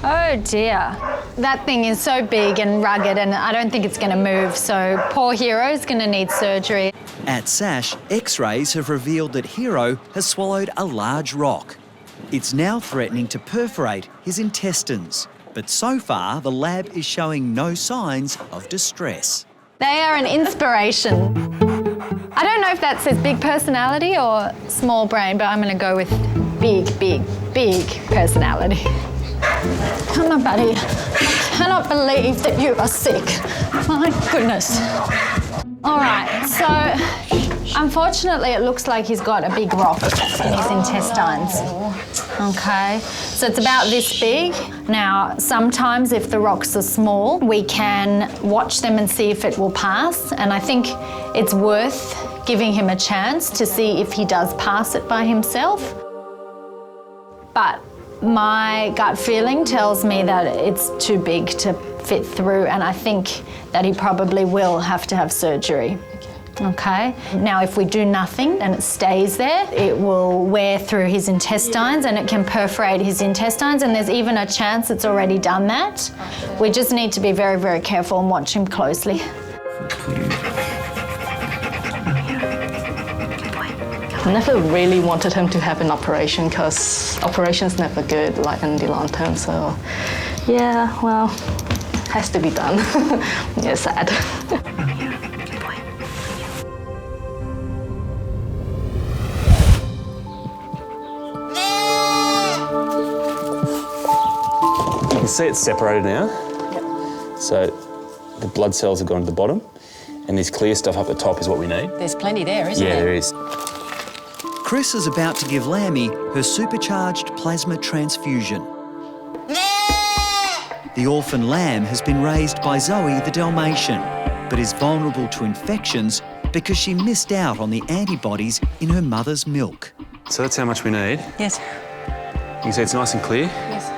Oh dear. That thing is so big and rugged and I don't think it's going to move, so poor Hero's going to need surgery. At SASH, X-rays have revealed that Hero has swallowed a large rock. It's now threatening to perforate his intestines, but so far the lab is showing no signs of distress. They are an inspiration. I don't know if that says big personality or small brain, but I'm going to go with big, big, big personality. Come on, buddy. I cannot believe that you are sick. My goodness. All right, so unfortunately it looks like he's got a big rock in his intestines. Okay, so it's about this big. Now, sometimes if the rocks are small, we can watch them and see if it will pass. And I think it's worth giving him a chance to see if he does pass it by himself. But my gut feeling tells me that it's too big to fit through, and I think that he probably will have to have surgery. Okay? Now, if we do nothing and it stays there, it will wear through his intestines and it can perforate his intestines, and there's even a chance it's already done that. We just need to be very, very careful and watch him closely. I never really wanted him to have an operation because operation's never good, like in the long term. So, yeah, well, has to be done. Yeah, sad. You can see it's separated now. Yep. So the blood cells have gone to the bottom, and this clear stuff up the top is what we need. There's plenty there, isn't there? Yeah, there is. Chris is about to give Lammy her supercharged plasma transfusion. The orphan lamb has been raised by Zoe the Dalmatian, but is vulnerable to infections because she missed out on the antibodies in her mother's milk. So that's how much we need. Yes. You can see it's nice and clear. Yes.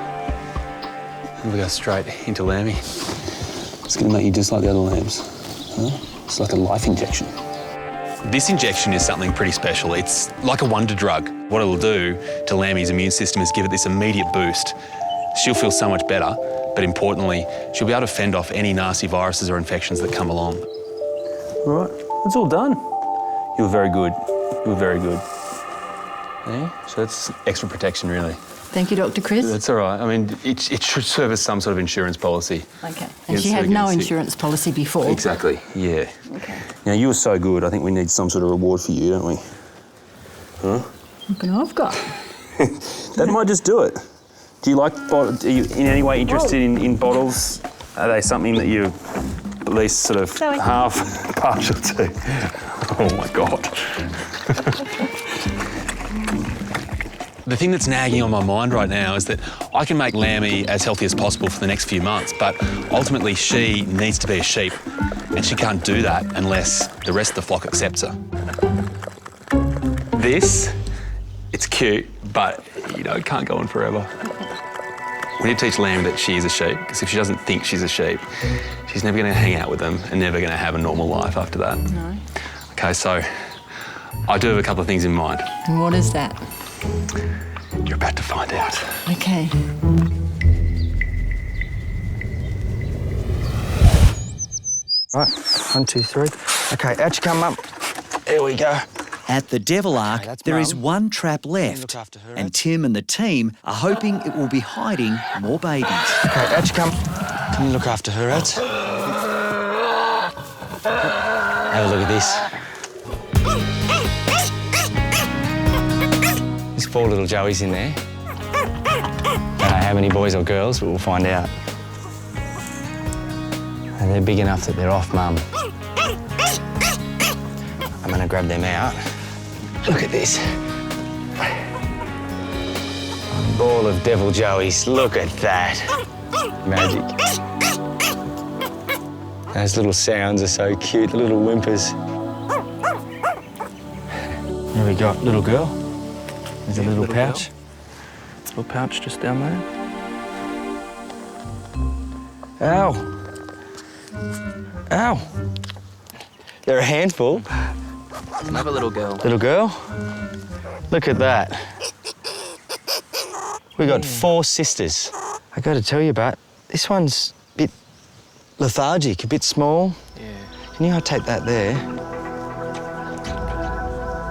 And we go straight into Lammy. It's going to make you just like the other lambs. Huh? It's like a life injection. This injection is something pretty special. It's like a wonder drug. What it'll do to Lammy's immune system is give it this immediate boost. She'll feel so much better, but importantly, she'll be able to fend off any nasty viruses or infections that come along. All right, it's all done. You were very good. You were very good. Yeah? So that's extra protection, really. Thank you, Dr. Chris. That's all right. I mean, it should serve as some sort of insurance policy. Okay. And she had no insurance policy before. Exactly, yeah. Okay. Now, you were so good, I think we need some sort of reward for you, don't we? Huh? What can I've got? That might just do it. Do you like, are you in any way interested in bottles? Are they something that you're at least sort of half partial to? Oh my God. The thing that's nagging on my mind right now is that I can make Lammy as healthy as possible for the next few months, but ultimately she needs to be a sheep, and she can't do that unless the rest of the flock accepts her. This, it's cute, but, you know, it can't go on forever. We need to teach Lammy that she is a sheep, because if she doesn't think she's a sheep, she's never going to hang out with them and never going to have a normal life after that. No. Okay, so I do have a couple of things in mind. And what is that? You're about to find out. Okay. Right, 1, 2, 3. Okay, out you come, Mum. Here we go. At the Devil Ark, there is one trap left, and Tim and the team are hoping it will be hiding more babies. Okay, out you come. Can you look after her, Ads? Have a look at this. There's 4 little Joeys in there. Don't know how many boys or girls, but we'll find out. And they're big enough that they're off Mum. I'm gonna grab them out. Look at this. A ball of devil Joeys. Look at that. Magic. Those little sounds are so cute, the little whimpers. There we go, little girl. There's a little pouch. Little pouch just down there. Ow. Ow. They're a handful. Another little girl. Little girl? Look at that. We got 4 sisters. I got to tell you about, this one's a bit lethargic, a bit small. Yeah. Can you take that there?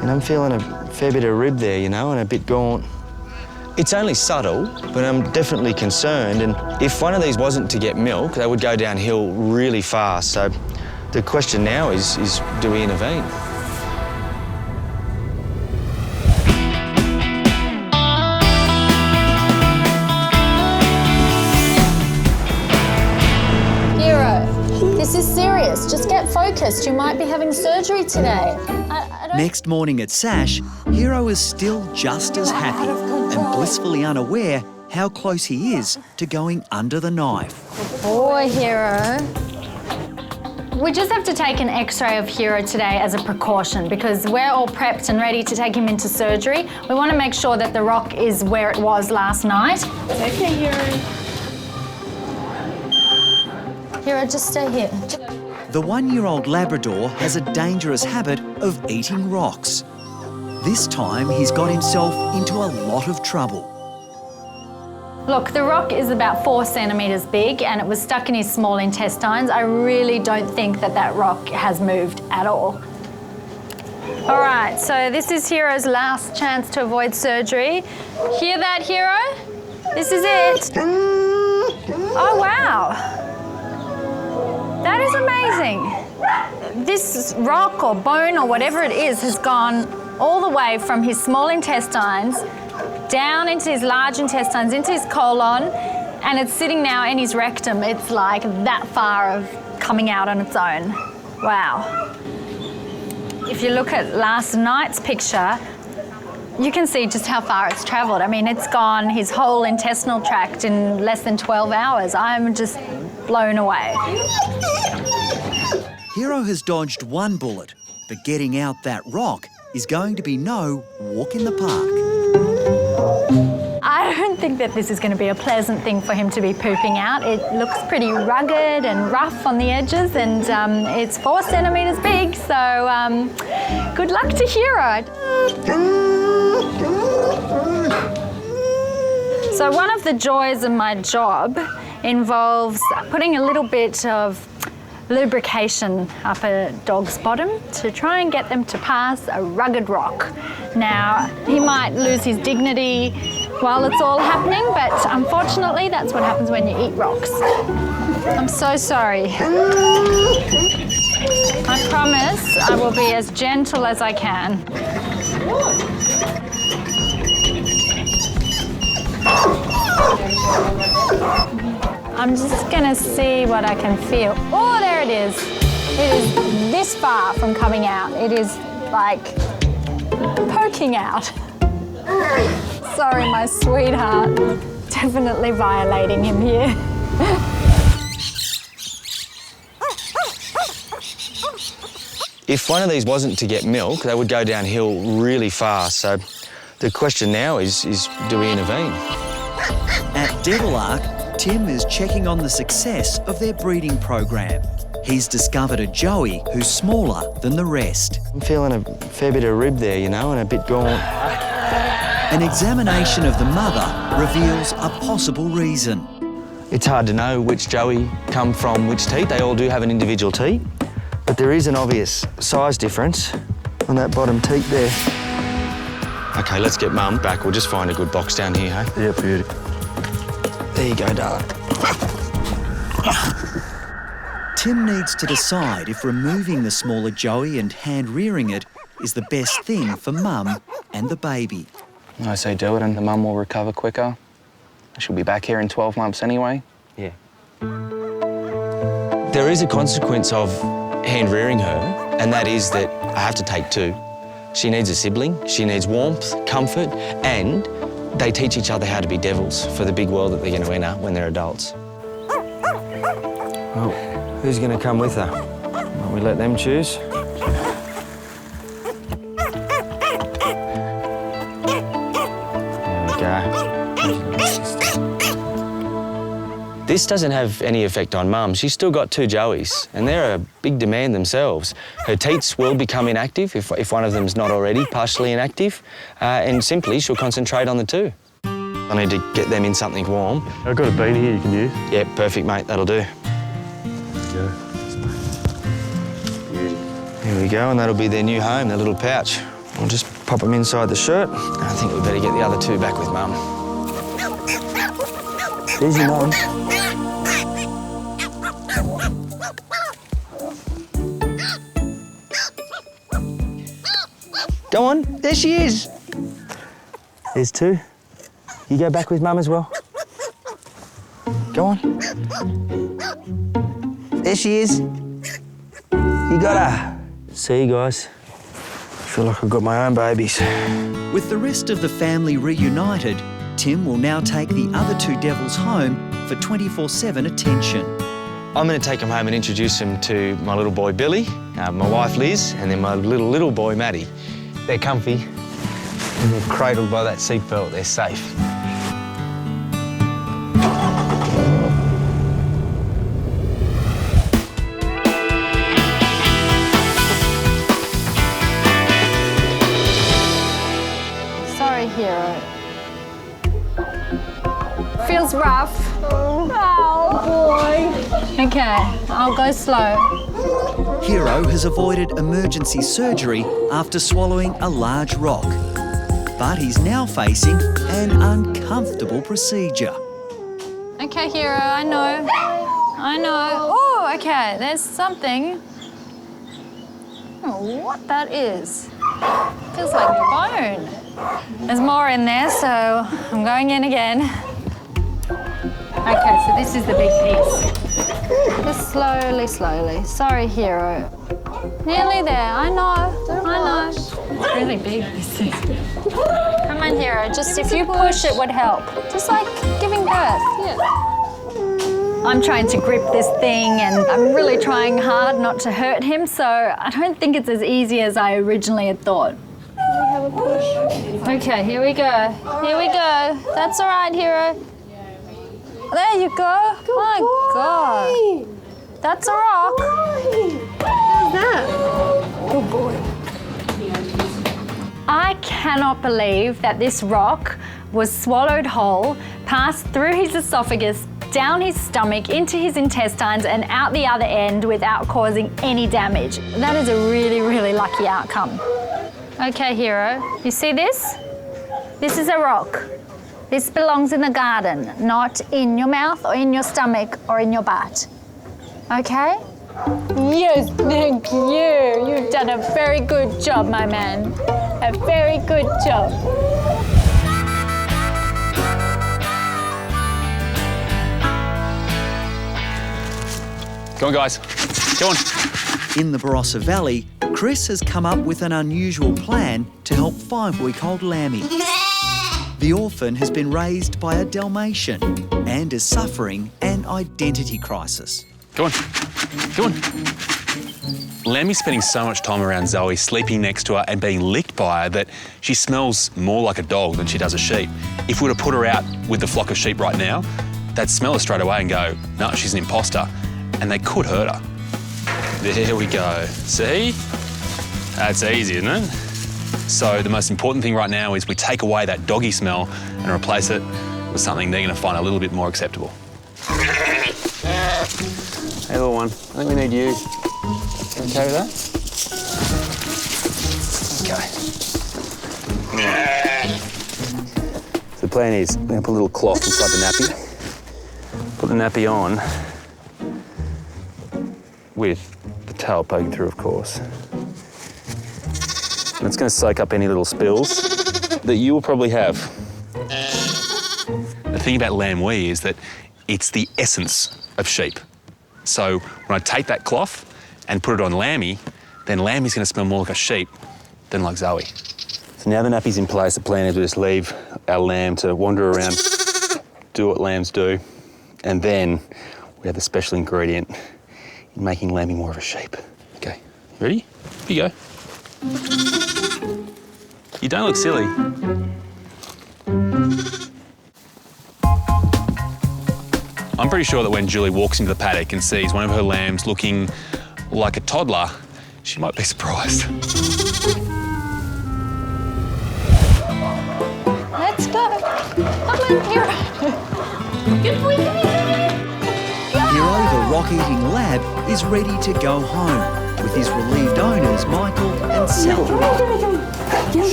And I'm feeling a fair bit of rib there, you know, and a bit gaunt. It's only subtle, but I'm definitely concerned. And if one of these wasn't to get milk, they would go downhill really fast. So the question now is do we intervene? This is serious. Just get focused. You might be having surgery today. Next morning at Sash, Hero is still just as happy and blissfully unaware how close he is to going under the knife. Boy, Hero. We just have to take an x-ray of Hero today as a precaution because we're all prepped and ready to take him into surgery. We want to make sure that the rock is where it was last night. Okay, Hero. Hero, just stay here. The 1-year-old Labrador has a dangerous habit of eating rocks. This time he's got himself into a lot of trouble. Look, the rock is about 4 centimetres big and it was stuck in his small intestines. I really don't think that rock has moved at all. All right, so this is Hero's last chance to avoid surgery. Hear that, Hero? This is it. Oh, wow. That is amazing. This rock or bone or whatever it is has gone all the way from his small intestines down into his large intestines, into his colon, and it's sitting now in his rectum. It's like that far of coming out on its own. Wow. If you look at last night's picture, you can see just how far it's travelled. I mean, it's gone his whole intestinal tract in less than 12 hours. I'm just blown away. Hero has dodged 1 bullet, but getting out that rock is going to be no walk in the park. I don't think that this is going to be a pleasant thing for him to be pooping out. It looks pretty rugged and rough on the edges, and it's 4 centimetres big, so good luck to Hero. So one of the joys of my job involves putting a little bit of lubrication up a dog's bottom to try and get them to pass a rugged rock. Now, he might lose his dignity while it's all happening, but unfortunately that's what happens when you eat rocks. I'm so sorry. I promise I will be as gentle as I can. I'm just gonna see what I can feel. Oh, there it is. It is this far from coming out. It is like poking out. Sorry, my sweetheart. Definitely violating him here. If one of these wasn't to get milk, they would go downhill really fast. So the question now is do we intervene? At Devil Ark, Tim is checking on the success of their breeding program. He's discovered a joey who's smaller than the rest. I'm feeling a fair bit of rib there, you know, and a bit gaunt. An examination of the mother reveals a possible reason. It's hard to know which joey come from which teat. They all do have an individual teat, but there is an obvious size difference on that bottom teat there. OK, let's get Mum back. We'll just find a good box down here, hey? Yeah, beauty. There you go, darling. Tim needs to decide if removing the smaller joey and hand-rearing it is the best thing for Mum and the baby. I say do it and the mum will recover quicker. She'll be back here in 12 months anyway. Yeah. There is a consequence of hand-rearing her, and that is that I have to take two. She needs a sibling, she needs warmth, comfort, and they teach each other how to be devils for the big world that they're going to enter when they're adults. Well, who's going to come with her? Why we let them choose? There we go. This doesn't have any effect on Mum. She's still got two joeys, and they're a big demand themselves. Her teats will become inactive if one of them's not already partially inactive, and simply she'll concentrate on the two. I need to get them in something warm. I've got a bean here you can use. Yeah, perfect, mate. That'll do. There Here we go, and that'll be their new home, their little pouch. We'll just pop them inside the shirt. I think we better get the other two back with Mum. Easy, Mum. Go on, there she is. There's two. You go back with Mum as well. Go on. There she is. You got her. See you guys. I feel like I've got my own babies. With the rest of the family reunited, Tim will now take the other two devils home for 24/7 attention. I'm going to take them home and introduce them to my little boy Billy, my wife Liz, and then my little boy Maddie. They're comfy and they're cradled by that seatbelt. They're safe. Sorry, hero. Feels rough. Oh, boy. Okay, I'll go slow. Hero has avoided emergency surgery after swallowing a large rock, but he's now facing an uncomfortable procedure. Okay, hero, I know. Oh, okay, there's something. I don't know what that is. Feels like bone. There's more in there, so I'm going in again. Okay, so this is the big piece. Just slowly, slowly. Sorry, hero. Nearly there, I know. It's really big, this thing. Come on, hero, just if you push it would help. Just like giving birth. Yeah. I'm trying to grip this thing and I'm really trying hard not to hurt him, so I don't think it's as easy as I originally had thought. Okay, here we go. Here we go. That's all right, hero. There you go. My God. That's a rock. How's that? Good boy. I cannot believe that this rock was swallowed whole, passed through his esophagus, down his stomach, into his intestines and out the other end without causing any damage. That is a really, really lucky outcome. Okay, hero, you see this? This is a rock. This belongs in the garden, not in your mouth or in your stomach or in your butt. Okay? Yes, thank you. You've done a very good job, my man. A very good job. Go on, guys. Go on. In the Barossa Valley, Chris has come up with an unusual plan to help 5-week-old Lammy. The orphan has been raised by a Dalmatian and is suffering an identity crisis. Go on. Go on. Lammy's spending so much time around Zoe, sleeping next to her and being licked by her that she smells more like a dog than she does a sheep. If we were to put her out with the flock of sheep right now, they'd smell her straight away and go, no, she's an imposter, and they could hurt her. There we go. See? That's easy, isn't it? So the most important thing right now is we take away that doggy smell and replace it with something they're going to find a little bit more acceptable. Hey, little one. I think we need you. You okay with that? Okay. So the plan is we're going to put a little cloth inside the nappy. Put the nappy on with the tail poking through, of course. And it's going to soak up any little spills that you will probably have. The thing about lamb wee is that it's the essence of sheep. So when I take that cloth and put it on Lammy, then Lammy's going to smell more like a sheep than like Zoe. So now the nappy's in place, the plan is we just leave our lamb to wander around, do what lambs do, and then we have the special ingredient in making Lammy more of a sheep. Okay, ready? Here you go. You don't look silly. I'm pretty sure that when Julie walks into the paddock and sees one of her lambs looking like a toddler, she might be surprised. Let's go. Come on, Hero. Good boy, Hero, the rock-eating lab, is ready to go home with his relieved owners, Michael and Sally.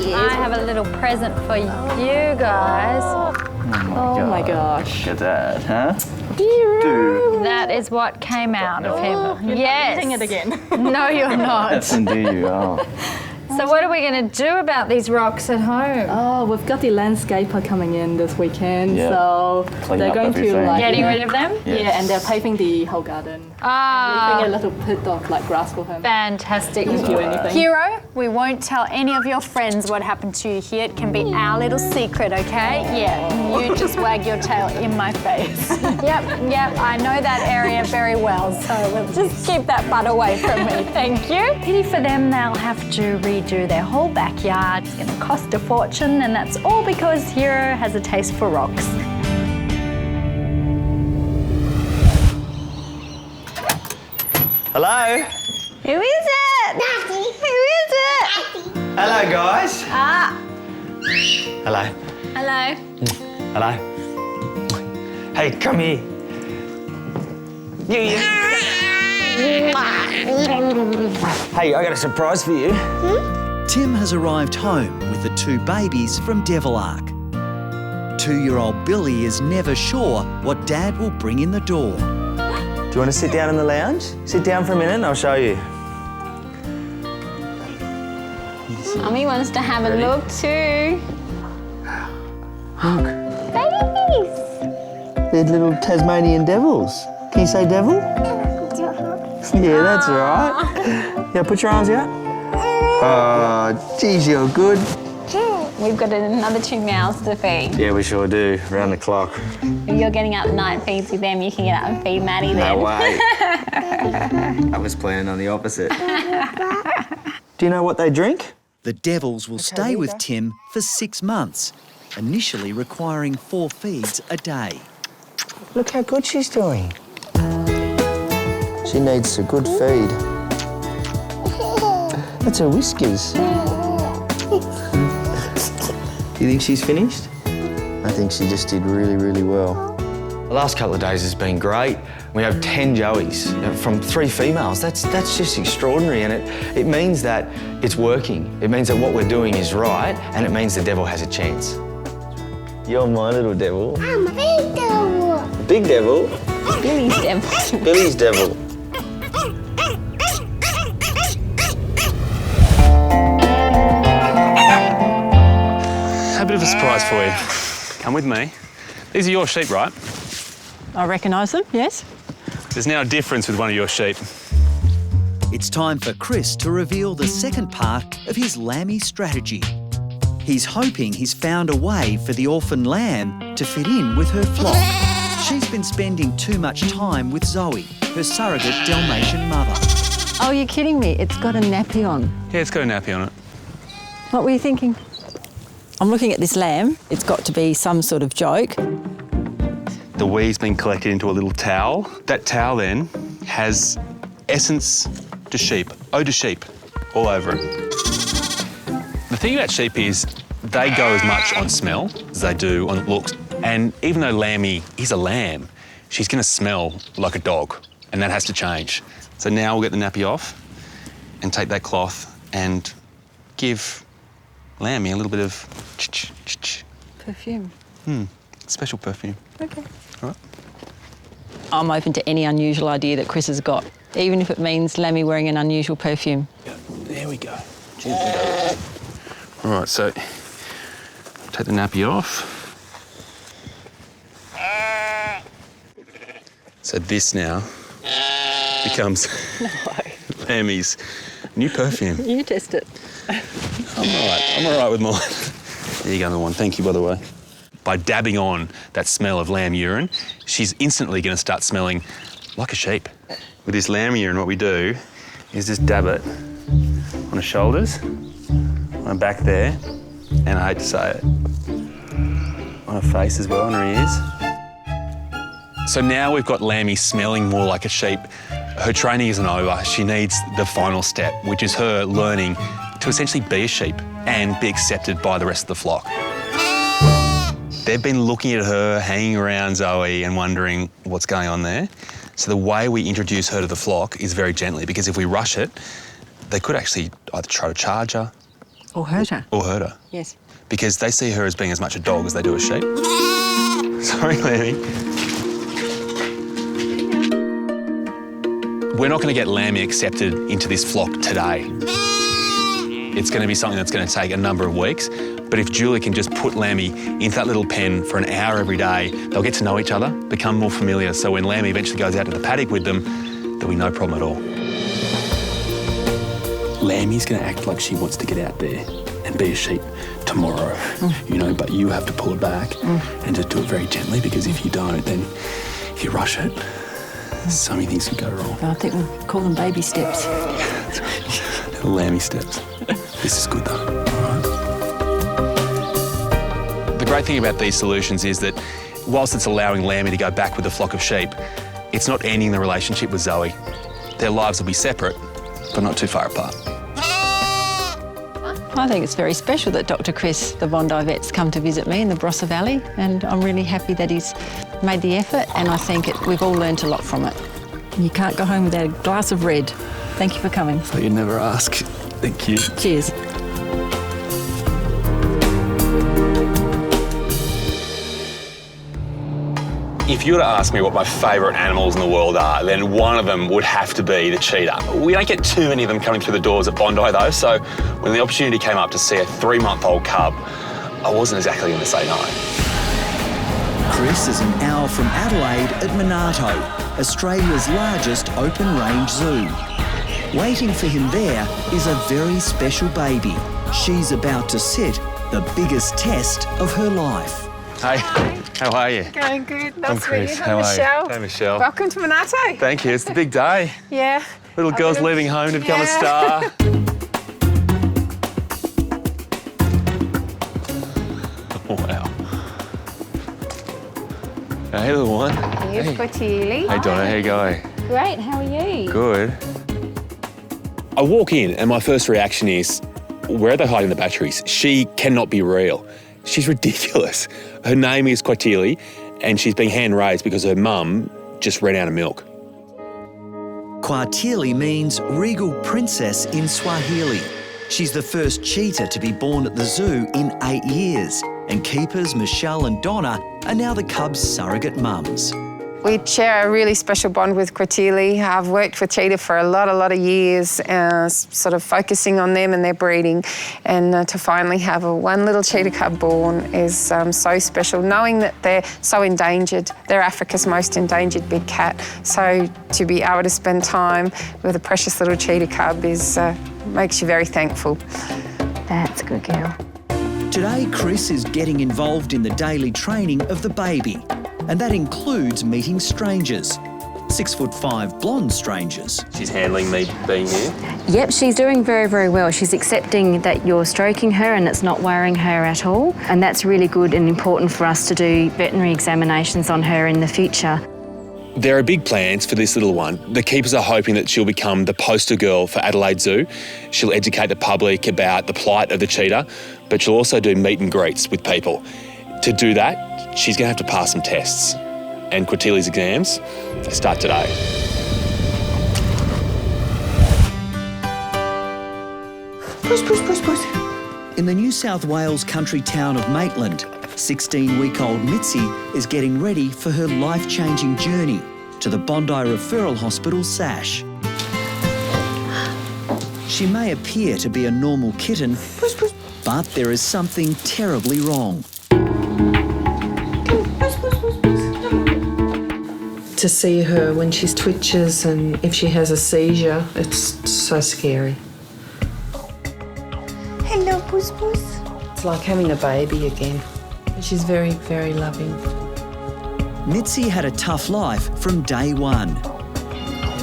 I have a little present for you guys. Oh my gosh. Look at that, huh? That is what came out of him. You're Yes. eating it again. No, you're not. Do you? Oh. So what are we going to do about these rocks at home? Oh, we've got the landscaper coming in this weekend, Yeah. so Clean they're up going to everything. like Getting rid of them? Yeah, and they're paving the whole garden. Ah, Leaving a little pit of like grass for him. fantastic. Don't do anything. Hero, we won't tell any of your friends what happened to you here. It can be our little secret, okay? Yeah, you just wag your tail in my face. Yep, I know that area very well, so we'll just keep that butt away from me, thank you. Pity for them, they'll have to redo their whole backyard. It's going to cost a fortune, and that's all because Hero has a taste for rocks. Hello? Who is it? Who is it? Hello, guys. Ah. Hello. Hello. Hello. Hey, come here. You. Hey, I got a surprise for you. Tim has arrived home with the 2 babies from Devil Ark. 2-year-old Billy is never sure what Dad will bring in the door. Do you want to sit down in the lounge? Sit down for a minute and I'll show you. Mummy wants to have a look too. Look, Babies! they're little Tasmanian devils. Can you say devil? Yeah, that's right. Yeah, put your arms out. Oh, geez, you're good. We've got another 2 mouths to feed. Yeah, we sure do, round the clock. If you're getting up at night and feeding them, you can get up and feed Maddie then. No way. I was planning on the opposite. Do you know what they drink? The Devils will stay with Tim for 6 months, initially requiring 4 feeds a day. Look how good she's doing. She needs a good feed. That's her whiskers. Do you think she's finished? I think she just did really, really well. The last couple of days has been great. We have 10 joeys from 3 females. That's just extraordinary, and it means that it's working. It means that what we're doing is right, and it means the devil has a chance. You're my little devil. I'm a big devil. Big devil? Billy's devil. Billy's devil. A bit of a surprise for you. Come with me. These are your sheep, right? I recognise them, yes. There's now a difference with one of your sheep. It's time for Chris to reveal the second part of his lammy strategy. He's hoping he's found a way for the orphan lamb to fit in with her flock. She's been spending too much time with Zoe, her surrogate Dalmatian mother. Oh, you're kidding me. It's got a nappy on. Yeah, it's got a nappy on it. What were you thinking? I'm looking at this lamb. It's got to be some sort of joke. The wee's been collected into a little towel. That towel then has essence to sheep, eau de sheep, all over it. The thing about sheep is they go as much on smell as they do on looks. And even though Lammy is a lamb, she's going to smell like a dog, and that has to change. So now we'll get the nappy off and take that cloth and give Lammy a little bit of Perfume. special perfume. Okay. All right. I'm open to any unusual idea that Chris has got, even if it means Lammy wearing an unusual perfume. There we go. All right, so take the nappy off. So this now becomes Lammy's new perfume. You test it. I'm all right with mine. There you go, the one. Thank you, by the way. By dabbing on that smell of lamb urine, she's instantly going to start smelling like a sheep. With this lamb urine, what we do is just dab it on her shoulders, on her back there, and I hate to say it, on her face as well, on her ears. So now we've got Lammy smelling more like a sheep. Her training isn't over. She needs the final step, which is her learning to essentially be a sheep and be accepted by the rest of the flock. They've been looking at her, hanging around Zoe and wondering what's going on there. So the way we introduce her to the flock is very gently, because if we rush it, they could actually either try to charge her Or hurt her. or hurt her. Yes. Because they see her as being as much a dog as they do a sheep. Sorry, Lammy. We're not going to get Lammy accepted into this flock today. It's going to be something that's going to take a number of weeks. But if Julie can just put Lammy into that little pen for an hour every day, they'll get to know each other, become more familiar. So when Lammy eventually goes out to the paddock with them, there'll be no problem at all. Lammy's going to act like she wants to get out there and be a sheep tomorrow, you know, but you have to pull her back and just do it very gently, because if you don't, then if you rush it, so many things can go wrong. I think we'll call them baby steps. Little Lammy steps. This is good though. The great thing about these solutions is that whilst it's allowing Lammy to go back with a flock of sheep, it's not ending the relationship with Zoe. Their lives will be separate, but not too far apart. I think it's very special that Dr. Chris, the Bondi Vet's, come to visit me in the Barossa Valley, and I'm really happy that he's made the effort, and I think we've all learnt a lot from it. You can't go home without a glass of red. Thank you for coming. Thought you'd never ask. Thank you. Cheers. If you were to ask me what my favourite animals in the world are, then one of them would have to be the cheetah. We don't get too many of them coming through the doors at Bondi though, so when the opportunity came up to see a 3-month-old cub, I wasn't exactly going to say no. Chris is an hour from Adelaide at Monarto, Australia's largest open-range zoo. Waiting for him there is a very special baby. She's about to sit the biggest test of her life. Hey, how are you? Going good. Nice I'm to meet Chris. you. How I'm are you? Michelle. Hey, Michelle. Welcome to Monarto. Thank you. It's the big day. Yeah. Little girl's leaving home to become a star. Oh, wow. Hey, little one. Here's Botilli. Hey, Donna. How you going? Great. How are you? Good. I walk in and my first reaction is, where are they hiding the batteries? She cannot be real. She's ridiculous. Her name is Botilli and she's being hand-raised because her mum just ran out of milk. Kwatili means regal princess in Swahili. She's the first cheetah to be born at the zoo in 8 years, and keepers Michelle and Donna are now the cub's surrogate mums. We share a really special bond with Kwatili. I've worked with cheetah for a lot of years, sort of focusing on them and their breeding. And to finally have one little cheetah cub born is so special, knowing that they're so endangered. They're Africa's most endangered big cat. So to be able to spend time with a precious little cheetah cub makes you very thankful. That's a good girl. Today, Chris is getting involved in the daily training of the baby, and that includes meeting strangers. 6'5" blonde strangers. She's handling me being here? Yep, she's doing very, very well. She's accepting that you're stroking her and it's not worrying her at all. And that's really good and important for us to do veterinary examinations on her in the future. There are big plans for this little one. The keepers are hoping that she'll become the poster girl for Adelaide Zoo. She'll educate the public about the plight of the cheetah, but she'll also do meet and greets with people. To do that, she's going to have to pass some tests. And Kwatili's exams, they start today. Push. In the New South Wales country town of Maitland, 16-week-old Mitzi is getting ready for her life-changing journey to the Bondi Referral Hospital SASH. She may appear to be a normal kitten, but there is something terribly wrong. To see her when she twitches and if she has a seizure, it's so scary. Hello, Puss Puss. It's like having a baby again. She's very, very loving. Mitzi had a tough life from day one.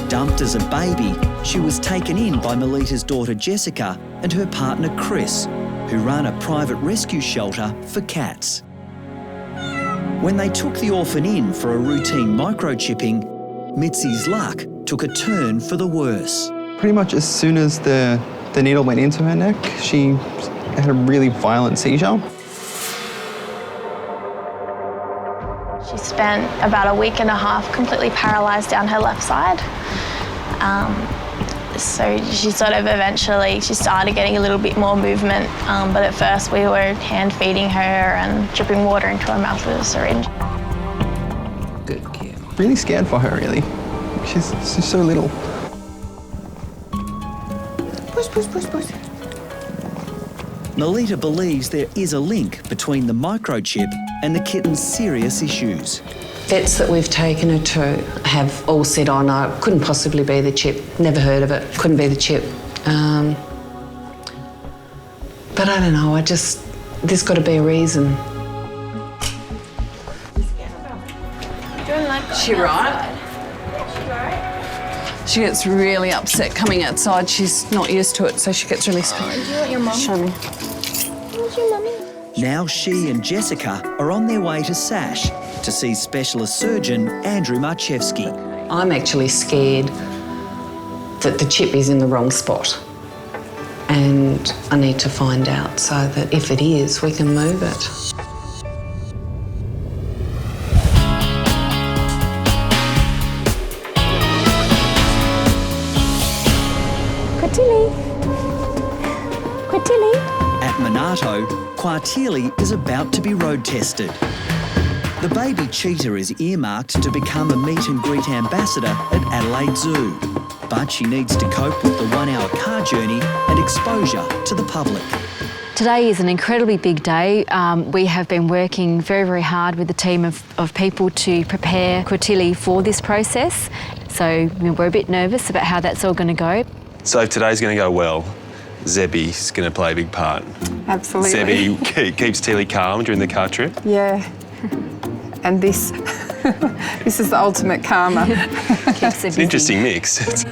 Dumped as a baby, she was taken in by Melita's daughter Jessica and her partner Chris, who run a private rescue shelter for cats. When they took the orphan in for a routine microchipping, Mitzi's luck took a turn for the worse. Pretty much as soon as the needle went into her neck, she had a really violent seizure. She spent about a week and a half completely paralysed down her left side. So she sort of eventually, she started getting a little bit more movement, but at first we were hand feeding her and dripping water into her mouth with a syringe. Good kid. Really scared for her, really. She's so little. Push. Melita believes there is a link between the microchip and the kitten's serious issues. Vets that we've taken her to have all said, oh no, it couldn't possibly be the chip. Never heard of it, couldn't be the chip. But I don't know, there's got to be a reason. She right? She gets really upset coming outside. She's not used to it, so she gets really scared. Do you want your mum? Show me. Where's your mummy? Now she and Jessica are on their way to SASH to see specialist surgeon Andrew Marchevsky. I'm actually scared that the chip is in the wrong spot. And I need to find out so that if it is, we can move it. Kwatili. At Minato, Kwatili is about to be road tested. The baby cheetah is earmarked to become a meet and greet ambassador at Adelaide Zoo, but she needs to cope with the 1-hour car journey and exposure to the public. Today is an incredibly big day. We have been working very, very hard with a team of people to prepare Kwatili for this process. So we're a bit nervous about how that's all going to go. So if today's going to go well, Zebby's going to play a big part. Absolutely. Zebby keeps Tilly calm during the car trip. Yeah. And this is the ultimate karma. It's an interesting mix.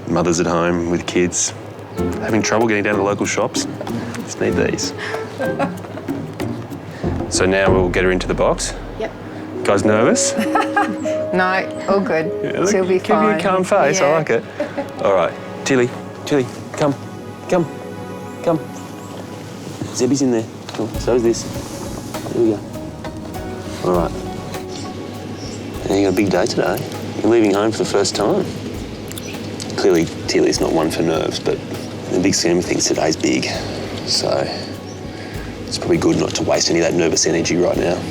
Mothers at home with kids, having trouble getting down to local shops. Just need these. So now we'll get her into the box. Yep. Guys nervous? No, all good. Yeah, She'll be fine. Give you a calm face, Yeah. I like it. All right, Tilly, come. Zebby's in there. Cool. So is this. Here we go. All right. And you got a big day today. You're leaving home for the first time. Clearly, Tilly's not one for nerves, but in the big scheme of things, today's big. So it's probably good not to waste any of that nervous energy right now.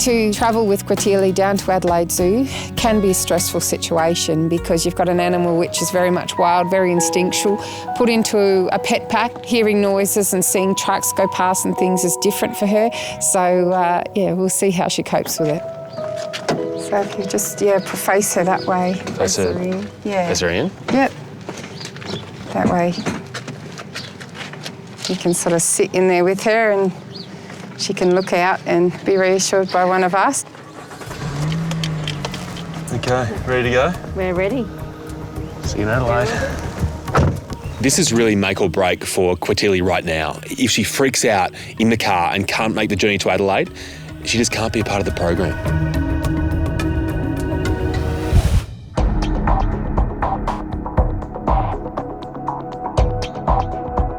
To travel with Quatili down to Adelaide Zoo can be a stressful situation because you've got an animal which is very much wild, very instinctual. Put into a pet pack, hearing noises and seeing trucks go past and things is different for her. So, yeah, we'll see how she copes with it. So if you just, face her that way. Face her in. Yeah. Face her in? Yep. That way. You can sort of sit in there with her and she can look out and be reassured by one of us. Okay, ready to go? We're ready. See you in Adelaide. This is really make or break for Quatili right now. If she freaks out in the car and can't make the journey to Adelaide, she just can't be a part of the program.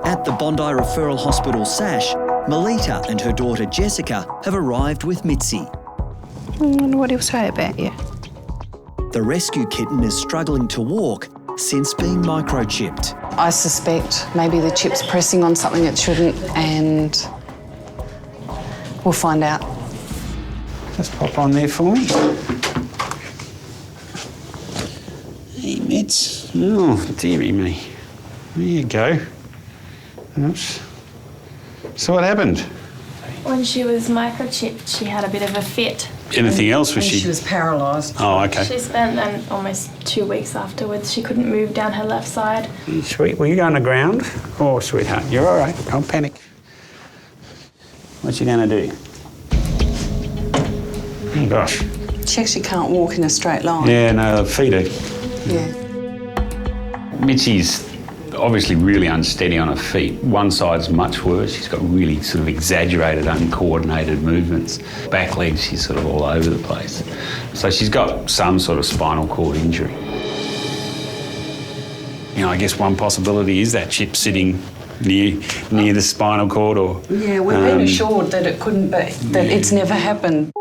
At the Bondi Referral Hospital SASH, Melita and her daughter Jessica have arrived with Mitzi. I wonder what he'll say about you. The rescue kitten is struggling to walk since being microchipped. I suspect maybe the chip's pressing on something it shouldn't, and we'll find out. Just pop on there for me. Hey, Mitz. Oh, dearie me. There you go. Oops. So what happened? When she was microchipped, she had a bit of a fit. Anything else? Was She was paralysed. Oh, okay. She spent almost 2 weeks afterwards. She couldn't move down her left side. Sweet. Will you go on the ground? Oh, sweetheart, you're all right. Don't panic. What you going to do? Oh, gosh. She actually can't walk in a straight line. Yeah, no, feet are... Yeah. Mitzi's obviously really unsteady on her feet. One side's much worse. She's got really sort of exaggerated, uncoordinated movements. Back legs, she's sort of all over the place. So she's got some sort of spinal cord injury. You know, I guess one possibility is that chip sitting near the spinal cord or... Yeah, we've been assured that it couldn't be, that it's never happened.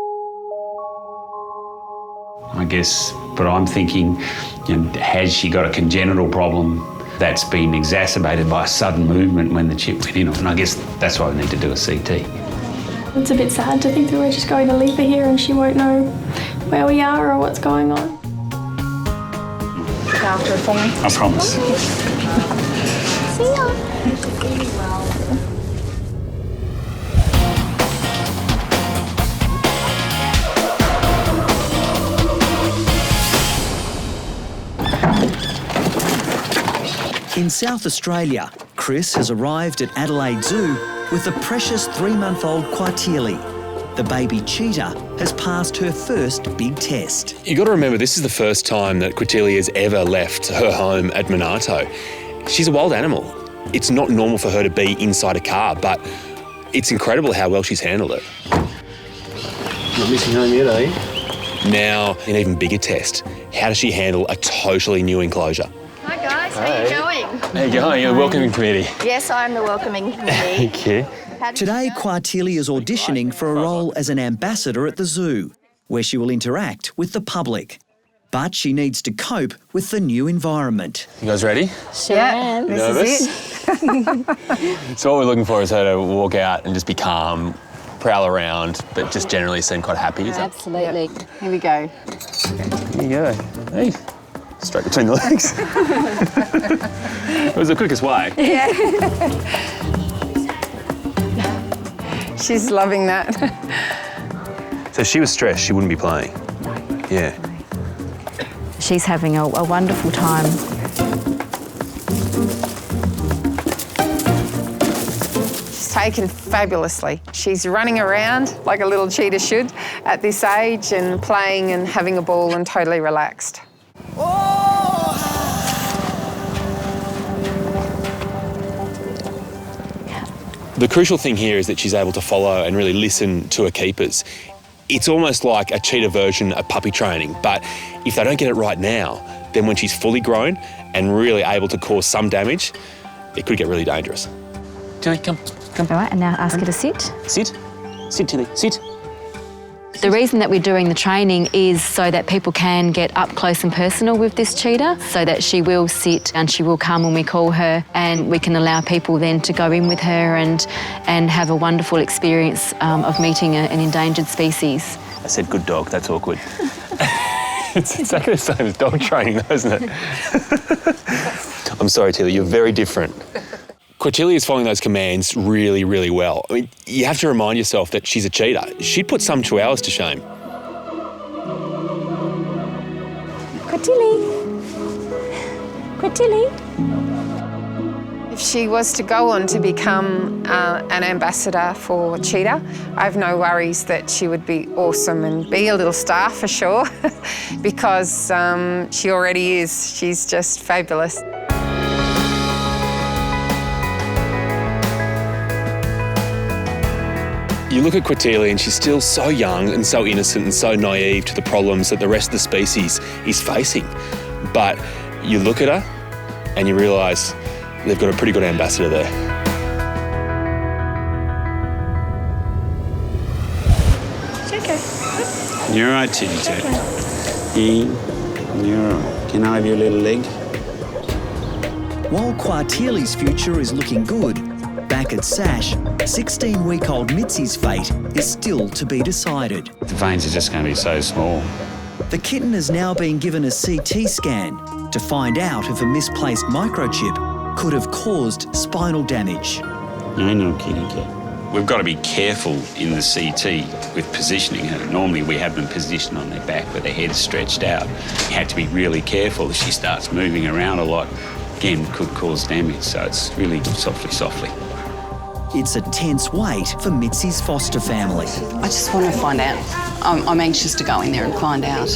I guess, but I'm thinking, you know, has she got a congenital problem that's been exacerbated by a sudden movement when the chip went in? And I guess that's why we need to do a CT. It's a bit sad to think that we're just going to leave her here and she won't know where we are or what's going on. Look after her for me. I promise. See ya. In South Australia, Chris has arrived at Adelaide Zoo with the precious 3-month-old Quatili. The baby cheetah has passed her first big test. You got to remember, this is the first time that Quatili has ever left her home at Monarto. She's a wild animal. It's not normal for her to be inside a car, but it's incredible how well she's handled it. Not missing home yet, are you? Now, an even bigger test. How does she handle a totally new enclosure? Hi guys, how are you going? How you going? You're the welcoming committee. Yes, I'm the welcoming committee. Thank you. Today, Quatili is auditioning for a role as an ambassador at the zoo, where she will interact with the public. But she needs to cope with the new environment. You guys ready? Sure am. Nervous? So what we're looking for is her to walk out and just be calm, prowl around, but just generally seem quite happy. Is that? Absolutely. Here we go. There you go. Hey. Straight between the legs. It was the quickest way. Yeah. She's loving that. So if she was stressed, she wouldn't be playing. Yeah. She's having a wonderful time. She's taken fabulously. She's running around like a little cheetah should at this age and playing and having a ball and totally relaxed. The crucial thing here is that she's able to follow and really listen to her keepers. It's almost like a cheetah version of puppy training, but if they don't get it right now, then when she's fully grown and really able to cause some damage, it could get really dangerous. Johnny, come. All right, and now ask her to sit. Sit. Sit, Tilly, sit. The reason that we're doing the training is so that people can get up close and personal with this cheetah, so that she will sit and she will come when we call her, and we can allow people then to go in with her and have a wonderful experience of meeting an endangered species. I said good dog, that's awkward. It's exactly the same as dog training, though, isn't it? I'm sorry, Tilly, you're very different. Cordelia is following those commands really, really well. I mean, you have to remind yourself that she's a cheetah. She'd put some chihuahuas to shame. Cortilli. If she was to go on to become an ambassador for Cheetah, I have no worries that she would be awesome and be a little star for sure, because she already is. She's just fabulous. You look at Cordelia and she's still so young and so innocent and so naive to the problems that the rest of the species is facing. But you look at her and you realise they've got a pretty good ambassador there. You're right, Titty Tat. You're right. Can I have your little leg? While Quartili's future is looking good, back at Sash, 16-week-old Mitzi's fate is still to be decided. The veins are just going to be so small. The kitten has now been given a CT scan to find out if a misplaced microchip could have caused spinal damage. No, kitty cat. We've got to be careful in the CT with positioning her. Normally we have them positioned on their back with their head stretched out. You have to be really careful if she starts moving around a lot. Again, could cause damage, so it's really softly. It's a tense wait for Mitzi's foster family. I just want to find out. I'm anxious to go in there and find out.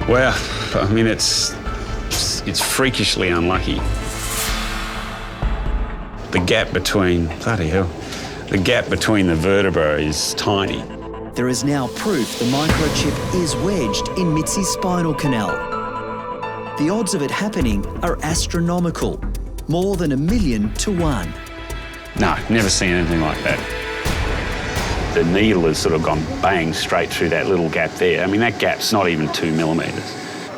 Well, I mean, it's freakishly unlucky. The gap between, bloody hell, the gap between the vertebrae is tiny. There is now proof the microchip is wedged in Mitzi's spinal canal. The odds of it happening are astronomical, more than 1,000,000 to 1. No, never seen anything like that. The needle has sort of gone bang straight through that little gap there. I mean, that gap's not even 2 millimetres.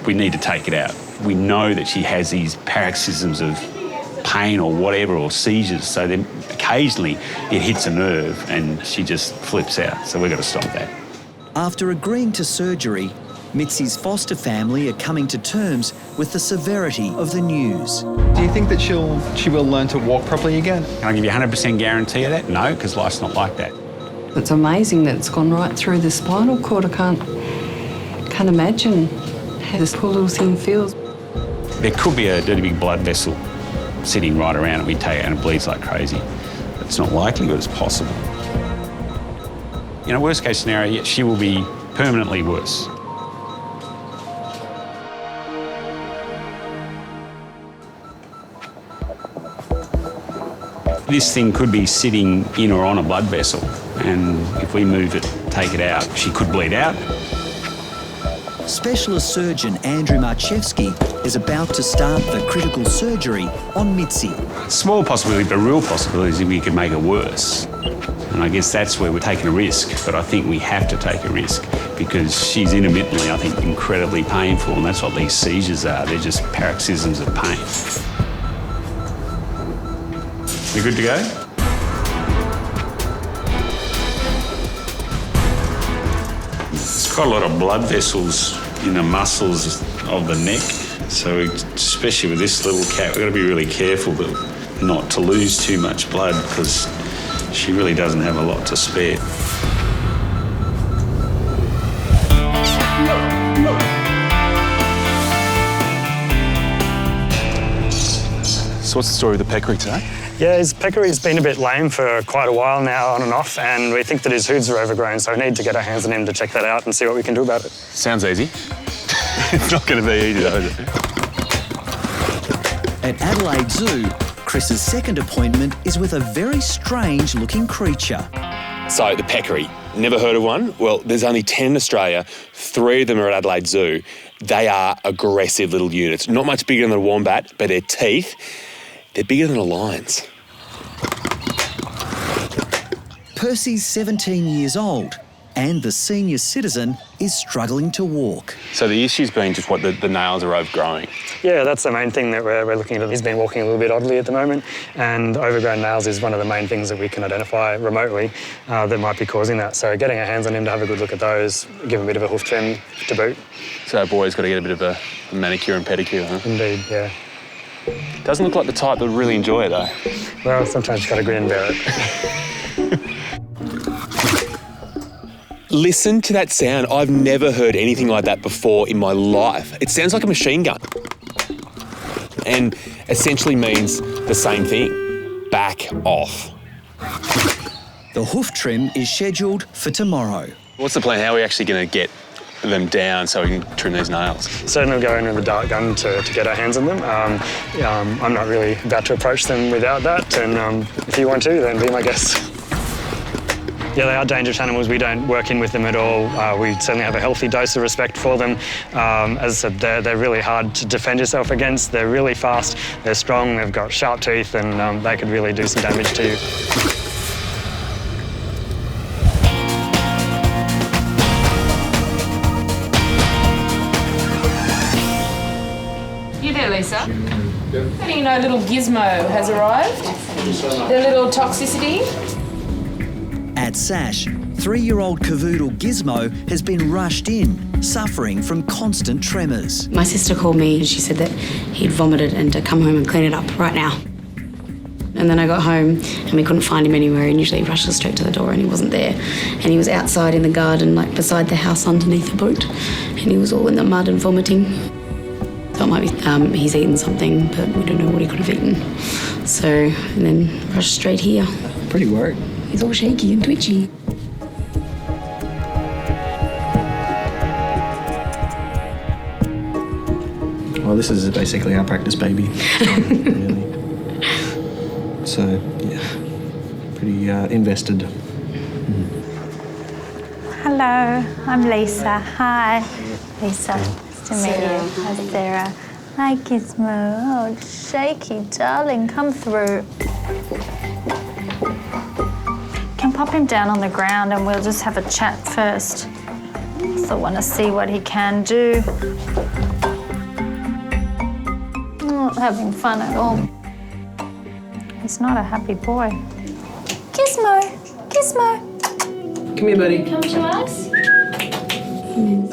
We need to take it out. We know that she has these paroxysms of pain or whatever, or seizures, so then occasionally it hits a nerve and she just flips out, so we've got to stop that. After agreeing to surgery, Mitzi's foster family are coming to terms with the severity of the news. Do you think that she will learn to walk properly again? Can I give you a 100% guarantee of that? No, because life's not like that. It's amazing that it's gone right through the spinal cord. I can't imagine how this poor little thing feels. There could be a dirty big blood vessel sitting right around it. We take it and it bleeds like crazy. It's not likely, but it's possible. You know, worst case scenario, she will be permanently worse. This thing could be sitting in or on a blood vessel, and if we move it, take it out, she could bleed out. Specialist surgeon Andrew Marchevsky is about to start the critical surgery on Mitzi. Small possibility, but a real possibility is that we could make it worse. And I guess that's where we're taking a risk, but I think we have to take a risk because she's intermittently, I think, incredibly painful, and that's what these seizures are. They're just paroxysms of pain. We good to go? It's got a lot of blood vessels in the muscles of the neck, so especially with this little cat, we've got to be really careful not to lose too much blood because she really doesn't have a lot to spare. So what's the story with the Peccary today? Yeah, his Peccary's been a bit lame for quite a while now, on and off, and we think that his hooves are overgrown, so we need to get our hands on him to check that out and see what we can do about it. Sounds easy. It's not going to be easy though, is it? At Adelaide Zoo, Chris's second appointment is with a very strange-looking creature. So, the Peccary. Never heard of one? Well, there's only 10 in Australia. 3 of them are at Adelaide Zoo. They are aggressive little units. Not much bigger than a wombat, but their teeth, they're bigger than a lion's. Percy's 17 years old and the senior citizen is struggling to walk. So the issue's been just what the nails are overgrowing. Yeah, that's the main thing that we're looking at. He's been walking a little bit oddly at the moment, and overgrown nails is one of the main things that we can identify remotely that might be causing that. So getting our hands on him to have a good look at those, give him a bit of a hoof trim to boot. So our boy's got to get a bit of a manicure and pedicure, huh? Indeed, yeah. Doesn't look like the type that would really enjoy it, though. Well, sometimes you've got to grin and bear it. Listen to that sound. I've never heard anything like that before in my life. It sounds like a machine gun. And essentially means the same thing. Back off. The hoof trim is scheduled for tomorrow. What's the plan? How are we actually going to get them down so we can trim these nails? Certainly we'll go in with a dart gun to get our hands on them. I'm not really about to approach them without that, and if you want to, then be my guest. Yeah, they are dangerous animals. We don't work in with them at all. We certainly have a healthy dose of respect for them. As I said, they're really hard to defend yourself against. They're really fast, they're strong, they've got sharp teeth, and they could really do some damage to you. You there, Lisa? How do you know little Gizmo has arrived? The little toxicity? At Sash, 3-year-old cavoodle Gizmo has been rushed in, suffering from constant tremors. My sister called me and she said that he'd vomited and to come home and clean it up right now. And then I got home and we couldn't find him anywhere, and usually he rushes straight to the door and he wasn't there. And he was outside in the garden, like beside the house underneath the boot, and he was all in the mud and vomiting. So it might be he's eaten something, but we don't know what he could have eaten. So, and then rushed straight here. Pretty worried. He's all shaky and twitchy. Well, this is basically our practice baby. Really. So, yeah, pretty invested. Hello, I'm Lisa. Hi. Lisa, nice to meet you. Hi, Sarah. Hi, Gizmo. Oh, shaky, darling, come through. Can pop him down on the ground and we'll just have a chat first. So I want to see what he can do. Not having fun at all. He's not a happy boy. Gizmo, Gizmo. Come here, buddy. Come to us.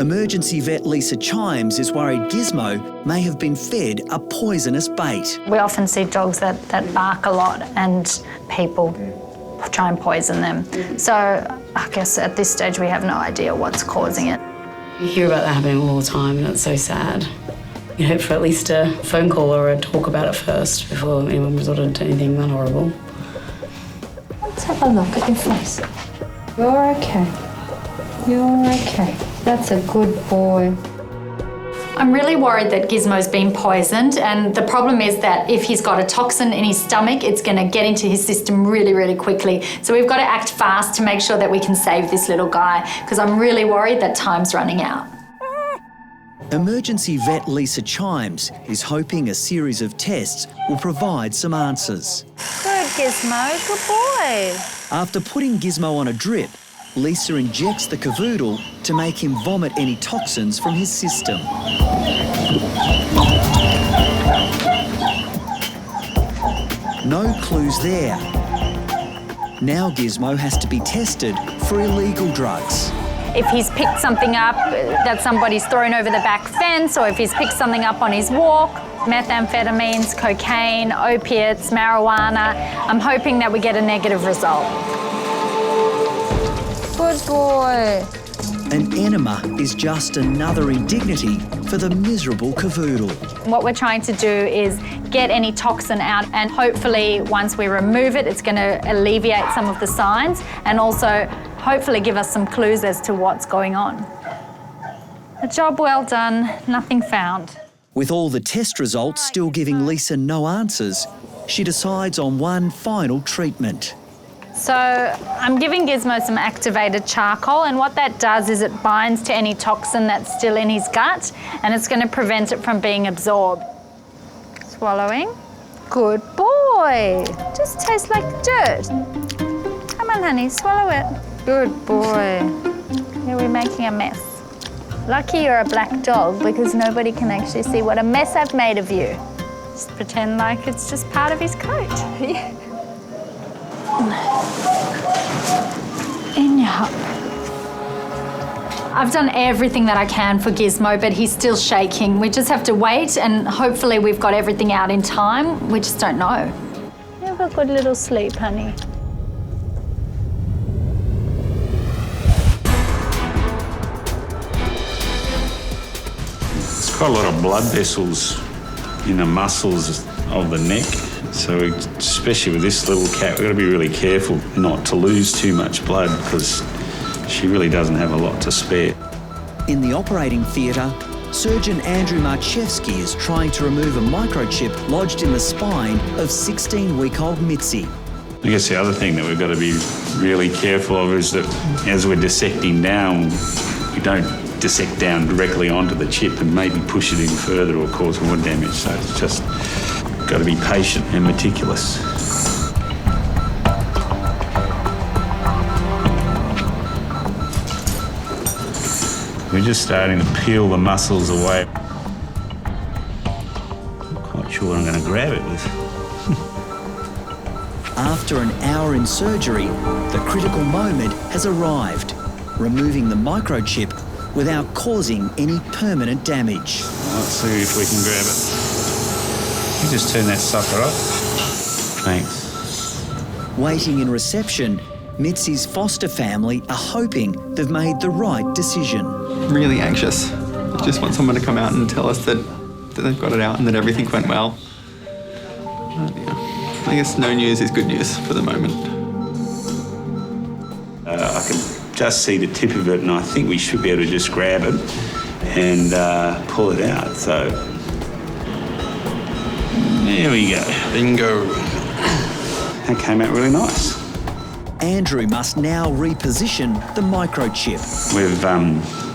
Emergency vet Lisa Chimes is worried Gizmo may have been fed a poisonous bait. We often see dogs that bark a lot and people try and poison them. So I guess at this stage we have no idea what's causing it. You hear about that happening all the time, and it's so sad. You hope for at least a phone call or a talk about it first before anyone resorted to anything that horrible. Let's have a look at your face. You're okay. You're okay. That's a good boy. I'm really worried that Gizmo's been poisoned, and the problem is that if he's got a toxin in his stomach, it's going to get into his system really, really quickly. So we've got to act fast to make sure that we can save this little guy, because I'm really worried that time's running out. Emergency vet Lisa Chimes is hoping a series of tests will provide some answers. Good, Gizmo. Good boy. After putting Gizmo on a drip, Lisa injects the cavoodle to make him vomit any toxins from his system. No clues there. Now Gizmo has to be tested for illegal drugs. If he's picked something up that somebody's thrown over the back fence, or if he's picked something up on his walk, methamphetamines, cocaine, opiates, marijuana, I'm hoping that we get a negative result. Good boy. An enema is just another indignity for the miserable cavoodle. What we're trying to do is get any toxin out, and hopefully once we remove it, it's going to alleviate some of the signs and also hopefully give us some clues as to what's going on. A job well done, nothing found. With all the test results still giving Lisa no answers, she decides on one final treatment. So I'm giving Gizmo some activated charcoal, and what that does is it binds to any toxin that's still in his gut, and it's going to prevent it from being absorbed. Swallowing. Good boy. Just tastes like dirt. Come on, honey, swallow it. Good boy. Here we're making a mess. Lucky you're a black dog because nobody can actually see what a mess I've made of you. Just pretend like it's just part of his coat. In your hop. I've done everything that I can for Gizmo, but he's still shaking. We just have to wait, and hopefully we've got everything out in time. We just don't know. You have a good little sleep, honey. It's got a lot of blood vessels in the muscles of the neck. So especially with this little cat, we've got to be really careful not to lose too much blood because she really doesn't have a lot to spare. In the operating theatre, surgeon Andrew Marchevsky is trying to remove a microchip lodged in the spine of 16-week-old Mitzi. I guess the other thing that we've got to be really careful of is that as we're dissecting down, we don't dissect down directly onto the chip and maybe push it in further or cause more damage. So it's just got to be patient and meticulous. We're just starting to peel the muscles away. Not quite sure what I'm going to grab it with. After an hour in surgery, the critical moment has arrived, removing the microchip without causing any permanent damage. Let's see if we can grab it. You just turn that sucker off. Thanks. Waiting in reception, Mitzi's foster family are hoping they've made the right decision. Really anxious. I just want someone to come out and tell us that they've got it out and that everything went well. Yeah. I guess no news is good news for the moment. I can just see the tip of it and I think we should be able to just grab it and pull it out. So there we go. Bingo. That came out really nice. Andrew must now reposition the microchip. We've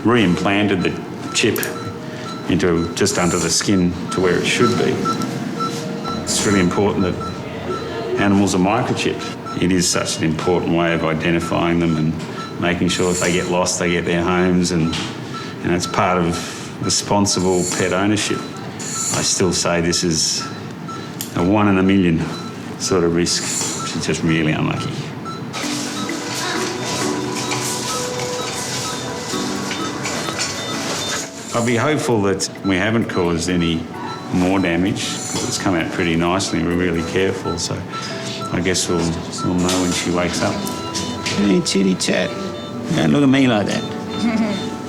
re-implanted the chip into just under the skin to where it should be. It's really important that animals are microchipped. It is such an important way of identifying them and making sure if they get lost, they get their homes, and it's part of responsible pet ownership. I still say this is a 1 in a million sort of risk. She's just really unlucky. I'll be hopeful that we haven't caused any more damage because it's come out pretty nicely and we're really careful, so I guess we'll know when she wakes up. Hey, chitty chat. Don't look at me like that.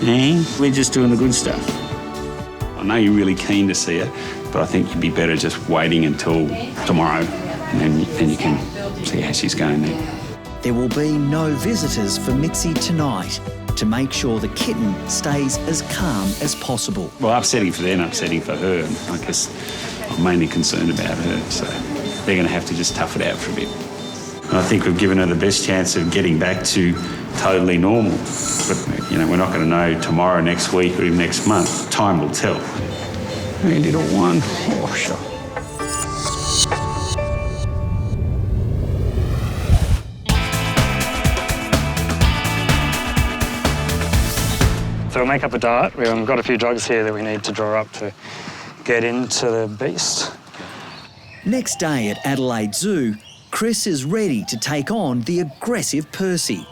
Hey, we're just doing the good stuff. I know you're really keen to see her, but I think you'd be better just waiting until tomorrow and then you can see how she's going there. There will be no visitors for Mitzi tonight to make sure the kitten stays as calm as possible. Well, upsetting for them, upsetting for her. I guess I'm mainly concerned about her, so they're going to have to just tough it out for a bit. And I think we've given her the best chance of getting back to totally normal. But, we're not going to know tomorrow, next week, or even next month. Time will tell. Hey, little one. Oh, sure. So we'll make up a diet. We've got a few drugs here that we need to draw up to get into the beast. Next day at Adelaide Zoo, Chris is ready to take on the aggressive Percy.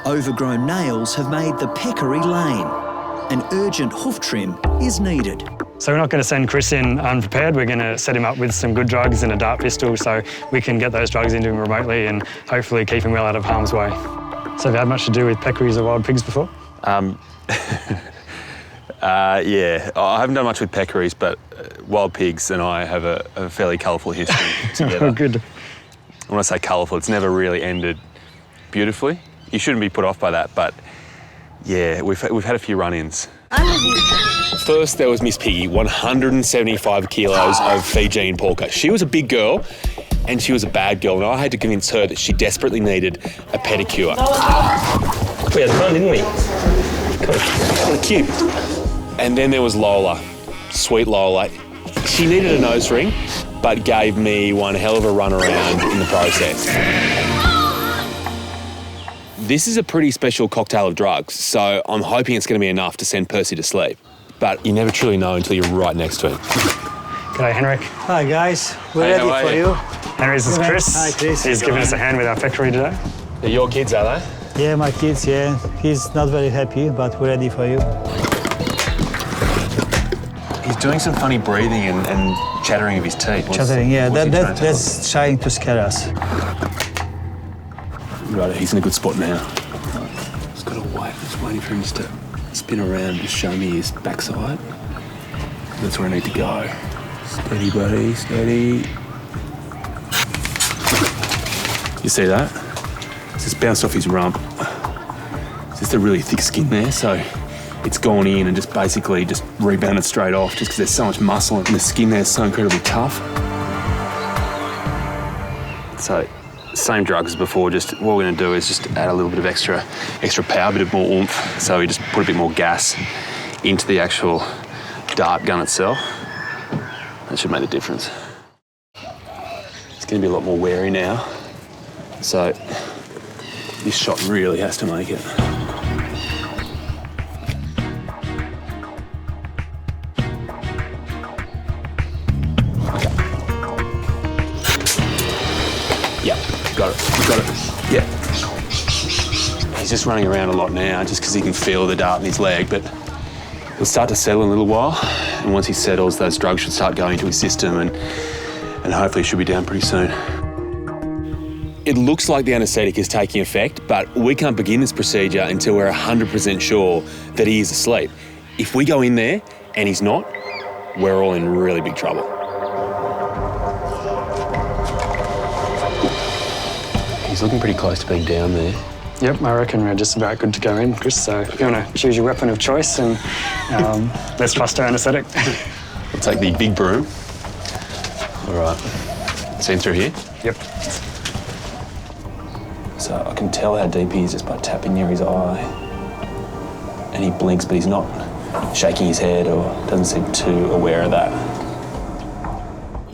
Overgrown nails have made the Peccary lame. An urgent hoof trim is needed. So we're not going to send Chris in unprepared. We're going to set him up with some good drugs and a dart pistol so we can get those drugs into him remotely and hopefully keep him well out of harm's way. So have you had much to do with peccaries or wild pigs before? Yeah, I haven't done much with peccaries, but wild pigs and I have a fairly colourful history together. Good. When I say colourful, it's never really ended beautifully. You shouldn't be put off by that, but yeah, we've had a few run-ins. First, there was Miss Piggy, 175 kilos of Fijian porker. She was a big girl. and she was a bad girl, and I had to convince her that she desperately needed a pedicure. We had fun, didn't we? Kind of cute. And then there was Lola, sweet Lola. She needed a nose ring, but gave me one hell of a run around in the process. This is a pretty special cocktail of drugs, so I'm hoping it's going to be enough to send Percy to sleep. But you never truly know until you're right next to him. G'day, Henrik. Hi, guys. We're ready for you. Henry, this is Chris. Hi, Chris. He's giving us a hand with our Peccary today. They're your kids, are they? Yeah, my kids, yeah. He's not very happy, but we're ready for you. He's doing some funny breathing and chattering of his teeth. Chattering, yeah. That's trying to scare us. Right, he's in a good spot now. Just got to wait. Just waiting for him just to spin around and just show me his backside. That's where I need to go. Steady, buddy, steady. You see that? It's just bounced off his rump. It's just a really thick skin there, so it's gone in and just basically just rebounded straight off just because there's so much muscle and the skin there is so incredibly tough. So, same drug as before, just what we're going to do is just add a little bit of extra power, a bit of more oomph. So we just put a bit more gas into the actual dart gun itself. That should make the difference. It's going to be a lot more wary now. So this shot really has to make it. Yeah, got it. Yeah. He's just running around a lot now just because he can feel the dart in his leg, but he'll start to settle in a little while. And once he settles, those drugs should start going into his system and hopefully he should be down pretty soon. It looks like the anaesthetic is taking effect, but we can't begin this procedure until we're 100% sure that he is asleep. If we go in there and he's not, we're all in really big trouble. He's looking pretty close to being down there. Yep, I reckon we're just about good to go in, Chris. So if you want to choose your weapon of choice and let's trust our anaesthetic. We'll take the big broom. All right. Seen through here? Yep. So I can tell how deep he is just by tapping near his eye. And he blinks, but he's not shaking his head or doesn't seem too aware of that.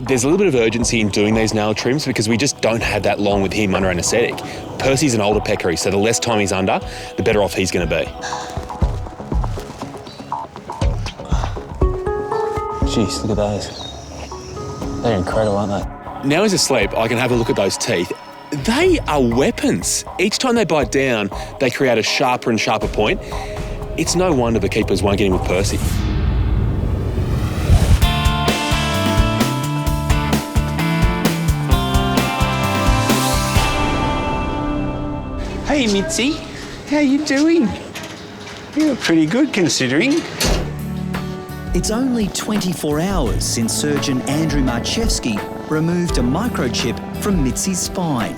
There's a little bit of urgency in doing these nail trims because we just don't have that long with him under anaesthetic. Percy's an older peccary, so the less time he's under, the better off he's going to be. Jeez, look at those. They're incredible, aren't they? Now he's asleep, I can have a look at those teeth. They are weapons. Each time they bite down, they create a sharper and sharper point. It's no wonder the keepers won't get in with Percy. Hey, Mitzi. How you doing? You're pretty good considering. It's only 24 hours since surgeon Andrew Marchevsky removed a microchip from Mitzi's spine.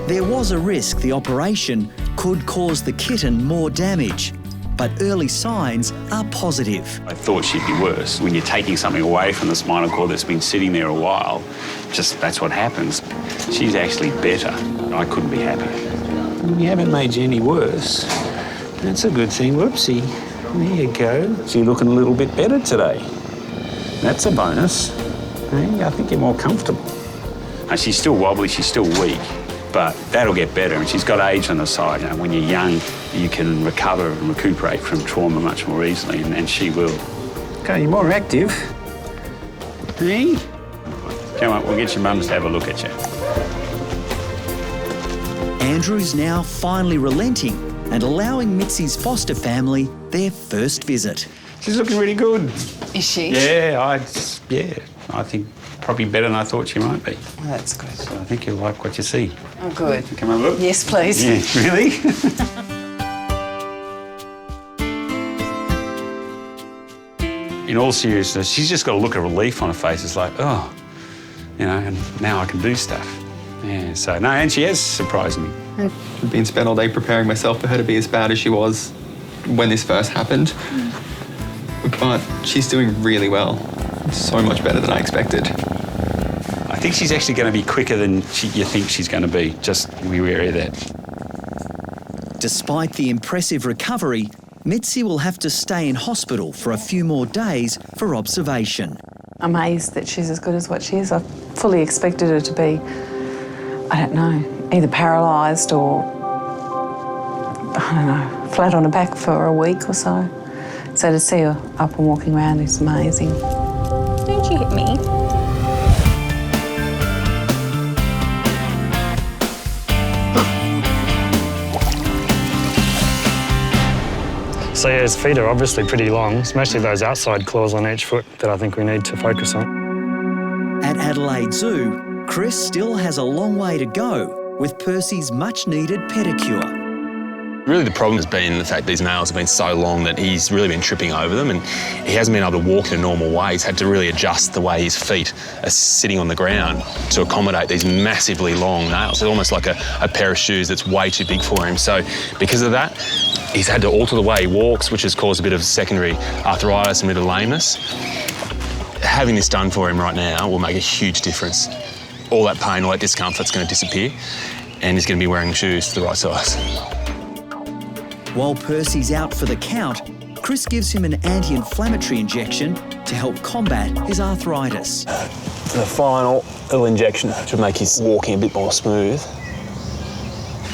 There was a risk the operation could cause the kitten more damage, but early signs are positive. I thought she'd be worse. When you're taking something away from the spinal cord that's been sitting there a while, just that's what happens. She's actually better. I couldn't be happier. We haven't made you any worse. That's a good thing. Whoopsie. There you go. So you're looking a little bit better today. That's a bonus. Hey, I think you're more comfortable. She's still wobbly, she's still weak, but that'll get better. And she's got age on the side. You know, when you're young, you can recover and recuperate from trauma much more easily, and she will. Okay, you're more active. Hey? Come on, we'll get your mums to have a look at you. Andrew's now finally relenting and allowing Mitzi's foster family their first visit. She's looking really good. Is she? Yeah, I think probably better than I thought she might be. Oh, that's good. So I think you'll like what you see. Oh, good. Come have a look. Yes, please. Yeah, really? In all seriousness, she's just got a look of relief on her face. It's like, oh, you know, and now I can do stuff. Yeah, so, no, and she has surprised me. I've been spent all day preparing myself for her to be as bad as she was when this first happened. But she's doing really well. So much better than I expected. I I think she's actually going to be quicker than you think she's going to be. Just be wary of that. Despite the impressive recovery, Mitzi will have to stay in hospital for a few more days for observation. Amazed that she's as good as what she is. I fully expected her to be, I don't know, either paralysed or, I don't know, flat on her back for a week or so. So to see her up and walking around is amazing. Don't you hit me? So yeah, his feet are obviously pretty long. It's mostly those outside claws on each foot that I think we need to focus on. At Adelaide Zoo, Chris still has a long way to go with Percy's much-needed pedicure. Really the problem has been the fact these nails have been so long that he's really been tripping over them and he hasn't been able to walk in a normal way. He's had to really adjust the way his feet are sitting on the ground to accommodate these massively long nails. It's almost like a pair of shoes that's way too big for him. So because of that, he's had to alter the way he walks, which has caused a bit of secondary arthritis and a bit of lameness. Having this done for him right now will make a huge difference. All that pain, all that discomfort's going to disappear and he's going to be wearing shoes the right size. While Percy's out for the count, Chris gives him an anti-inflammatory injection to help combat his arthritis. The final little injection should make his walking a bit more smooth.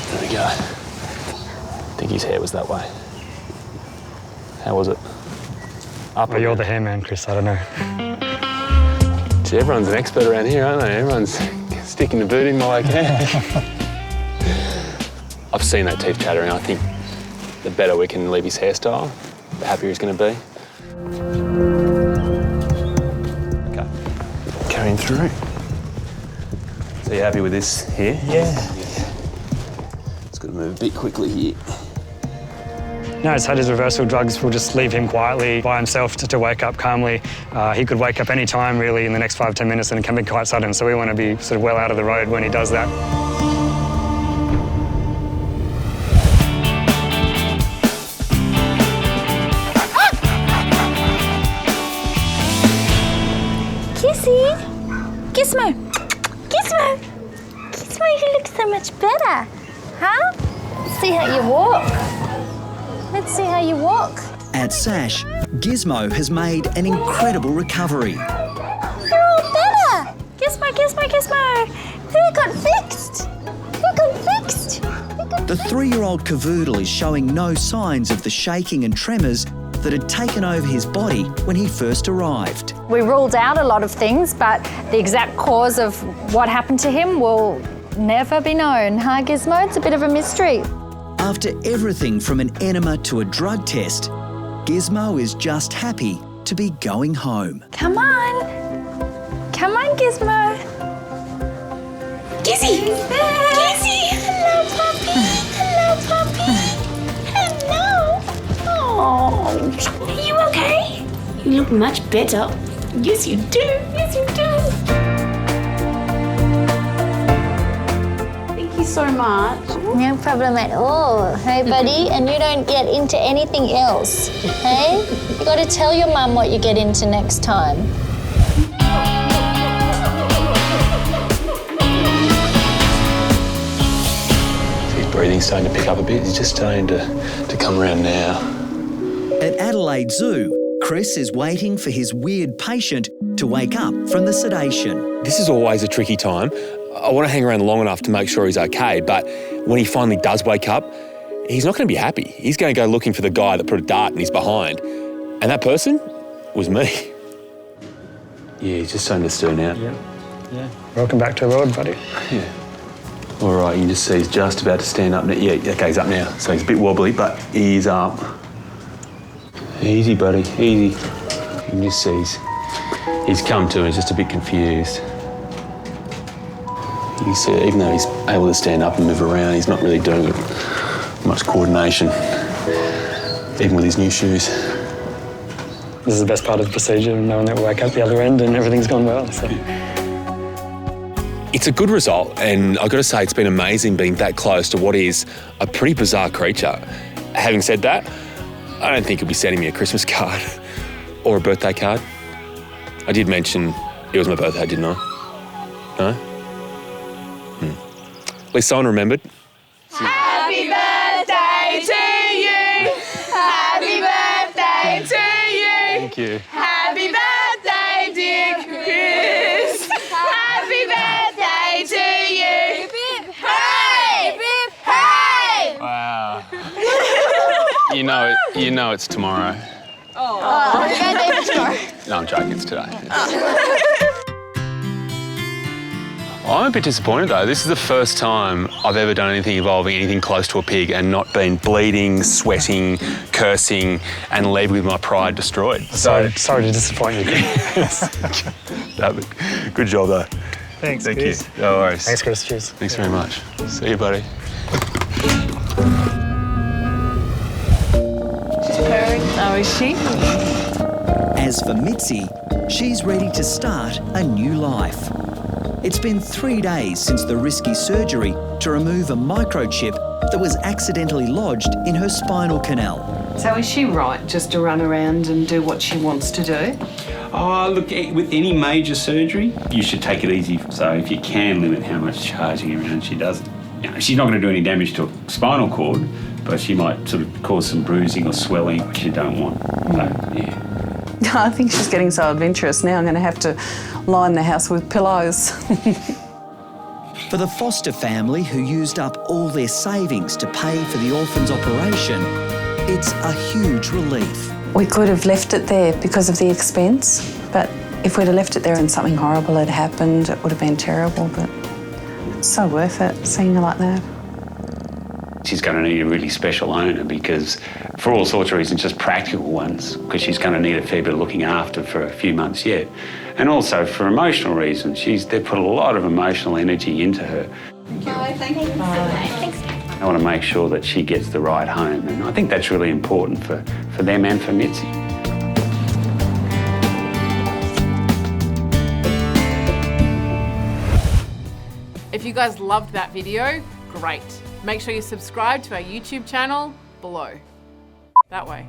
There we go. I think his hair was that way. How was it? Up Well, you're the hair man, Chris, I don't know. Gee, everyone's an expert around here, aren't they? Everyone's sticking the boot in like that. I've seen that teeth chattering. I think the better we can leave his hairstyle, the happier he's going to be. Okay, carrying through. So you happy with this here? Yeah. It's got to move a bit quickly here. No, he's had his reversal drugs. We'll just leave him quietly by himself to wake up calmly. He could wake up any time, really, in the next 5-10 minutes, and it can be quite sudden. So we want to be sort of well out of the road when he does that. Kissy! Gizmo! Gizmo! Gizmo, you look so much better. Huh? Let's see how you walk. Let's see how you walk. At Sash, Gizmo has made an incredible recovery. You're all better. Gizmo, Gizmo, Gizmo. Who got fixed? Who got fixed? The 3-year-old cavoodle is showing no signs of the shaking and tremors that had taken over his body when he first arrived. We ruled out a lot of things, but the exact cause of what happened to him will never be known, huh, Gizmo? It's a bit of a mystery. After everything from an enema to a drug test, Gizmo is just happy to be going home. Come on. Come on, Gizmo. Gizzy! Gizzy! Hello, puppy! Hello, puppy! Hello! Oh, are you okay? You look much better. Yes, you do. Yes, you do. Thank you so much. No problem at all. Hey, buddy? And you don't get into anything else, hey? You got to tell your mum what you get into next time. His breathing's starting to pick up a bit. He's just starting to come around now. At Adelaide Zoo, Chris is waiting for his weird patient to wake up from the sedation. This is always a tricky time. I want to hang around long enough to make sure he's okay, but when he finally does wake up, he's not going to be happy. He's going to go looking for the guy that put a dart in his behind. And that person was me. Yeah, he's just starting to stir now. Yeah. Welcome back to the world, buddy. Yeah. All right, you can just see he's just about to stand up now. Yeah, okay, he's up now. So he's a bit wobbly, but he's up. Easy, buddy, easy. You can just see he's come to and he's just a bit confused. You can see, even though he's able to stand up and move around, he's not really doing much coordination, even with his new shoes. This is the best part of the procedure, knowing that we'll wake up the other end and everything's gone well. So. It's a good result, and I've got to say it's been amazing being that close to what is a pretty bizarre creature. Having said that, I don't think he'll be sending me a Christmas card or a birthday card. I did mention it was my birthday, didn't I? No? At least someone remembered. Happy birthday to you. Happy birthday to you. Thank you. Happy birthday, dear Chris. Happy birthday to you. Hey! Hey! Wow. You know it's tomorrow. Oh, happy birthday for tomorrow. No, I'm joking, it's today. I'm a bit disappointed though. This is the first time I've ever done anything involving anything close to a pig and not been bleeding, sweating, cursing, and leave with my pride destroyed. Sorry to disappoint you. Good job though. Thanks, Thank Chris. you. No worries. Thanks, Chris. Cheers. Thanks very much. See you, buddy. She's purring. Oh, is she? As for Mitzi, she's ready to start a new life. It's been 3 days since the risky surgery to remove a microchip that was accidentally lodged in her spinal canal. So is she right just to run around and do what she wants to do? Oh, look, with any major surgery, you should take it easy. So if you can limit how much charging around she does. You know, she's not going to do any damage to a spinal cord, but she might sort of cause some bruising or swelling, which you don't want. So, yeah. I think she's getting so adventurous now I'm going to have to line the house with pillows. For the foster family who used up all their savings to pay for the orphan's operation, it's a huge relief. We could have left it there because of the expense, but if we'd have left it there and something horrible had happened, it would have been terrible, but it's so worth it, seeing her like that. She's going to need a really special owner because, for all sorts of reasons, just practical ones, because she's going to need a fair bit of looking after for a few months yet. And also for emotional reasons. They've put a lot of emotional energy into her. Thank you. I want to make sure that she gets the right home, and I think that's really important for them and for Mitzi. If you guys loved that video, great. Make sure you subscribe to our YouTube channel below. That way.